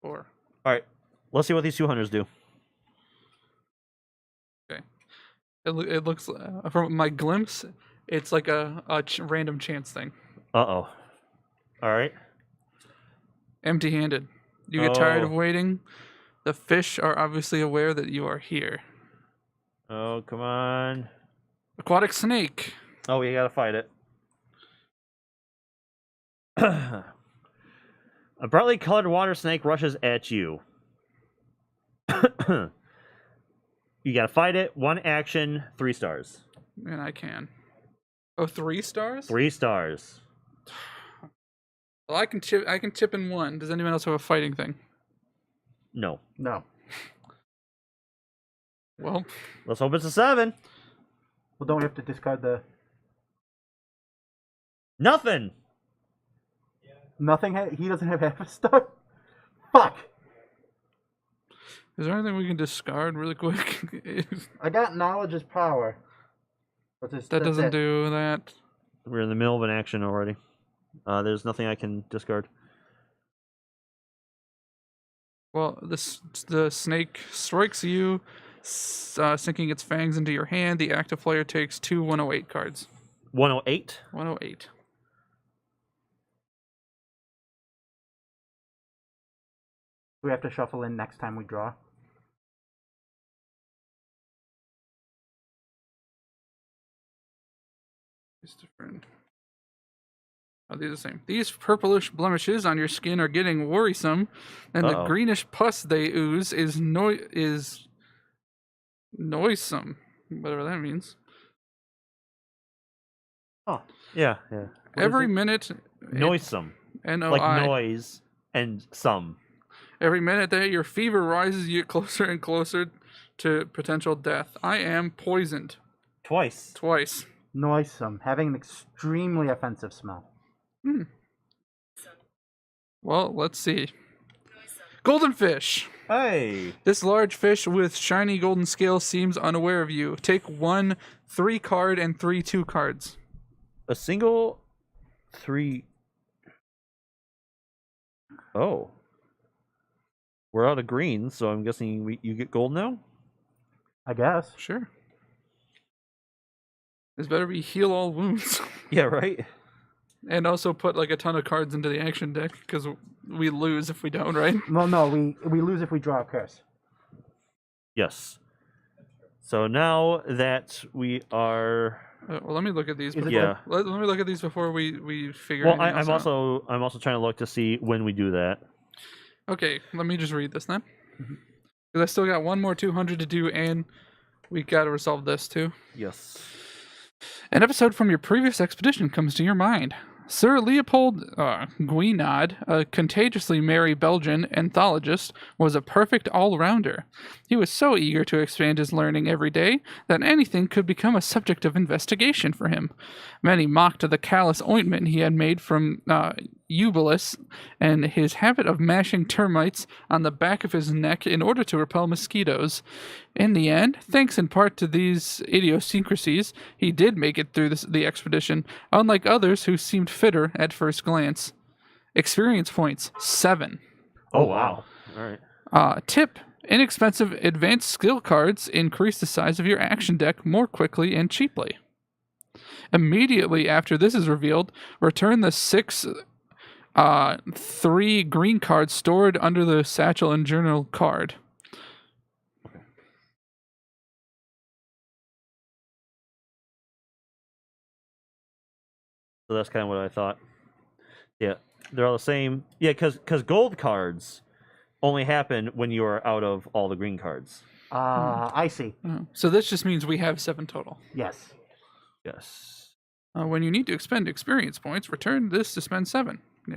4. All right. Let's see what these 200s do. Okay. It looks from my glimpse, it's like a random chance thing. Uh-oh. All right. Empty-handed. You get tired of Oh. waiting. The fish are obviously aware that you are here. Oh, come on. Aquatic snake. Oh, you gotta fight it. A brightly colored water snake rushes at you. You gotta fight it. 1 action, 3 stars. And I can. Oh, 3 stars? 3 stars. Well, I can chip in 1. Does anyone else have a fighting thing? No. No. Well, Let's hope it's a 7. Well, don't we have to discard the... Nothing. Nothing? He doesn't have half a star? Fuck! is there anything we can discard really quick? I got knowledge is power. That doesn't do that. We're in the middle of an action already. There's nothing I can discard. Well, the snake strikes you, sinking its fangs into your hand. The active player takes 2 108 cards. 108. 108. We have to shuffle in next time we draw. It's different. Oh, these are the same. These purplish blemishes on your skin are getting worrisome, and the greenish pus they ooze is noisome, whatever that means. Oh, yeah. What Every is it? minute Noisome. N-O-I. Like noise and some. Every minute that your fever rises, you get closer and closer to potential death. I am poisoned. Twice. Noisome. Having an extremely offensive smell. Well, let's see. Golden fish. Hey. This large fish with shiny golden scales seems unaware of you. Take 1 3-card and 3 2 cards. A single 3. Oh. We're out of green, so I'm guessing you get gold now? I guess. Sure. This better be heal all wounds. Yeah, right? And also put like a ton of cards into the action deck, because we lose if we don't, right? Well, no, we lose if we draw a curse. Yes. So now that we are... Well, let me look at these. Is it Before, Yeah. let me look at these before we figure. Well, anything else out. I'm also trying to look to see when we do that. Okay, let me just read this then, because I still got one more 200 to do, and we got to resolve this too. Yes. An episode from your previous expedition comes to your mind. Sir Leopold Guinad, a contagiously merry Belgian anthologist, was a perfect all-rounder. He was so eager to expand his learning every day that anything could become a subject of investigation for him. Many mocked the callous ointment he had made from Eubulus and his habit of mashing termites on the back of his neck in order to repel mosquitoes. In the end, thanks in part to these idiosyncrasies, he did make it through the expedition, unlike others who seemed fitter at first glance. Experience points 7. Oh, wow. All right. Tip: inexpensive advanced skill cards increase the size of your action deck more quickly and cheaply. Immediately after this is revealed, return the 6 3 green cards stored under the satchel and journal card. So that's kind of what I thought. Yeah, they're all the same. Yeah, because gold cards only happen when you are out of all the green cards. I see. So this just means we have 7 total. Yes. Yes. When you need to expend experience points, return this to spend 7. Yeah.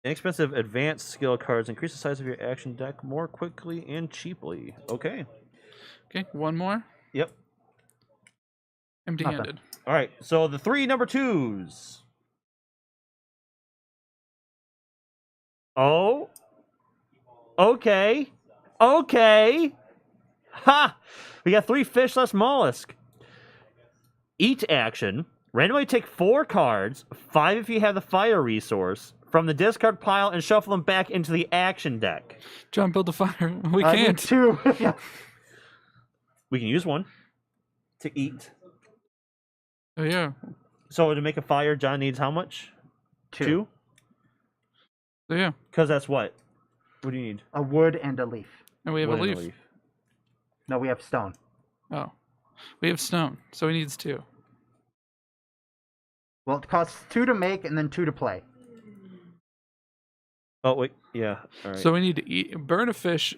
Inexpensive advanced skill cards increase the size of your action deck more quickly and cheaply. Okay. Okay, one more. Yep. Empty-handed. All right. So the 3 number 2s. Oh. Okay. Okay. Ha! We got 3 fish less mollusk. Each action, randomly take 4 cards, 5 if you have the fire resource, from the discard pile and shuffle them back into the action deck. John, build a fire. We I need can't. 2. Yeah. We can use 1 to eat. Oh, yeah. So to make a fire, John needs how much? 2? So, yeah. Because that's what? What do you need? A wood and a leaf. And we have Wood a and leaf. No, we have stone. Oh. We have stone, so he needs 2. Well, it costs 2 to make and then 2 to play. Oh, wait. Yeah. All right. So we need to burn a fish.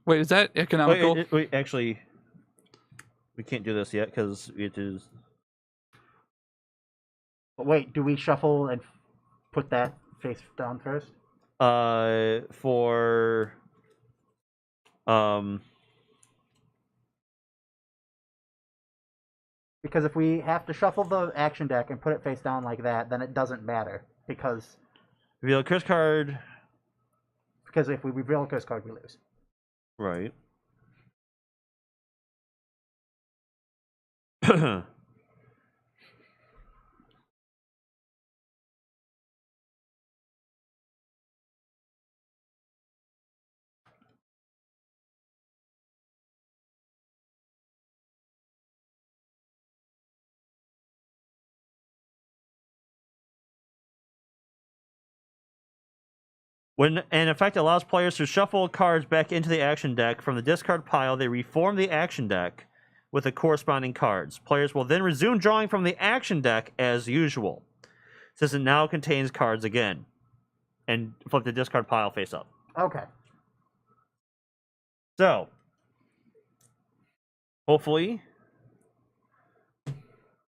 Wait, is that economical? Wait, actually, we can't do this yet because it is. But wait, do we shuffle and put that face down first? For Because if we have to shuffle the action deck and put it face down like that, then it doesn't matter. Because reveal a curse card. if we reveal a curse card, we lose. Right. When an effect allows players to shuffle cards back into the action deck from the discard pile, they reform the action deck with the corresponding cards. Players will then resume drawing from the action deck as usual, since it now contains cards again, and flip the discard pile face up. Okay. So, hopefully,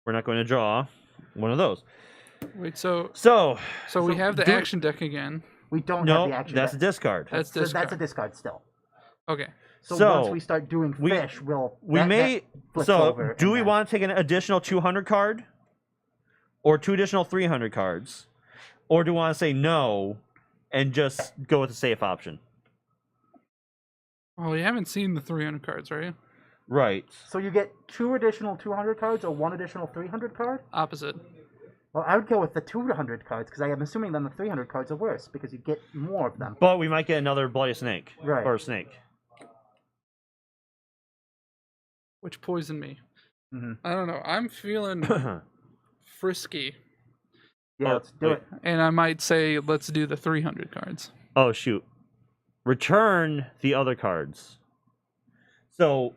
we're not going to draw one of those. Wait, so So we have the do- action deck again. We don't have no, the action. that's a deck. discard. That's So that's a discard. discard still. Okay. So once we start doing fish, that flips over, do and we then- want to take an additional 200 card, or 2 additional 300 cards, or do we want to say no and just go with the safe option? Well, we haven't seen the 300 cards, right? Right. So you get 2 additional 200 cards or 1 additional 300 card? Opposite. Well, I would go with the 200 cards because I am assuming then the 300 cards are worse because you get more of them. But we might get another bloody snake. Right. Or a snake. Which poisoned me. Mm-hmm. I don't know. I'm feeling frisky. Yeah, Oh, let's do wait. it. And I might say let's do the 300 cards. Oh, shoot. Return the other cards. So,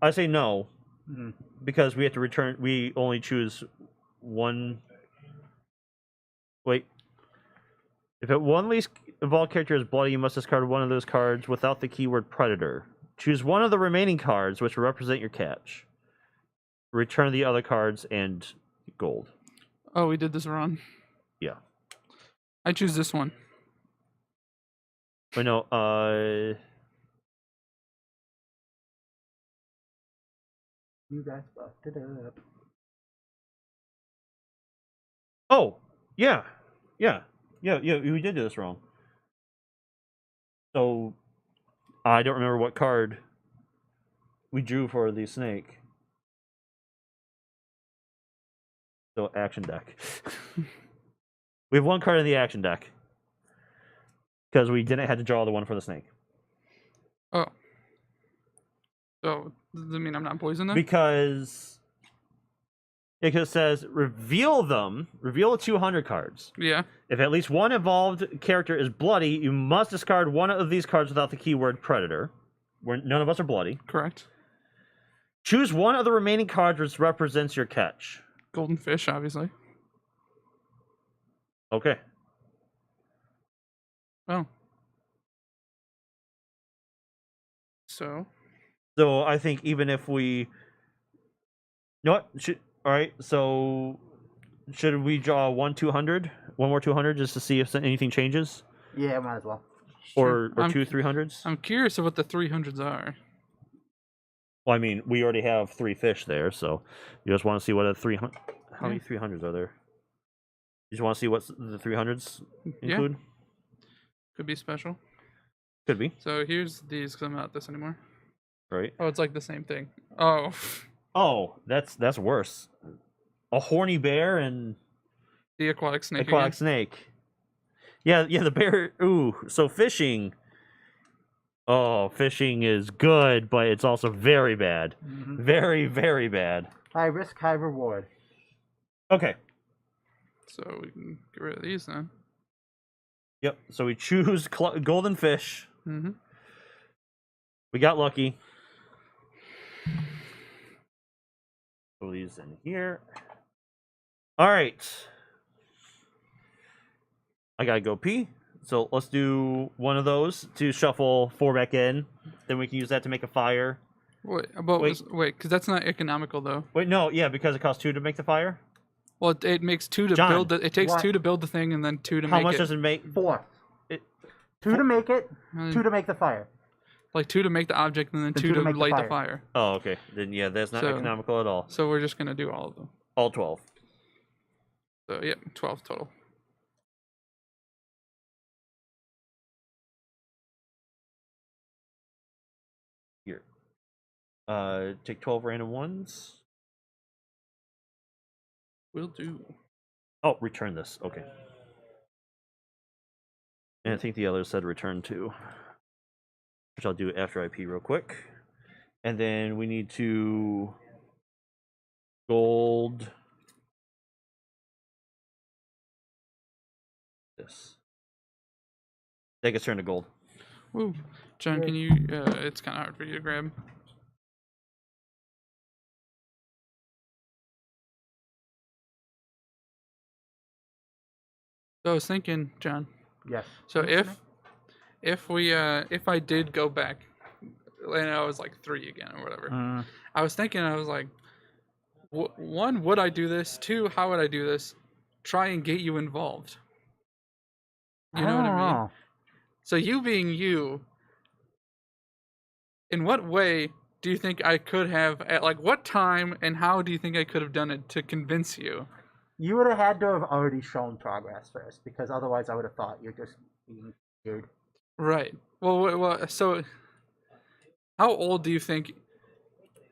I say no, Mm-hmm. because we have to return... We only choose one... Wait. If at one least evolved character is bloody, you must discard one of those cards without the keyword predator. Choose one of the remaining cards, which will represent your catch. Return the other cards and gold. Oh, we did this wrong. Yeah. I choose this one. Wait, no, You guys fucked it up. Oh, yeah. Yeah, we did do this wrong. So, I don't remember what card we drew for the snake. So, action deck. We have one card in the action deck. Because we didn't have to draw the one for the snake. Oh. So, does that mean I'm not poisoned then? Because it says, reveal the 200 cards. Yeah. If at least one evolved character is bloody, you must discard one of these cards without the keyword predator. None of us are bloody. Correct. Choose one of the remaining cards which represents your catch. Golden fish, obviously. Okay. Oh. So, I think even if we... You know what? Alright, so... Should we draw 200? One more 200 just to see if anything changes? Yeah, might as well. Or I'm- 2 300s? I'm curious of what the 300s are. Well, I mean, we already have 3 fish there, so you just want to see what a 300... How many 300s are there? You just want to see what the 300s include? Could be special. Could be, So here's these because I'm not this anymore. right? Oh, it's like the same thing. Oh. Oh, that's worse. A horny bear and The aquatic snake. aquatic Again. snake. Yeah, the bear. Ooh, so fishing. Oh, fishing is good, but it's also very bad. Mm-hmm. Very, very bad. High risk, high reward. Okay. So we can get rid of these then. Yep. So we choose golden fish. Mm-hmm. We got lucky. Put these in here. All right. I gotta go pee. So let's do one of those to shuffle 4 back in. Then we can use that to make a fire. Wait, Wait. because that's not economical though. Wait, no, yeah, because it costs 2 to make the fire. Well, it makes 2 to John, build. It takes what? 2 to build the thing, and then 2 to How make much it. does it make? 4. It- 2 to make it, Uh, 2 to make the fire. Like 2 to make the object, and then 2 to make the light the fire. fire. Oh, okay. Then yeah, that's not So- economical at all. So we're just gonna do all of them. All 12. So yeah, 12 total. Here. Take 12 random ones. Will do. Oh, return this. Okay. And I think the other said return too. Which I'll do after I pee real quick. And then we need to gold this. Take its turn to gold. Woo. John, Yeah. can you? It's kind of hard for you to grab. So I was thinking, John. Yes. So Listening? if I did go back, and I was like 3 again or whatever, I was thinking, I was like, One, would I do this? Two, how would I do this? Try and get you involved. You know what I mean? know. So you being you, in what way do you think I could have, at like what time and how do you think I could have done it to convince you? You would have had to have already shown progress first, because otherwise I would have thought you're just being weird. Right. Well, so how old do you think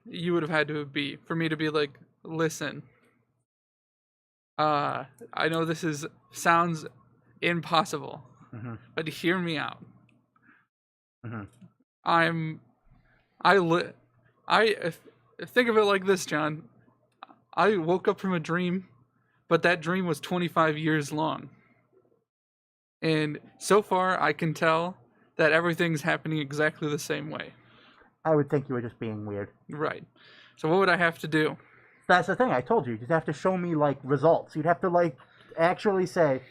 you would have had to be for me to be like, listen, I know sounds impossible, Mm-hmm. but hear me out. Mm-hmm. I think of it like this, John. I woke up from a dream, but that dream was 25 years long. And so far, I can tell that everything's happening exactly the same way. I would think you were just being weird. Right. So what would I have to do? That's the thing. I told you. You'd have to show me like results. You'd have to like actually say,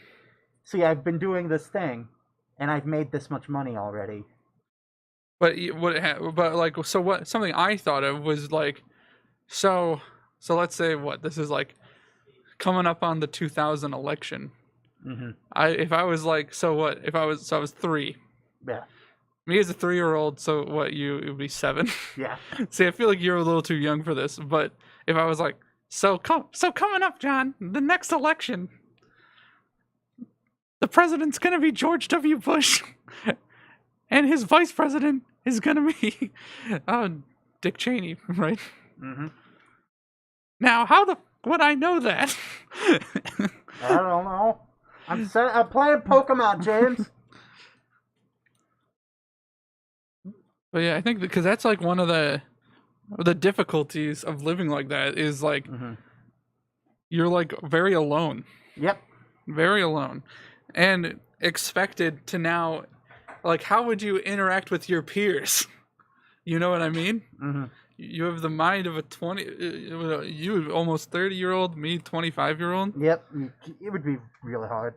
"See, I've been doing this thing, and I've made this much money already." But like, so what? Something I thought of was like, so let's say what this is like coming up on the 2000 election. Mm-hmm. If I was like, so what? If I was 3. Yeah. Me as a 3-year-old, so what? It would be 7. Yeah. See, I feel like you're a little too young for this, but if I was like, so coming up, John, the next election, the president's gonna be George W. Bush, and his vice president is gonna be, Dick Cheney, right? Mm-hmm. Now, how would I know that? I don't know. I'm playing Pokemon, James. But yeah, I think because that's like one of the difficulties of living like that is like Mm-hmm. you're like very alone. Yep. Very alone, and expected to now, like, how would you interact with your peers? You know what I mean? Mm-hmm. You have the mind of a 20, you almost 30-year-old, me 25-year-old. Yep. It would be really hard.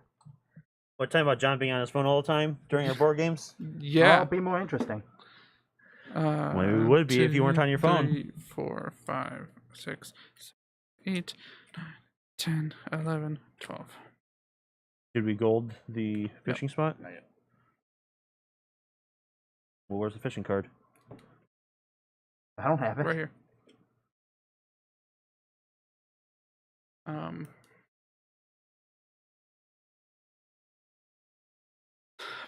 What talking about John being on his phone all the time during our board games? Well, Yeah. it'd be more interesting. Well, it would be if you weren't on your phone. 3, 4, 5, 6, 7, 8, 9, 10, 11, 12. Did we gold the fishing spot? Not yet. Well, where's the fishing card? I don't have it. Right here.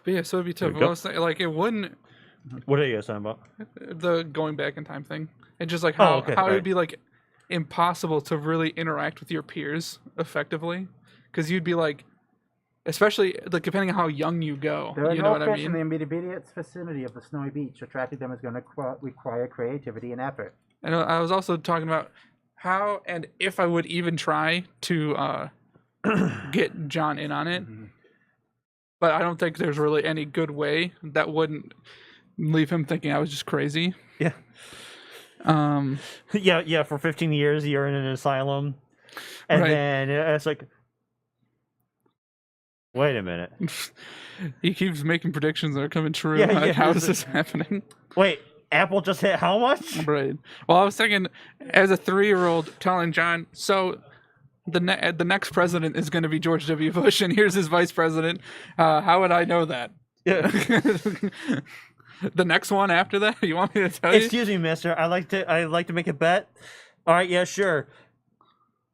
But yeah, so it'd be There tough. we go. I was like, it wouldn't, What are you guys talking about? the going back in time thing. And just like Oh, how, okay, it would right. be like impossible to really interact with your peers effectively. Because you'd be like, especially like depending on how young you go. There are You know no what I fish in mean? the immediate vicinity of the snowy beach. Attracting them is going to require creativity and effort. And I was also talking about how and if I would even try to get John in on it. Mm-hmm. But I don't think there's really any good way that wouldn't leave him thinking I was just crazy. Yeah. Yeah. For 15 years, you're in an asylum, and Right. then it's like, wait a minute. He keeps making predictions that are coming true. Yeah, How is this happening? Wait, Apple just hit how much? Right. Well, I was thinking, as a 3-year-old, telling John, so the next president is going to be George W. Bush, and here's his vice president. How would I know that? Yeah. The next one after that? You want me to tell you? Excuse me, mister. I'd like to make a bet. All right, yeah, sure.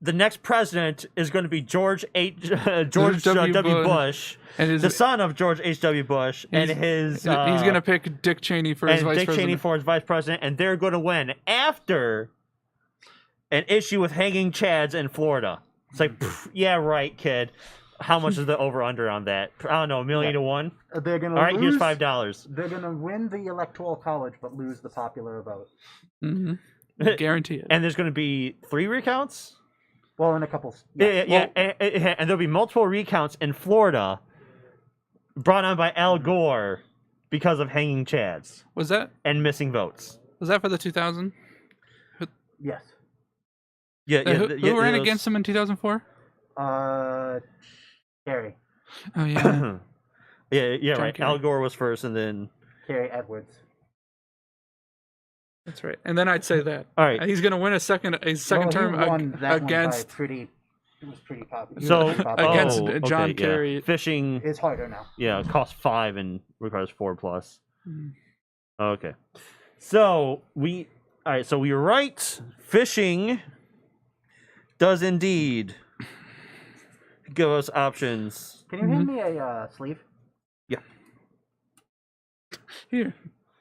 The next president is going to be George W. Bush, and the son of George H.W. Bush, and his. he's going to pick Dick Cheney for his and vice Dick president. Cheney for his vice president, and they're going to win after an issue with hanging chads in Florida. It's like, yeah, right, kid. How much is the over/under on that? I don't know, $1 million to 1. They're going to All right, lose. here's $5. They're going to win the electoral college, but lose the popular vote. Mm-hmm. Guarantee it. And there's going to be 3 recounts. Well, in a couple. Yeah. And there'll be multiple recounts in Florida, brought on by Al Gore because of hanging chads Was that and missing votes. for the 2000? Yes. Yeah, Who ran against him in 2004? Carrie. Oh yeah. Yeah, John right. Kerry. Al Gore was first, and then Carrie Edwards. That's right. And then I'd say that. All right. He's going to win a second term against it was pretty popular. So against John yeah. Kerry. Fishing. It's harder now. Yeah, costs 5 and requires 4+. Mhm. Okay. So we were right. Fishing does indeed give us options. Can you hand me a sleeve? Here.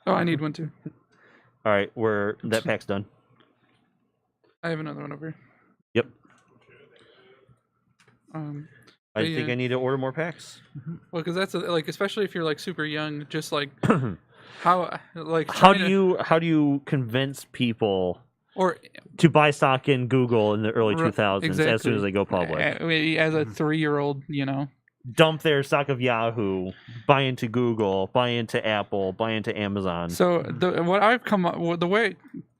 Oh, I need one too. All right, that pack's done. I have another one over here. Yep. I yeah. think I need to order more packs. Well, because that's like, especially if you're like super young, just like how do you convince people to buy stock in Google in the early 2000s as soon as they go public? As a 3-year-old, you know, dump their stock of Yahoo, buy into Google, buy into Apple, buy into Amazon. So what I've come up with, the way,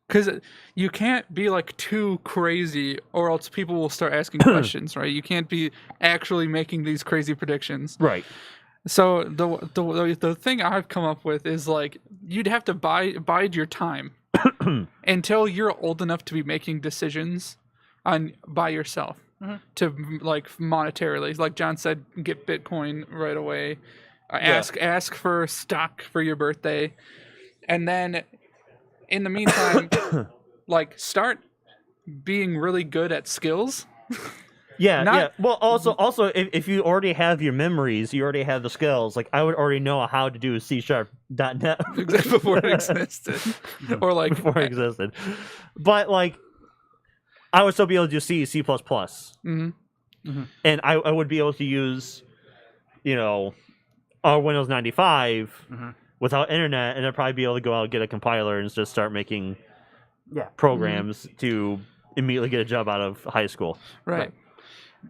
because you can't be like too crazy or else people will start asking questions, right? You can't be actually making these crazy predictions. Right. So the thing I've come up with is like you'd have to bide your time until you're old enough to be making decisions by yourself. To like monetarily, like John said, get Bitcoin right away. Ask for stock for your birthday, and then in the meantime, like start being really good at skills. Yeah. Well, also, if you already have your memories, you already have the skills. Like I would already know how to do C#.net before it existed, or like before it existed. But like, I would still be able to do C++, and I would be able to use, our Windows 95 without internet, and I'd probably be able to go out and get a compiler and just start making programs to immediately get a job out of high school. Right.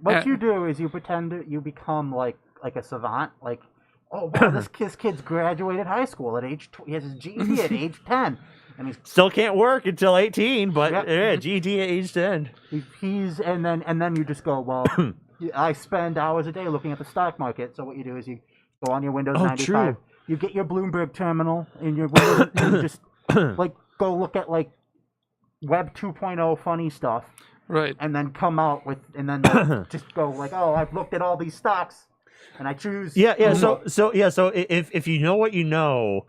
What you do is you pretend you become like a savant, like, oh wow, this kid's graduated high school at he has his GED at age 10. And he still can't work until 18, but GED at age 10. And then you just go, well, I spend hours a day looking at the stock market. So what you do is you go on your Windows 95, true. You get your Bloomberg terminal in your Windows, and you just like go look at like Web 2.0 funny stuff, right? And then come out with, and then just go like, oh, I've looked at all these stocks, and I choose. So if you know what you know.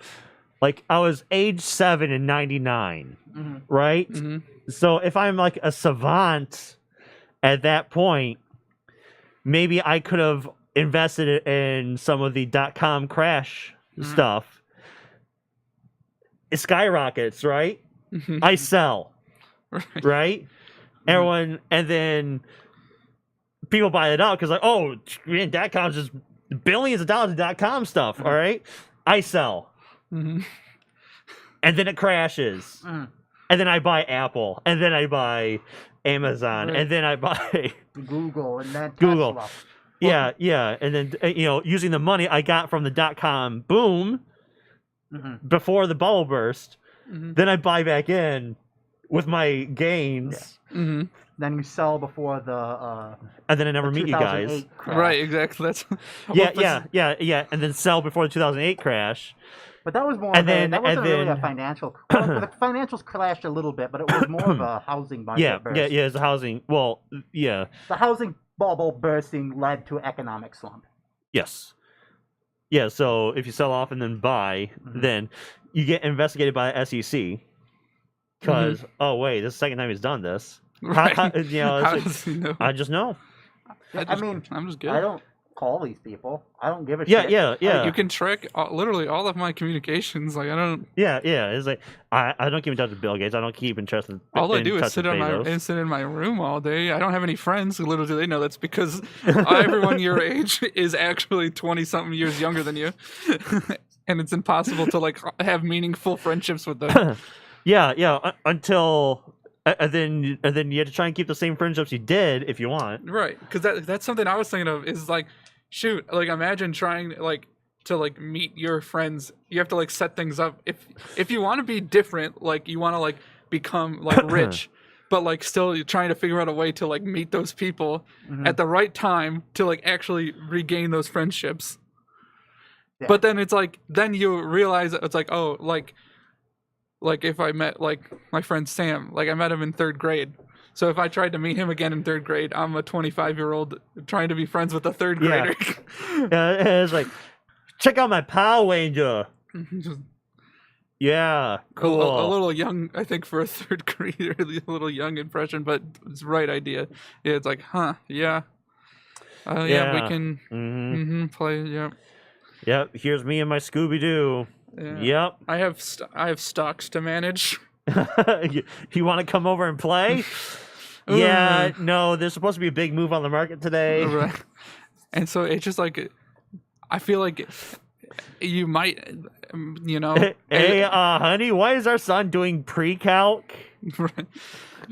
Like, I was age 7 in 99, right? So if I'm like a savant at that point, maybe I could have invested in some of the .com crash stuff. It skyrockets, right? I sell, right? Everyone, and then people buy it up because like, oh, man, .com's just billions of dollars in .com stuff, all right? I sell. And then it crashes. And then I buy Apple. And then I buy Amazon. And then I buy Google. And then Google. Tesla. Yeah. And then, using the money I got from the .com boom before the bubble burst, then I buy back in with my gains. Then you sell before the and then I never meet you guys. Crash. Right, exactly. That's yeah. And then sell before the 2008 crash. But that was more. That wasn't really a financial. The financials crashed a little bit, but it was more of a housing market burst. Yeah. It's a housing. Well, yeah. The housing bubble bursting led to economic slump. Yes. Yeah. So if you sell off and then buy, then you get investigated by the SEC because oh wait, this is the second time he's done this. Right. How does he know? I just know. I'm just good. I don't call these people. I don't give a shit. Yeah. You can track literally all of my communications. Like I don't. Yeah. It's like I don't keep in touch with Bill Gates. I don't keep in touch with. All I do is sit in my room all day. I don't have any friends. Little do they know that's because everyone your age is actually 20-something years younger than you, and it's impossible to like have meaningful friendships with them. Yeah. Until. And then you have to try and keep the same friendships you did if you want. Right, because that's something I was thinking of is like, shoot, like imagine trying like to like meet your friends. You have to like set things up. If you want to be different, like you want to like become like rich, but like still you're trying to figure out a way to like meet those people at the right time to like actually regain those friendships. Yeah. But then it's like then you realize that it's like, oh, like like if I met like my friend Sam, like I met him in 3rd grade. So if I tried to meet him again in 3rd grade, I'm a 25-year-old trying to be friends with a 3rd Yeah. grader. It's like, check out my Power Ranger. Just Yeah, cool. a little young, I think, for a 3rd grader, a little young impression, but it's the right idea. Yeah, it's like, huh, yeah. Yeah, we can play, yeah. Yep, here's me and my Scooby-Doo. Yeah. Yep. I have stocks to manage. You want to come over and play? Yeah, no, there's supposed to be a big move on the market today. Right. And so it's just like, I feel like you might, you know. Hey, honey, why is our son doing pre-calc? Right.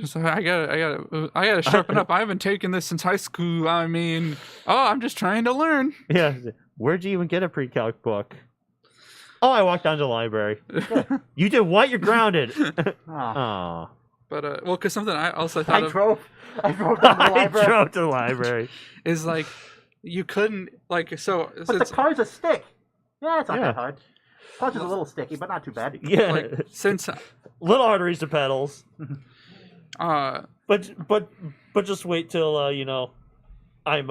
So I gotta sharpen up. I haven't taken this since high school. I mean, I'm just trying to learn. Yeah. Where'd you even get a pre-calc book? Oh, I walked down to the library. You did what? You're grounded. Oh. But well, because something I also thought I drove to the library. I drove to the library. is like you couldn't like so. But the car's a stick. Yeah, it's not Yeah. that hard. Punch is a little sticky, but not too bad. Yeah. Like since Little arteries to pedals. but But just wait till you know, I'm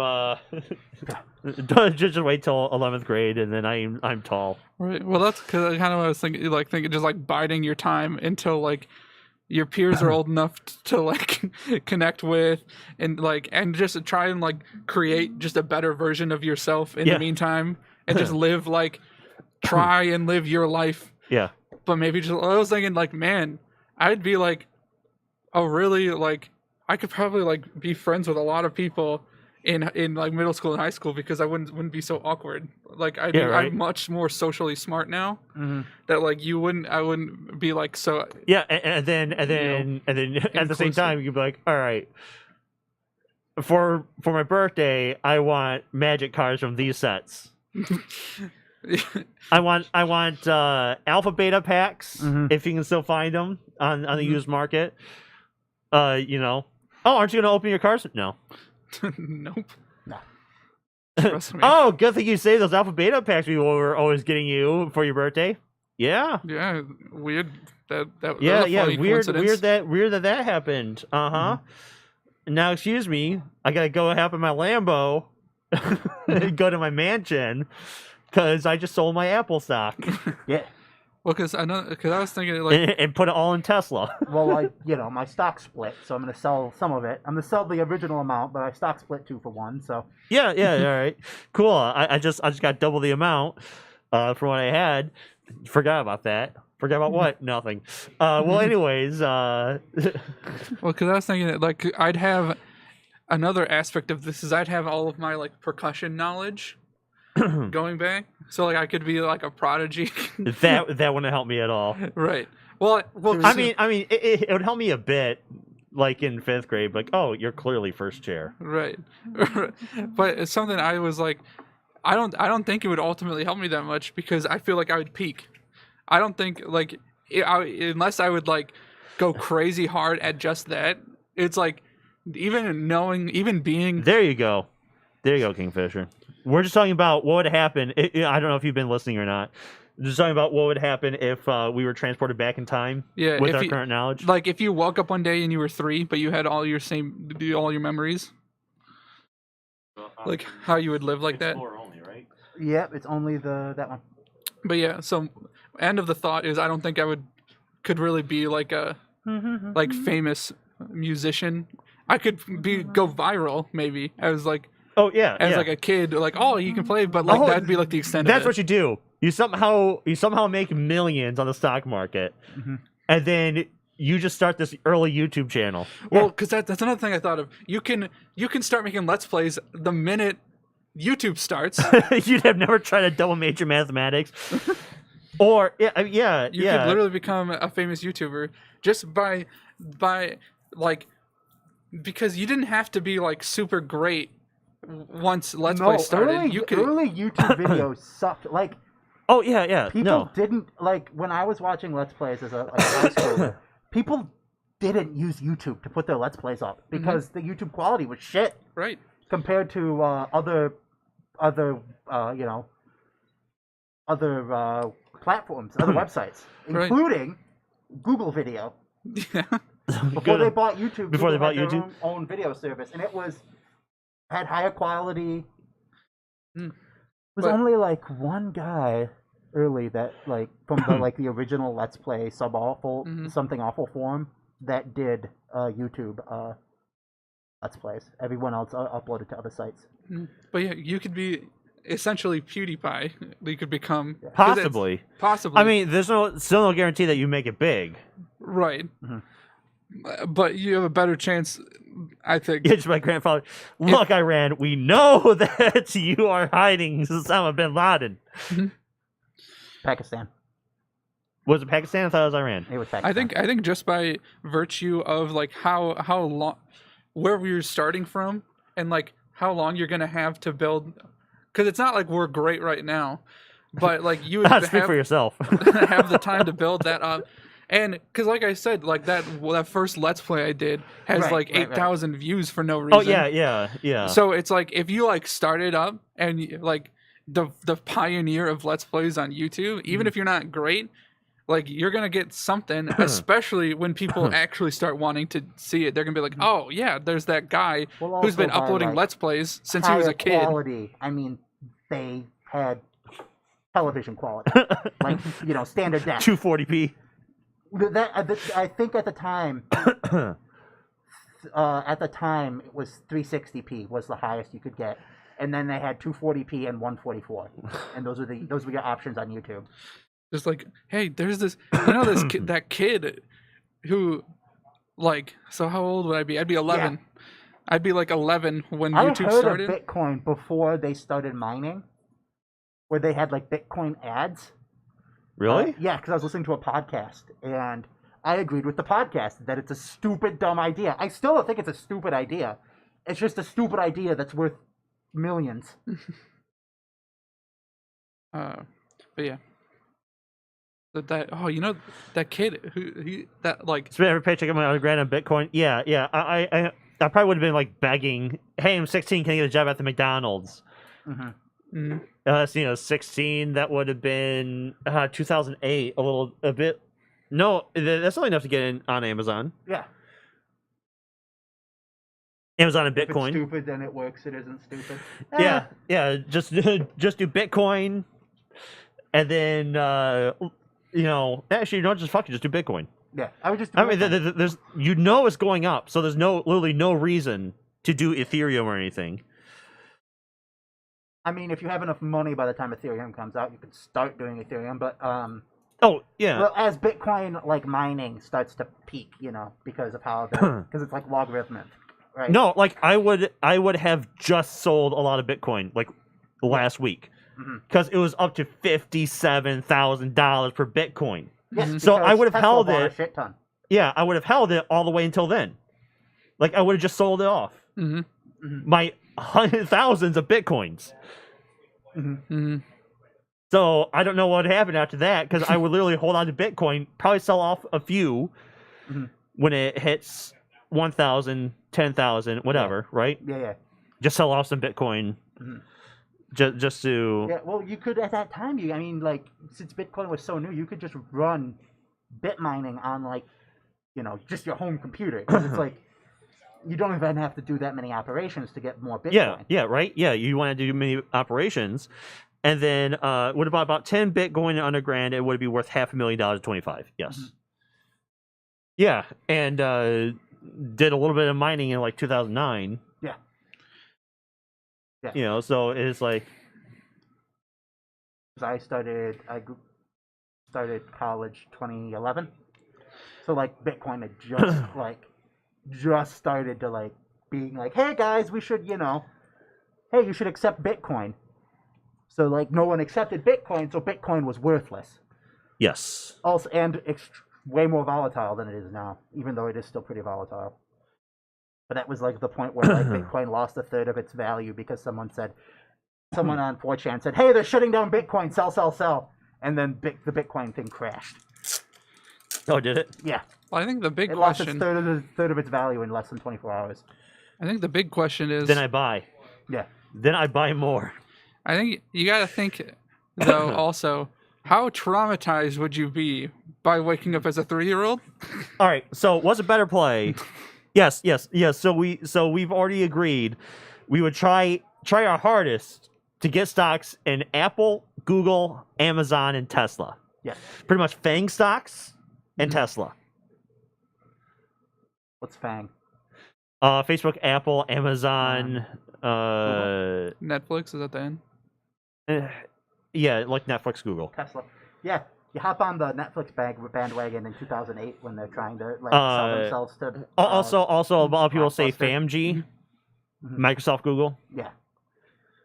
just wait till 11th grade and then I'm tall. right. Well, that's because kind of what I was thinking. Like thinking just like biding your time until like your peers are old enough to like connect with and just try and like create just a better version of yourself in the meantime and just live like try and live your life. Yeah. But maybe just I was thinking like, man, I'd be like really like I could probably like be friends with a lot of people in like middle school and high school because I wouldn't be so awkward. Like I'm much more socially smart now that like I wouldn't be like so. Yeah, and then at the same time you'd be like, all right, for my birthday I want magic cards from these sets. I want alpha beta packs if you can still find them on the used market. You know, aren't you gonna open your cards? No. Nope. No. Trust me. Oh, good thing you say those alpha beta packs we were always getting you for your birthday. Yeah. Yeah. Weird. That Yeah. was a funny Weird coincidence. that happened. Now, excuse me. I gotta go hop in my Lambo, go to my mansion, because I just sold my Apple stock. Yeah. Well, because I was thinking like and put it all in Tesla. Well, my stock split, so I'm going to sell some of it. I'm going to sell the original amount, but I stock split 2 for 1. So Yeah, all right, cool. I just got double the amount from what I had. Forgot about that. Forgot about what? Nothing. Well, anyways. well, because I was thinking that like I'd have another aspect of this is I'd have all of my like percussion knowledge going back, so like I could be like a prodigy. that wouldn't help me at all. Right. Well. I mean, it would help me a bit, like in 5th grade. Like, oh, you're clearly first chair. Right. But it's something I was like, I don't think it would ultimately help me that much because I feel like I would peak. I don't think like unless I would like go crazy hard at just that. It's like even being. There you go, Kingfisher. We're just talking about what would happen. I don't know if you've been listening or not. Just talking about what would happen if we were transported back in time. Yeah, with our current knowledge. Like if you woke up one day and you were 3, but you had all your memories. Like how you would live like that. Only, right? Yep, it's only that one. But yeah, so end of the thought is I don't think I could really be like a like famous musician. I could go viral maybe as like. Oh yeah, as like a kid, like you can play, but like that'd be like the extent of it. That's what you do. You somehow make millions on the stock market, and then you just start this early YouTube channel. Well, because that's another thing I thought of. You can start making Let's Plays the minute YouTube starts. You'd have never tried to double major mathematics, or you could literally become a famous YouTuber just by like because you didn't have to be like super great. Once Let's Play started, early YouTube videos sucked. Like, oh yeah, people didn't like when I was watching Let's Plays as a high schooler. People didn't use YouTube to put their Let's Plays up because the YouTube quality was shit, right? Compared to other platforms, other websites, including Google Video Yeah. before they bought YouTube. Before they Google bought had their YouTube? own video service, and it had higher quality. Mm. It was But- only like one guy early that like from the original Let's Play something awful forum that did YouTube Let's Plays. Everyone else uploaded to other sites. But yeah, you could be essentially PewDiePie. You could become 'cause it's- Possibly. Possibly. I mean, there's still no guarantee that you make it big. right. Mhm. But you have a better chance, I think. It's my grandfather. Look, Iran, we know that you are hiding Osama bin Laden. Pakistan. Was it Pakistan? I thought it was Iran. It was Pakistan. I think just by virtue of like how long, where we're starting from, and like how long you're gonna have to build, because it's not like we're great right now, but like you would Speak for yourself. have the time to build that up. And because, like I said, like that first Let's Play I did has Right, like right, right. 8,000 views for no reason. Oh yeah. So it's like if you like started up and like the pioneer of Let's Plays on YouTube, even if you're not great, like you're gonna get something. Especially when people actually start wanting to see it, they're gonna be like, "Oh yeah, there's that guy Well, who's been also by, uploading like, Let's Plays since he was a higher kid." Quality. I mean, they had television quality, like standard depth. 240p. I think at the time, it was 360p was the highest you could get, and then they had 240p and 144, and those were your options on YouTube. Just like, hey, there's this, this kid, that kid who, like, so how old would I be? I'd be 11. Yeah. I'd be like 11 when I YouTube heard started. of Bitcoin before they started mining, where they had like Bitcoin ads. Really? Yeah, because I was listening to a podcast, and I agreed with the podcast that it's a stupid, dumb idea. I still don't think it's a stupid idea. It's just a stupid idea that's worth millions. But yeah. That kid that like Spend every paycheck on my $100,000 on Bitcoin. Yeah. I probably would have been like begging, "Hey, I'm 16. Can I get a job at the McDonald's?" Mm-hmm. 16. That would have been 2008. A bit. No, that's not enough to get in on Amazon. Yeah. Amazon and If it's Bitcoin. stupid, then it works. It isn't stupid. Yeah. Just do Bitcoin, and then actually, just fucking just do Bitcoin. Yeah. I would just. I mean, there's it's going up, so there's literally no reason to do Ethereum or anything. I mean, if you have enough money by the time Ethereum comes out, you can start doing Ethereum. But Oh yeah. well, as Bitcoin like mining starts to peak, because of how because it's like logarithmic, right? No, like I would have just sold a lot of Bitcoin like last week because it was up to $57,000 per Bitcoin. Yes, So I because would have Tesla held bought it. a shit ton. Yeah, I would have held it all the way until then. Like I would have just sold it off. My thousands of Bitcoins. So I don't know what would happen after that because I would literally hold on to Bitcoin, probably sell off a few when it hits 1,000, 10,000, whatever, right? Yeah. Just sell off some Bitcoin, just to. Yeah, well, you could at that time. Since Bitcoin was so new, you could just run bit mining on just your home computer. 'Cause it's like you don't even have to do that many operations to get more Bitcoin. Yeah, right. Yeah, you want to do many operations, and then with about 10 Bitcoin under grand, it would be worth $500,000 $25. Yes. Yeah, and did a little bit of mining in like 2009. Yeah. So it's like. 'Cause I started college 2011, so like Bitcoin had just just started to being like, hey guys, we should hey, you should accept Bitcoin. So no one accepted Bitcoin, so Bitcoin was worthless. Yes. Also, and way more volatile than it is now, even though it is still pretty volatile. But that was the point where Bitcoin lost a third of its value because someone on 4chan said, hey, they're shutting down Bitcoin, sell. And then the Bitcoin thing crashed. Oh, did it? Yeah. Well, I think the big It lost question. its third of its value in less than 24 hours. I think the big question is. Then I buy. Yeah. Then I buy more. I think you got to think though also How traumatized would you be by waking up as a 3-year-old? All right. So what's a better play? Yes. So we've already agreed. We would try our hardest to get stocks in Apple, Google, Amazon, and Tesla. Yes. Pretty much FANG stocks and Tesla. What's FANG? Facebook, Apple, Amazon, Netflix is at the end. Yeah, like Netflix, Google. Tesla. Yeah. You hop on the Netflix bandwagon in 2008 when they're trying to sell themselves to. Also, a lot of people say Blockbuster. FAMG, Microsoft, Google. Yeah.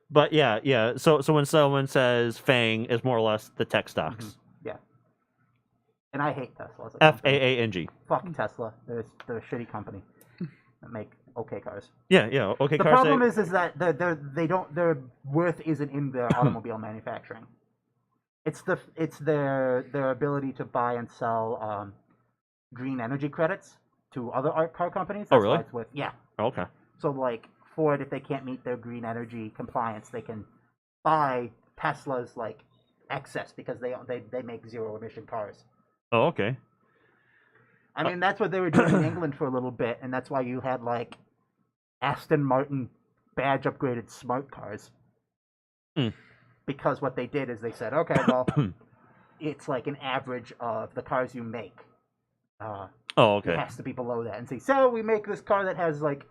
But yeah. So when someone says FANG, it's more or less the tech stocks. Yeah. And I hate Tesla. As a company. FAANG. Fuck Tesla. They're a shitty company that make okay cars. Yeah. Okay. The cars problem is that their worth isn't in their automobile manufacturing. It's their ability to buy and sell green energy credits to other car companies. Oh, That's really? why it's worth, yeah. Okay. So like Ford, if they can't meet their green energy compliance, they can buy Tesla's like excess because they make zero emission cars. Oh, okay. I mean, that's what they were doing in England for a little bit, and that's why you had like Aston Martin badge upgraded smart cars. Because what they did is they said, okay, well, it's like an average of the cars you make. Oh, okay. It has to be below that. And say, so we make this car that has like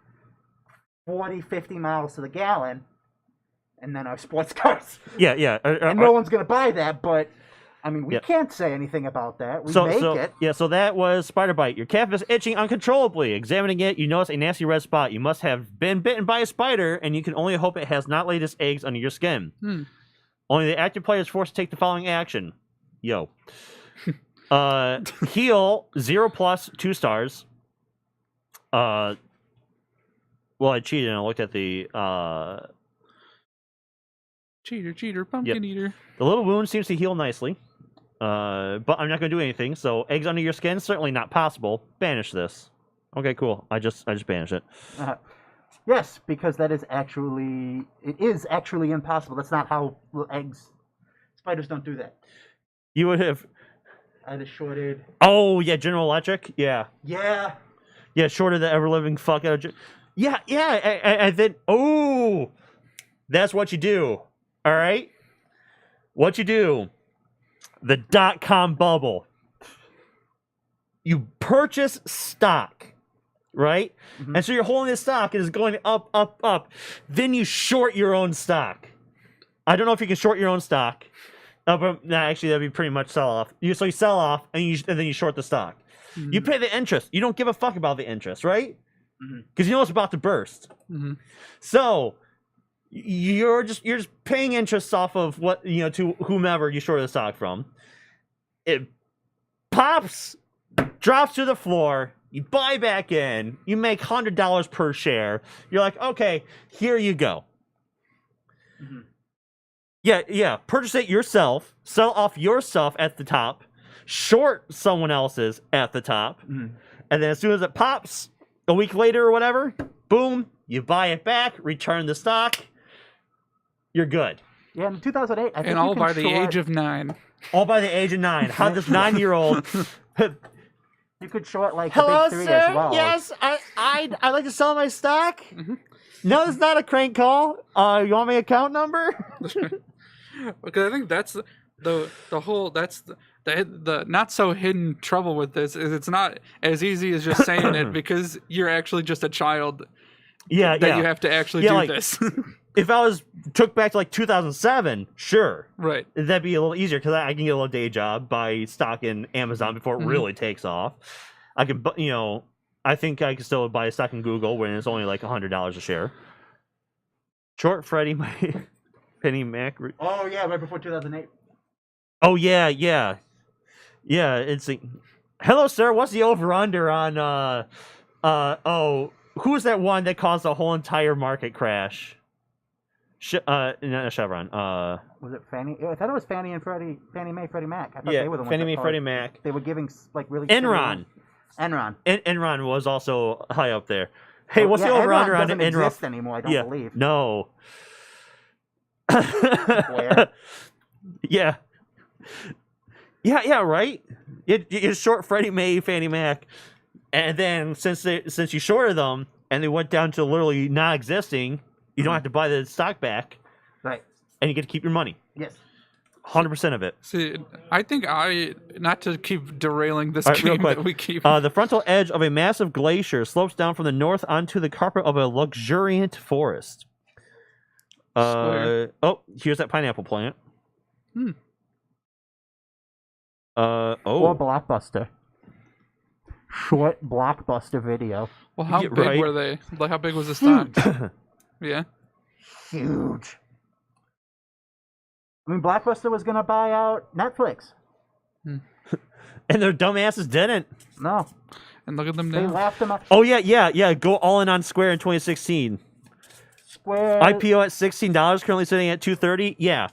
40, 50 miles to the gallon, and then our sports cars. Yeah. And no one's going to buy that, but, I mean, we can't say anything about that. We make it. Yeah, so that was spider bite. Your calf is itching uncontrollably. Examining it, you notice a nasty red spot. You must have been bitten by a spider, and you can only hope it has not laid its eggs under your skin. Only the active player is forced to take the following action. Yo. Heal 0+, 2 stars. Well, I cheated and I looked at the Cheater, pumpkin eater. The little wound seems to heal nicely. But I'm not going to do anything. So eggs under your skin, certainly not possible. Banish this. Okay, cool. I just banished it. Yes, because it is actually impossible. That's not how spiders don't do that. You would have. I just shorted. Oh yeah, General Electric. Yeah. Yeah. Yeah, shorted the ever living fuck out of. Yeah. I think. Oh, that's what you do. All right. What you do. The .com bubble. You purchase stock. Right? And so you're holding this stock and it's going up. Then you short your own stock. I don't know if you can short your own stock. But actually, that'd be pretty much sell off. So you sell off and then you short the stock. You pay the interest. You don't give a fuck about the interest, right? Because you know it's about to burst. So you're just paying interest off of what to whomever you shorted the stock from. It pops, drops to the floor. You buy back in, you make $100 per share. You're like, okay, here you go. Yeah. Purchase it yourself, sell off yourself at the top, short someone else's at the top, and then as soon as it pops, a week later or whatever, boom, you buy it back, return the stock, you're good. Yeah, in 2008, I think and all by the age of 9. All by the age of 9. How this 9-year-old... You could short like Hello, the big 3 sir. as well. Yes, I'd like to sell my stock. No, it's not a crank call. You want my account number? Because I think that's the whole the not so hidden trouble with this is it's not as easy as just saying it because you're actually just a child. Yeah. You have to actually do like, this. If I took back to like 2007, sure, right, that'd be a little easier because I can get a little day job, buy stock in Amazon before it really takes off. I can, I think I can still buy a stock in Google when it's only like $100 a share. Short Freddie, my Penny Mac. Oh yeah, right before 2008. Oh yeah. It's like, hello, sir. What's the over under on who's that one that caused the whole entire market crash? Not Chevron. Was it Fannie? I thought it was Fannie Mae, Freddie Mac. I thought Yeah, they were the ones Fannie that Mae, caused- Freddie Mac. They were giving like really. Enron. Enron was also high up there. Hey, what's the over under on Enron? Doesn't exist anymore. I don't believe. No. Where? Yeah. Yeah, right. You short Freddie Mae, Fannie Mac, and then since you shorted them and they went down to literally non-existing, you don't have to buy the stock back, Right. and you get to keep your money, Yes. 100% of it. See, I think not to keep derailing this All right, real game quick. that we keep. The frontal edge of a massive glacier slopes down from the north onto the carpet of a luxuriant forest. Square. Oh, here's that pineapple plant. Or Blockbuster. Short Blockbuster video. Well, how Yeah, big right. were they? Like, how big was the stock? Yeah. Huge. I mean, Blockbuster was gonna buy out Netflix. And their dumbasses didn't. No, And look at them they now. laughed them out. Oh yeah. Go all in on Square in 2016. Square. IPO at $16, currently sitting at $230. Yeah.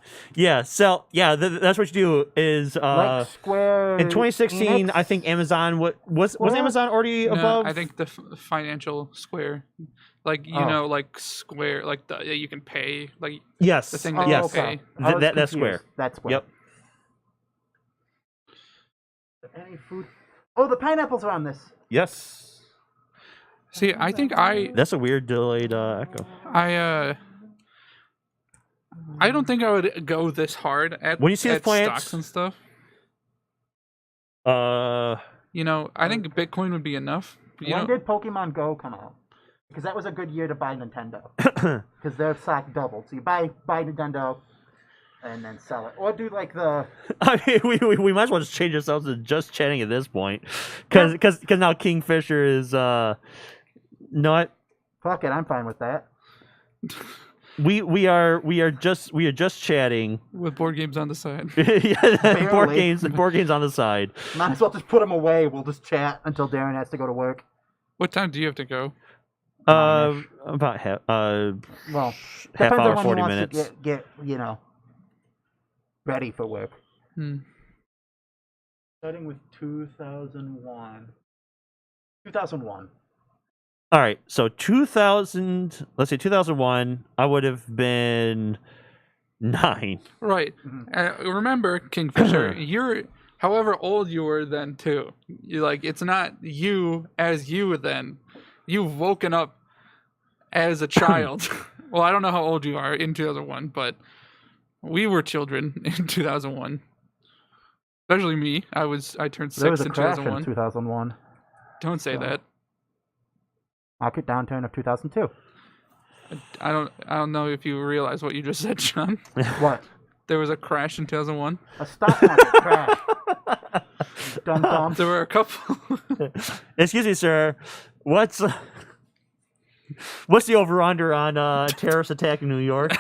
So that's what you do is like Square. in 2016. Enix. I think Amazon was Square? Amazon already No, above. I think the financial Square, like Oh. like Square, like you can pay, like Yes. the thing Oh, that yes. you okay. pay. I was That's confused. Square. That's Square. Yep. Any food? Oh, the pineapples are on this. Yes. See, I think That's a weird delayed echo. I don't think I would go this hard at When you see the at plants- stocks and stuff. Uh, I think Bitcoin would be enough. When did Pokemon Go come out? Because that was a good year to buy Nintendo. Because their stock doubled. So you buy Nintendo and then sell it, or do like the. I mean, we might as well just change ourselves to just chatting at this point, because now Kingfisher is not. Fuck it, I'm fine with that. We are just chatting. with board games on the side. Yeah, board Barely. games on the side. Might as well just put them away. We'll just chat until Darren has to go to work. What time do you have to go? About half Well, half depends hour, on when 40 he minutes. wants to get ready for work. Starting with 2001. 2001. All right, so 2000. Let's say 2001. I would have been 9. Right. Remember, Kingfisher, you're however old you were then too. You it's not you as you then. You've woken up as a child. Well, I don't know how old you are in 2001, but we were children in 2001. Especially me. I turned 6 There was a in crash 2001. in 2001. Don't say that. Market downturn of 2002. I don't know if you realize what you just said, Sean. What? There was a crash in 2001. A stock market crash. Dum dum. There were a couple. Excuse me, sir. What's the over under on terrorist attack in New York?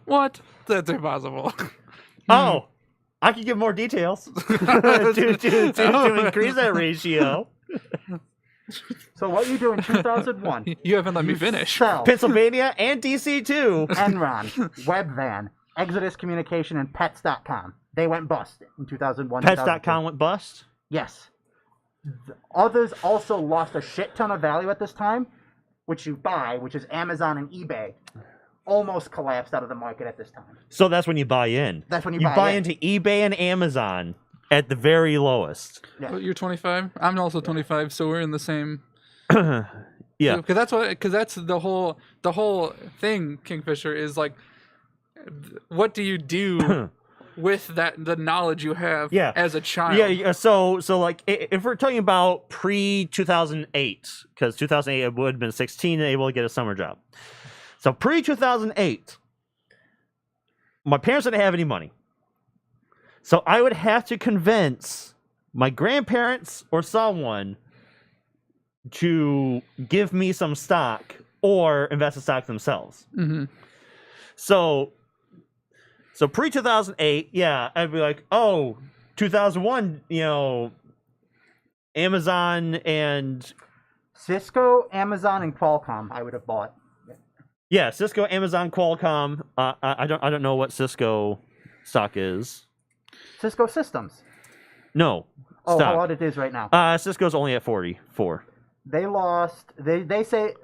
What? That's impossible. Oh, I can give more details to increase that ratio. So what you do in 2001? You haven't let me finish. Sell Pennsylvania and DC too. Enron, Webvan, Exodus Communication, and Pets.com. They went bust in 2001. Pets.com went bust. Yes. Others also lost a shit ton of value at this time, which you buy, which is Amazon and eBay. Almost collapsed out of the market at this time. So that's when you buy in. That's when you buy buy in. into eBay and Amazon at the very lowest. Yeah. Oh, you're 25. I'm also 25, so we're in the same. Yeah. Because that's the whole thing. Kingfisher is like, what do you do with the knowledge you have Yeah. as a child? Yeah. So like if we're talking about pre 2008, because 2008 I would have been 16 and able to get a summer job. So pre 2008, my parents didn't have any money. So I would have to convince my grandparents or someone to give me some stock or invest in stock themselves. Mm-hmm. So pre 2008, yeah, I'd be like, oh, 2001, Amazon and Cisco, Amazon, and Qualcomm I would have bought. yeah, Cisco, Amazon, Qualcomm. I don't know what Cisco stock is. Cisco Systems. No. Oh, stock. what it is right now. Cisco's only at 44. They lost. They say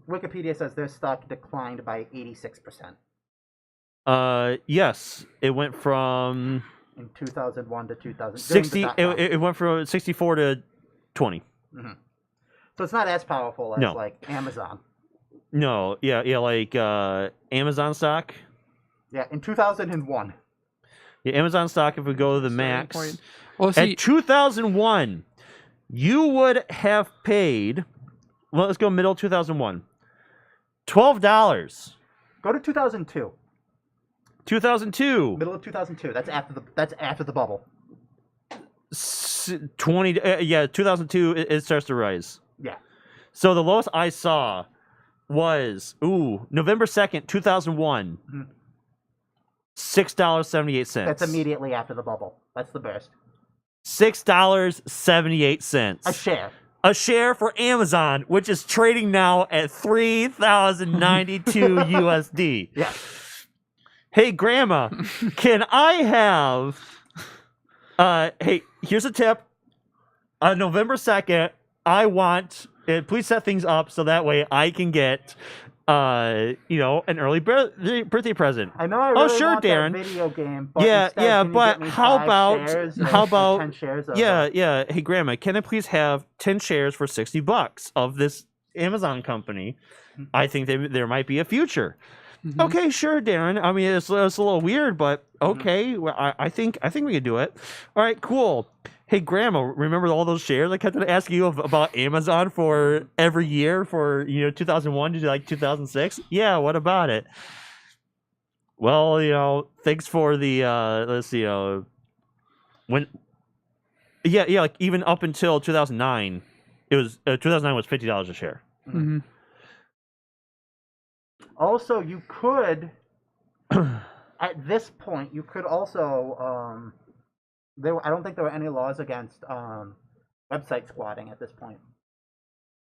Wikipedia says their stock declined by 86%. Yes, it went from in 2001 to 2000. 60. It went from 64 to 20. So it's not as powerful as No. like Amazon. No, yeah, like Amazon stock. Yeah, in 2001. Yeah, Amazon stock. If we go to the Starting max, point. Well, see, at 2001, you would have paid. Well, let's go middle 2001. $12. Go to 2002. 2002. Middle of 2002. That's after the bubble. 20. Yeah, 2002. It starts to rise. Yeah. So the lowest I saw was November 2nd, 2001. $6.78. That's immediately after the bubble. That's the burst. $6.78. A share. A share for Amazon, which is trading now at 3,092 USD. Yeah. Hey, Grandma, can I have? Hey, here's a tip. On November 2nd, I want. Please set things up so that way I can get, an early birthday present. I know I really sure, want Darren. that video game, but Yeah, instead, yeah, can you but get me how 5 about- shares and how about- 10 shares of Yeah. Hey, Grandma, can I please have 10 shares for $60 of this Amazon company? I think there might be a future. Okay, sure, Darren. I mean, it's a little weird, but okay. Well, I think we can do it. All right, cool. Hey, Grandma, remember all those shares I kept on asking you about Amazon for every year for 2001 to like 2006? Yeah, what about it? Well, thanks for the let's see, when like even up until 2009, it was 2009 was $50 a share. Also, you could, at this point, you could also, I don't think there were any laws against website squatting at this point.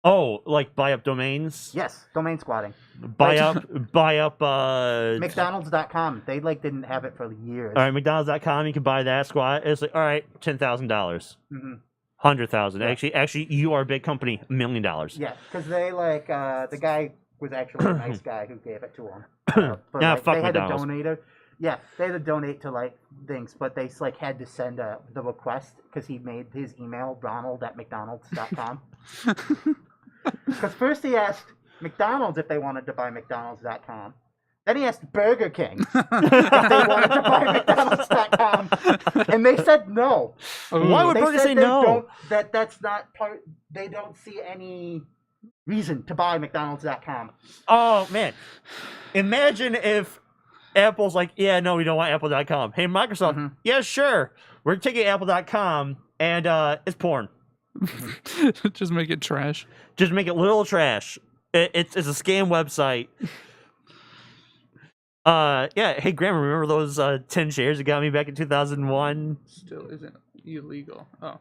Oh, like buy up domains? Yes, domain squatting. Buy up McDonald's.com, they didn't have it for years. All right, McDonald's.com, you can buy that squat. It's like, all right, $10,000. $100,000. Actually, you are a big company, $1 million. Yeah, because they the guy was actually a nice guy who gave it to him. But Yeah, fuck they had to McDonald's. donate it. Yeah, they had to donate to things, but they had to send the request because he made his email Ronald@McDonald's.com. Because first he asked McDonald's if they wanted to buy McDonald's.com. Then he asked Burger King if they wanted to buy McDonald's.com, and they said no. Why would They Burger said say they no? That's not part. They don't see any reason to buy McDonald's.com. Oh, man. Imagine if Apple's like, yeah, no, we don't want Apple.com. Hey, Microsoft, yeah, sure. We're taking Apple.com, and it's porn. just make it trash. Just make it little trash. It's a scam website. Yeah. Hey, Grandma, remember those 10 shares you got me back in 2001? Still isn't illegal. Oh.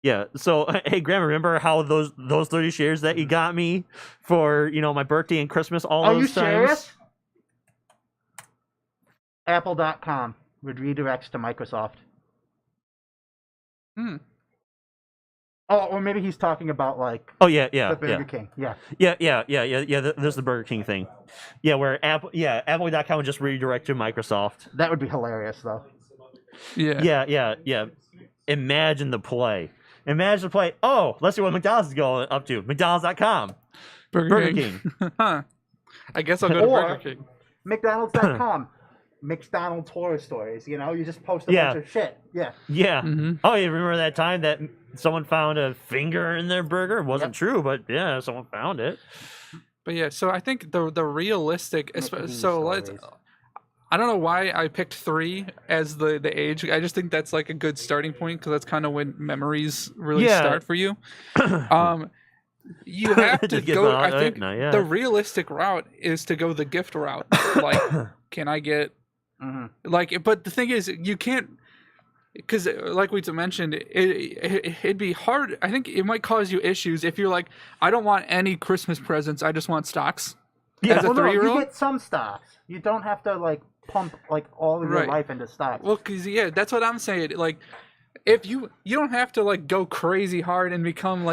Yeah. So, hey, Grandma, remember how those 30 shares that you got me for my birthday and Christmas all Are those you times? serious? Apple.com would redirects to Microsoft. Oh, or maybe he's talking about Oh yeah, the Burger King. Yeah. There's the Burger King thing. Yeah, where Apple.com would just redirect to Microsoft. That would be hilarious, though. Yeah. Yeah. Imagine the play. Oh, let's see what McDonald's is going up to. McDonald's.com. Burger King. Huh. I guess I'll go to Or- Burger King. McDonald's.com. McDonald's horror stories. You just post a bunch of shit. Yeah. Yeah. Oh, you remember that time that someone found a finger in their burger? It wasn't true, but yeah, someone found it. But yeah, so I think the realistic, Mickey so let's. stories. I don't know why I picked 3 as the age. I just think that's like a good starting point because that's kind of when memories really start for you. You have to Just get go. out I think no, yeah. the realistic route is to go the gift route. Like, can I get But the thing is, you can't. Because, like we mentioned, it'd be hard. I think it might cause you issues if you're like, I don't want any Christmas presents. I just want stocks. Yeah. As a Well, no, 3-year-old. you get some stocks. You don't have to pump all of your Right. life into stocks. Well, because that's what I'm saying. Like, if you don't have to go crazy hard and become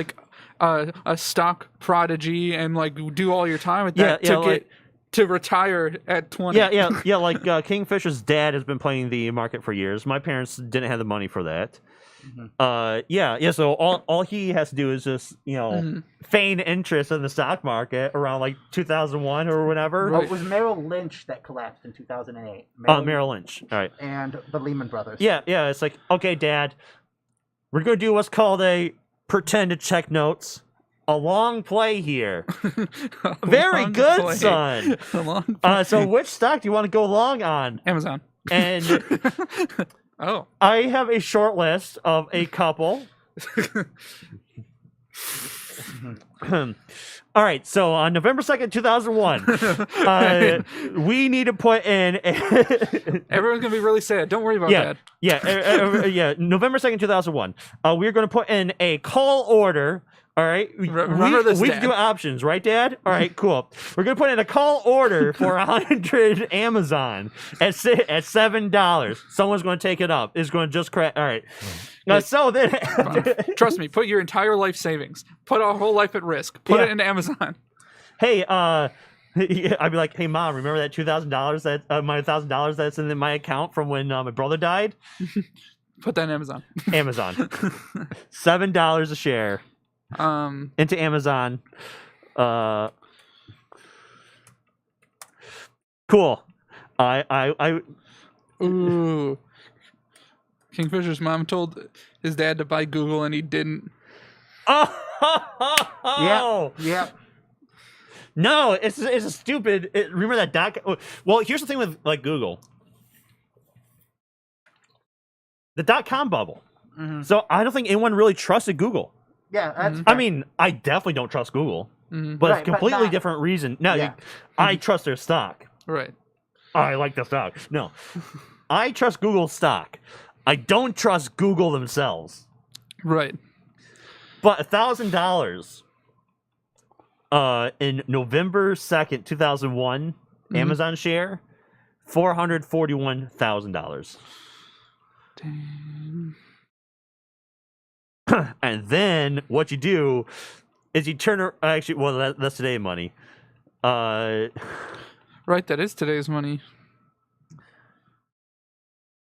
a stock prodigy and do all your time with that to retire at 20. Yeah. Like Kingfisher's dad has been playing the market for years. My parents didn't have the money for that. Yeah. So all he has to do is just feign interest in the stock market around like 2001 or whatever. Well, it was Merrill Lynch that collapsed in 2008. Merrill Lynch. All right. And the Lehman Brothers. Yeah. It's like, okay, Dad, we're gonna do what's called a pretend to check notes. A long play here. Very good, play. son. A long play. So which stock do you want to go long on? Amazon. And Oh. I have a short list of a couple. All right, so on November 2nd, 2001, we need to put in... Everyone's going to be really sad. Don't worry about that. Yeah, November 2nd, 2001. We're going to put in a call order. All right. Remember this, we Dad. can do options, right, Dad? All right, cool. We're gonna put in a call order for 100 Amazon at $7. Someone's gonna take it up. It's gonna just crack. All right. So then, Trust me. Put your entire life savings. Put our whole life at risk. Put it into Amazon. Hey, I'd be like, hey, Mom, remember that $2,000 that my $1,000 that's in my account from when my brother died? Put that in Amazon. Amazon. $7 a share. Into Amazon. Cool. Ooh. Kingfisher's mom told his dad to buy Google and he didn't. Oh. Yeah. No, it's a stupid. Remember that doc? Well, here's the thing with like Google. The .com bubble. Mm-hmm. So I don't think anyone really trusted Google. Yeah, that's I mean, I definitely don't trust Google, but it's a completely different reason. No, I trust their stock. Right. I like the stock. No, I trust Google stock. I don't trust Google themselves. Right. But $1,000 in November 2nd, 2001, Amazon share, $441,000. Dang. And then what you do is you turn actually that's today money. Right, that is today's money.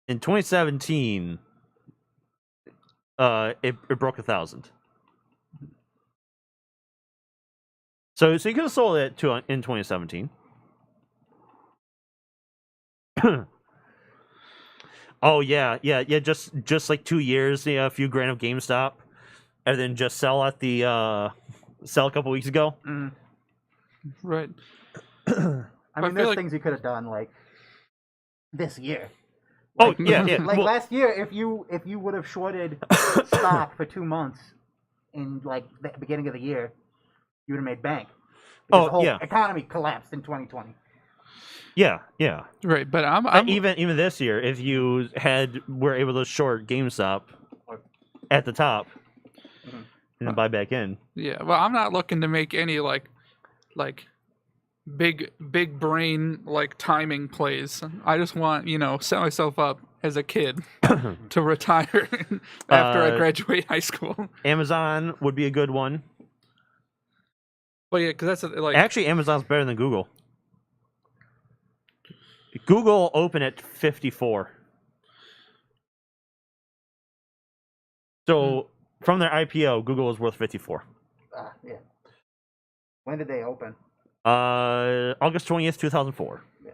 In 2017, it broke 1,000. So you could have sold it in 2017. Oh yeah, just like 2 years, a few grand of GameStop, and then just sell at the sell a couple weeks ago. Right. I mean, there's like... things you could have done like this year. Like, yeah. Like last year, if you would have shorted stock for 2 months in like the beginning of the year, you would have made bank. Because the whole economy collapsed in 2020. Yeah. Right, but I'm even this year, if you were able to short GameStop at the top and then buy back in. Yeah, well, I'm not looking to make any like big brain like timing plays. I just want, set myself up as a kid to retire after I graduate high school. Amazon would be a good one. Well, yeah, because that's like actually Amazon's better than Google. Google opened at 54. So from their IPO, Google is worth 54. Yeah. When did they open? August 20th, 2004. Yeah.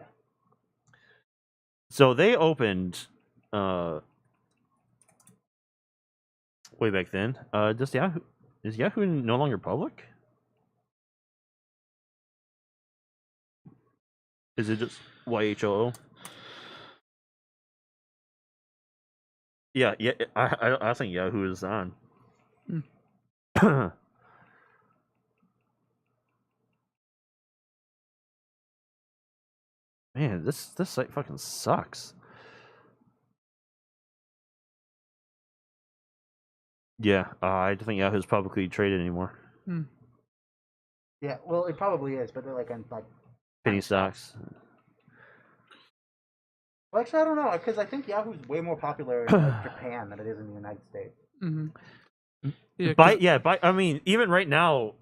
So they opened way back then. Is Yahoo no longer public? Is it just YHOO? Yeah. I think Yahoo is on. Man, this site fucking sucks. Yeah, I don't think Yahoo's publicly traded anymore. Yeah, well, it probably is, but they're like on like penny stocks. Well, actually, I don't know, because I think Yahoo's way more popular in like, Japan than it is in the United States. Yeah, I mean, even right now,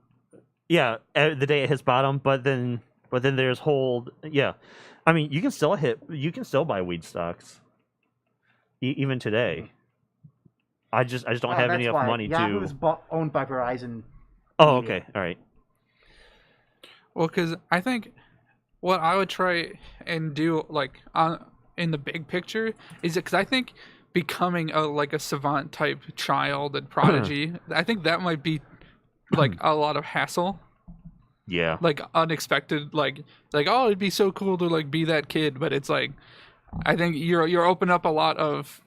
the day it hits bottom, but then but then there's hold. Yeah, I mean, you can still buy weed stocks, even today. I just don't have that's enough why money Yahoo's to. owned by Verizon. Oh, Media. okay, all right. Well, because I think what I would try and do, like, in the big picture, is because I think becoming a savant type child and prodigy, I think that might be like a lot of hassle, Yeah. like unexpected, like oh, it'd be so cool to like be that kid, but it's like I think you're opening up a lot of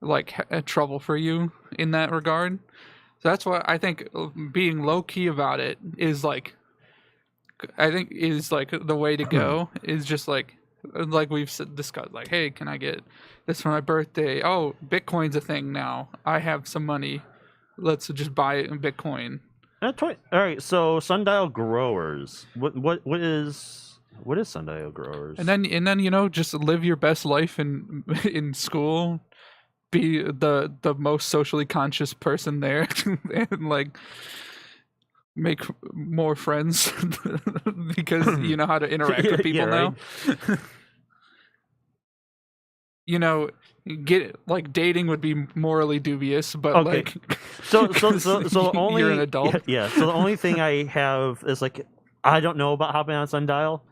like trouble for you in that regard. So that's why I think being low key about it is like the way to go. Is just like we've discussed, like, hey, can I get this for my birthday? Oh, Bitcoin's a thing now. I have some money. Let's just buy Bitcoin. All right. So sundial growers. What is sundial growers? And then just live your best life in in school. Be the most socially conscious person there, and like make more friends because you know how to interact with people now. You know, dating would be morally dubious, but Okay. like So only you're an adult. Yeah. So the only thing I have is like I don't know about hopping on sundial.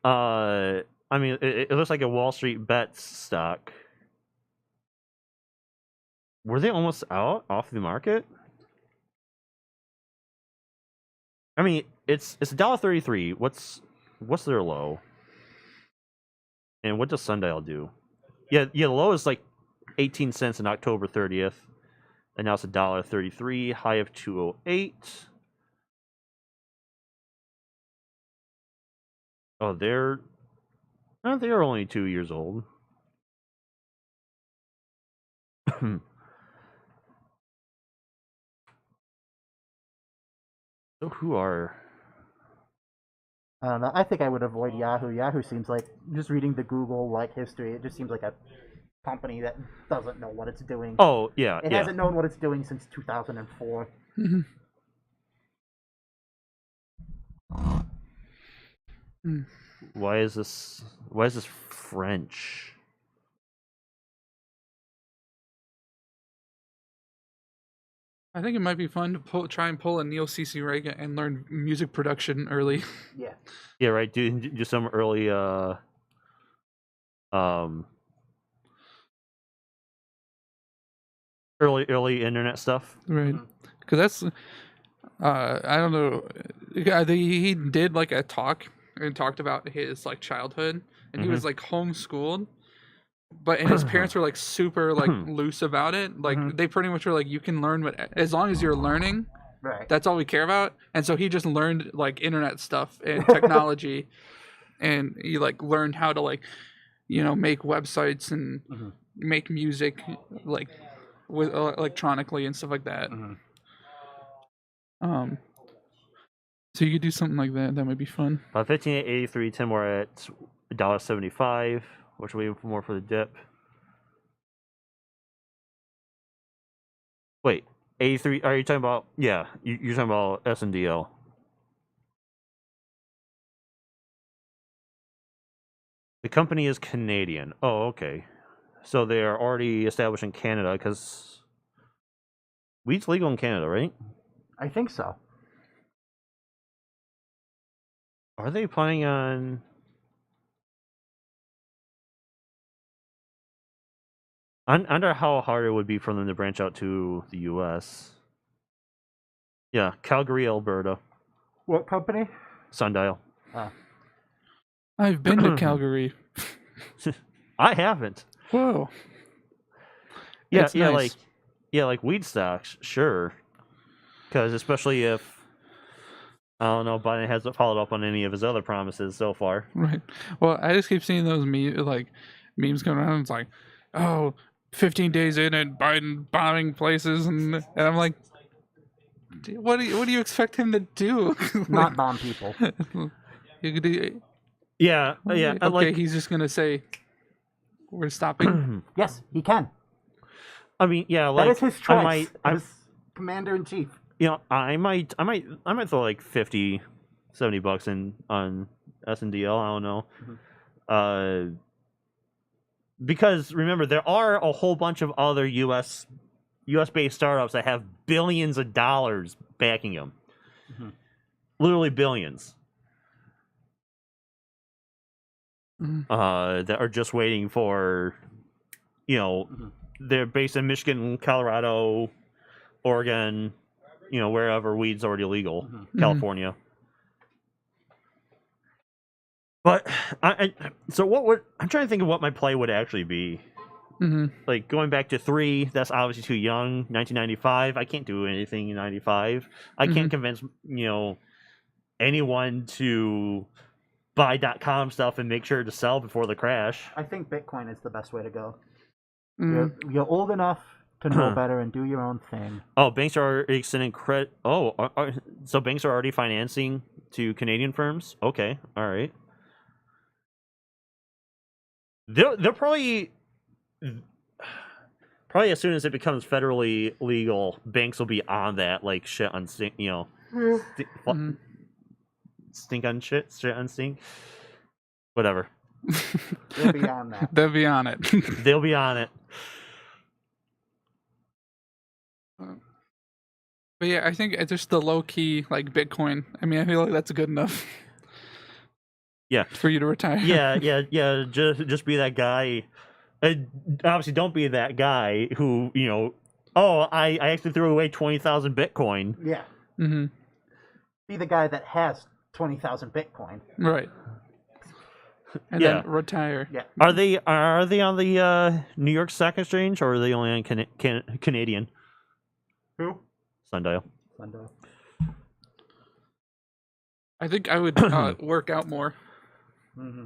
I mean, it looks like a Wall Street bets stock. Were they almost out off the market? I mean, it's $1.33. What's their low? And what does sundial do? Yeah, the low is like 18 cents on October 30th, and now it's $1.33. High of 208. Oh, they're only 2 years old. So who are? I don't know. I think I would avoid Yahoo. Yahoo seems like, just reading the Google history, it just seems like a company that doesn't know what it's doing. Oh yeah, It yeah. hasn't known what it's doing since 2004. Why is this French? I think it might be fun to try and pull a Neil C.C. Reagan and learn music production early. Yeah. Yeah, right. Do some early early internet stuff. Right. Because that's I don't know. He did like a talk and talked about his like childhood, and he was like homeschooled, and his parents were like super like loose about it. Like they pretty much were like, you can learn as long as you're learning. Right. That's all we care about. And so he just learned like internet stuff and technology, and he like learned how to like make websites and make music like with electronically and stuff like that. So you could do something like that. That might be fun. 15.83, 10 more at $1.75, which will be more for the dip. Wait, 83? Are you talking about? Yeah, you're talking about SNDL. The company is Canadian. Oh, okay. So they are already established in Canada because weed's legal in Canada, right? I think so. Are they planning on? I wonder how hard it would be for them to branch out to the U.S. Yeah, Calgary, Alberta. What company? Sundial. I've been to Calgary. I haven't. Whoa. Yeah, It's yeah, nice. like weed stocks, sure. Because especially if I don't know, Biden hasn't followed up on any of his other promises so far. Right. Well, I just keep seeing those memes going around. It's like, oh, 15 days in and Biden bombing places, and I'm like, what do you expect him to do? Not bomb people. You could do, Yeah, yeah. okay, he's just gonna say we're stopping. Yes, he can. I mean, yeah, That is his choice. I as commander in chief. might throw like 50 $70 in on SNDL. I don't know. Mhm. Because remember, there are a whole bunch of other US based startups that have billions of dollars backing them. Mhm. Literally billions. Mhm. That are just waiting for, Mhm. they're based in Michigan, Colorado, Oregon, wherever weed's already legal, Mhm. California. But so what would I'm trying to think of what my play would actually be. Mhm. Like going back to 3, that's obviously too young. 1995, I can't do anything in 95. I can't convince anyone to buy .com stuff and make sure to sell before the crash. I think Bitcoin is the best way to go. Mm. You're old enough to know better and do your own thing. Oh, banks are extending credit. Oh, so banks are already financing to Canadian firms? Okay, all right. They'll probably as soon as it becomes federally legal, banks will be on that like shit on stink, Mhm. stink on shit on stink, whatever. They'll be on that. They'll be on it. They'll be on it. But yeah, I think it's just the low key like Bitcoin. I mean, I feel like that's good enough. Yeah. For you to retire. Yeah. Just be that guy. Obviously, don't be that guy who I actually threw away 20,000 Bitcoin. Yeah. Mm-hmm. Be the guy that has 20,000 Bitcoin. Right. And then retire. Yeah. Are they on the New York Stock Exchange, or are they only on Canadian? Who? Sundial. Sundial. I think I would work out more. Mm-hmm.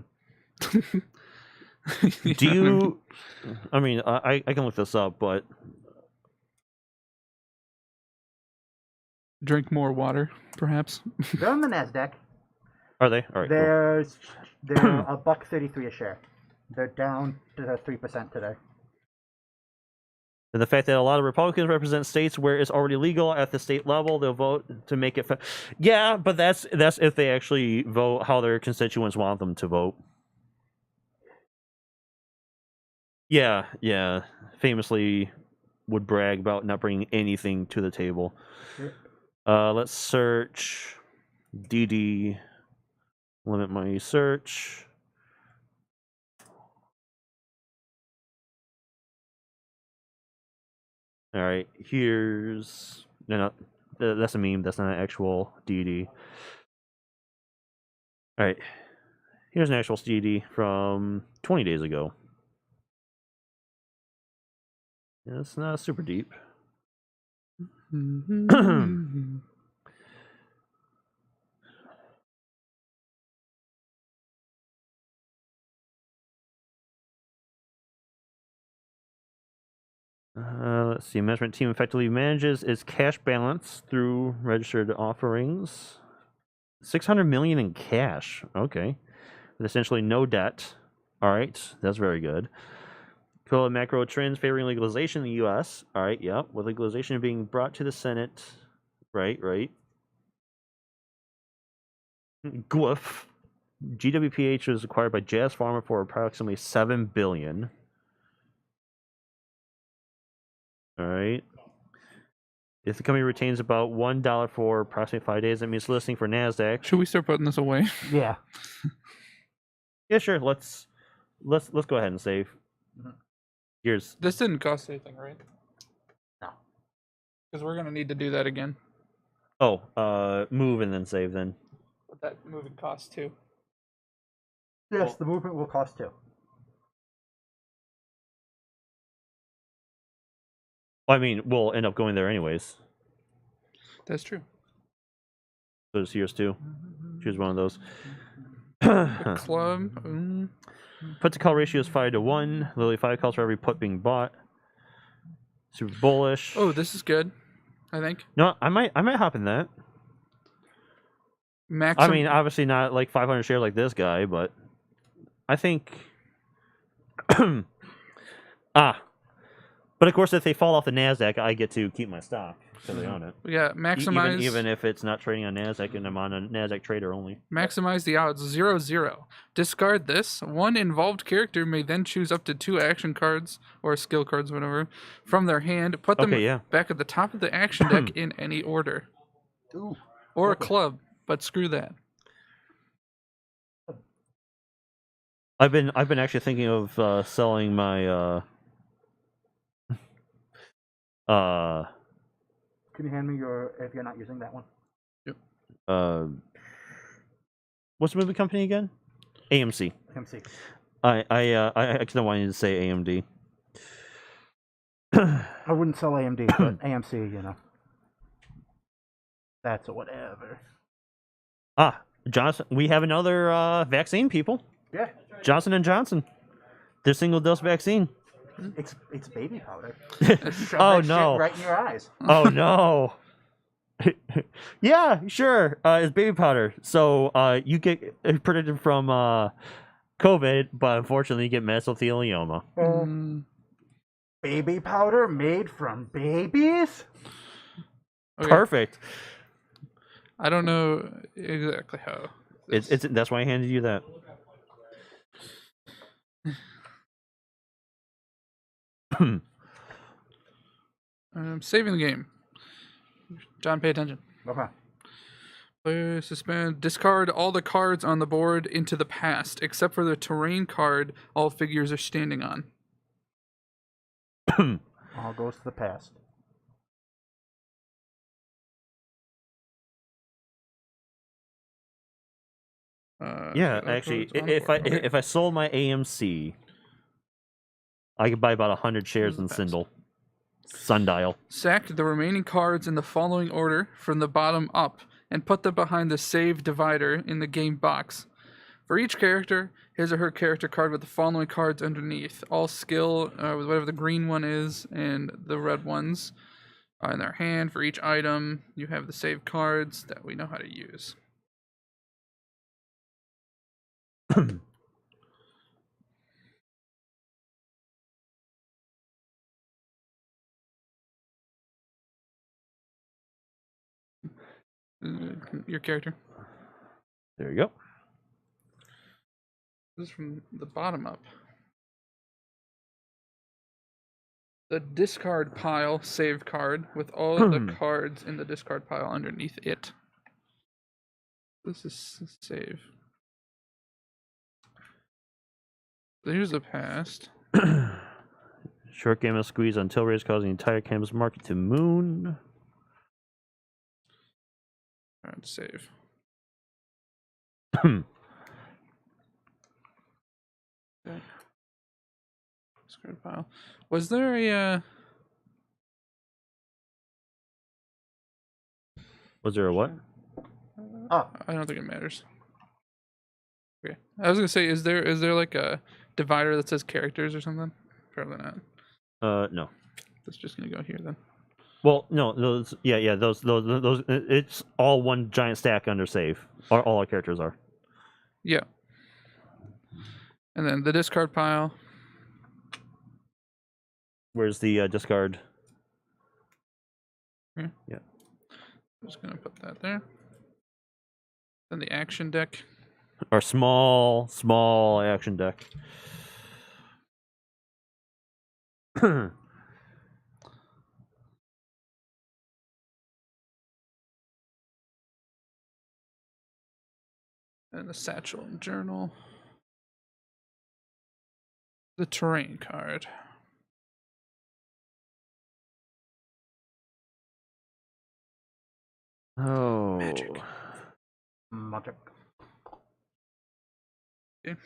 Do you? I mean, I can look this up, but drink more water, perhaps. They're on the NASDAQ. Are they? All right. They're $1.33 a share. They're down to 3% today. And the fact that a lot of Republicans represent states where it's already legal at the state level, they'll vote to make it. Yeah, but that's if they actually vote how their constituents want them to vote. Yeah. Famously would brag about not bringing anything to the table. Let's search DD. Limit my search. All right, here's no, that's a meme. That's not an actual DD. All right, here's an actual DD from 20 days ago. Yeah, it's not super deep. Let's see. Management team effectively manages its cash balance through registered offerings. 600 million in cash. Okay, with essentially no debt. All right, that's very good. Cool macro trends favoring legalization in the U.S. All right, yeah, with legalization being brought to the Senate. Right. Gwoof. GWPH was acquired by Jazz Pharma for approximately $7 billion. All right. If the company retains about $1 for approximately 5 days, that means listing for NASDAQ. Should we start putting this away? Yeah. Yeah, sure. Let's go ahead and save. Here's This didn't cost anything, right? No. Because we're gonna need to do that again. move and then save then. But that moving costs too. Yes, the movement will cost 2. Well, I mean, we'll end up going there anyways. That's true. So here's 2. Choose one of those. Club. Put to call ratio is 5-1. Literally 5 calls for every put being bought. Super bullish. Oh, this is good. I think. No, I might hop in that. Maximum. I mean, obviously not like 500 shares like this guy, but I think. But of course, if they fall off the NASDAQ, I get to keep my stock. because they own it. Yeah, maximize. Even if it's not trading on Nasdaq and I'm on a Nasdaq trader only. Maximize the odds 0-0. Discard this. One involved character may then choose up to 2 action cards or skill cards, whatever, from their hand. Put them back at the top of the action deck in any order. Ooh. Or a club, but screw that. I've been actually thinking of selling my Can you hand me your if you're not using that one? Yep. What's the movie company again? AMC. MC. I actually wanted to say AMD. I wouldn't sell AMD, but AMC, you know. That's a whatever. Ah, Johnson. We have another vaccine, people. Yeah. Johnson & Johnson. Their single dose vaccine. It's baby powder. Oh that no! shit right in your eyes. Oh no! Yeah, sure. It's baby powder, so you get protected from COVID, but unfortunately, you get mesothelioma. Baby powder made from babies? Okay. Perfect. I don't know exactly how. It's that's why I handed you that. Saving the game. John, pay attention. Okay. Player suspend. Discard all the cards on the board into the past, except for the terrain card all figures are standing on. All goes to the past. Yeah, actually, if I sold my AMC, I could buy about 100 shares in Sundial. Sack the remaining cards in the following order from the bottom up and put them behind the save divider in the game box. For each character, his or her character card with the following cards underneath. All skill, with whatever the green one is, and the red ones in their hand. For each item, you have the save cards that we know how to use. Your character. There you go. This is from the bottom up. The discard pile save card with all of the cards in the discard pile underneath it. This is save. So here's the past. Short game of squeeze on tilt raise, causing the entire canvas market to moon. Alright, save. Hmm. Okay. Discard pile. Was there a Was there a what? Oh, I don't think it matters. Okay. I was gonna say, is there like a divider that says characters or something? Probably not. No. That's just gonna go here then. Well, no, those, those. It's all one giant stack under save. All our characters are. Yeah. And then the discard pile. Where's the discard? Here. Yeah. I'm just gonna put that there. Then the action deck. Our small action deck. And the satchel and journal. The terrain card. Oh. Magic. magic. Okay.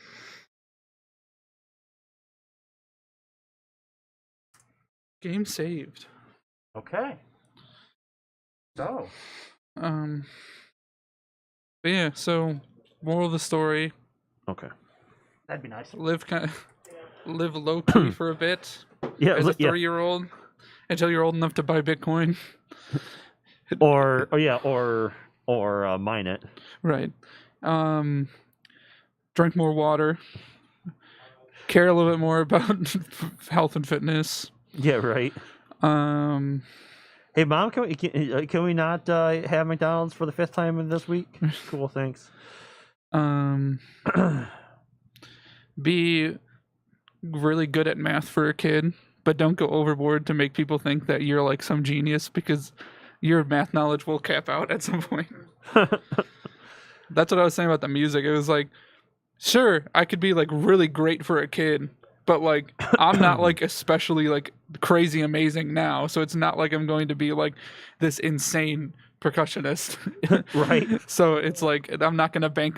Game saved. Okay. So. But yeah, so moral of the story, Okay. That'd be nice. live low key for a bit Yeah. as a 3-year-old until you're old enough to buy Bitcoin. Or mine it. Right. Drink more water. Care a little bit more about health and fitness. Yeah. Right. Hey, Mom, can we not have McDonald's for the 5th time in this week? Cool, thanks. Be really good at math for a kid, but don't go overboard to make people think that you're like some genius, because your math knowledge will cap out at some point. That's what I was saying about the music. It was like, sure, I could be like really great for a kid, but like I'm not like especially like crazy amazing now, so it's not like I'm going to be like this insane percussionist. Right. So it's like I'm not going to bank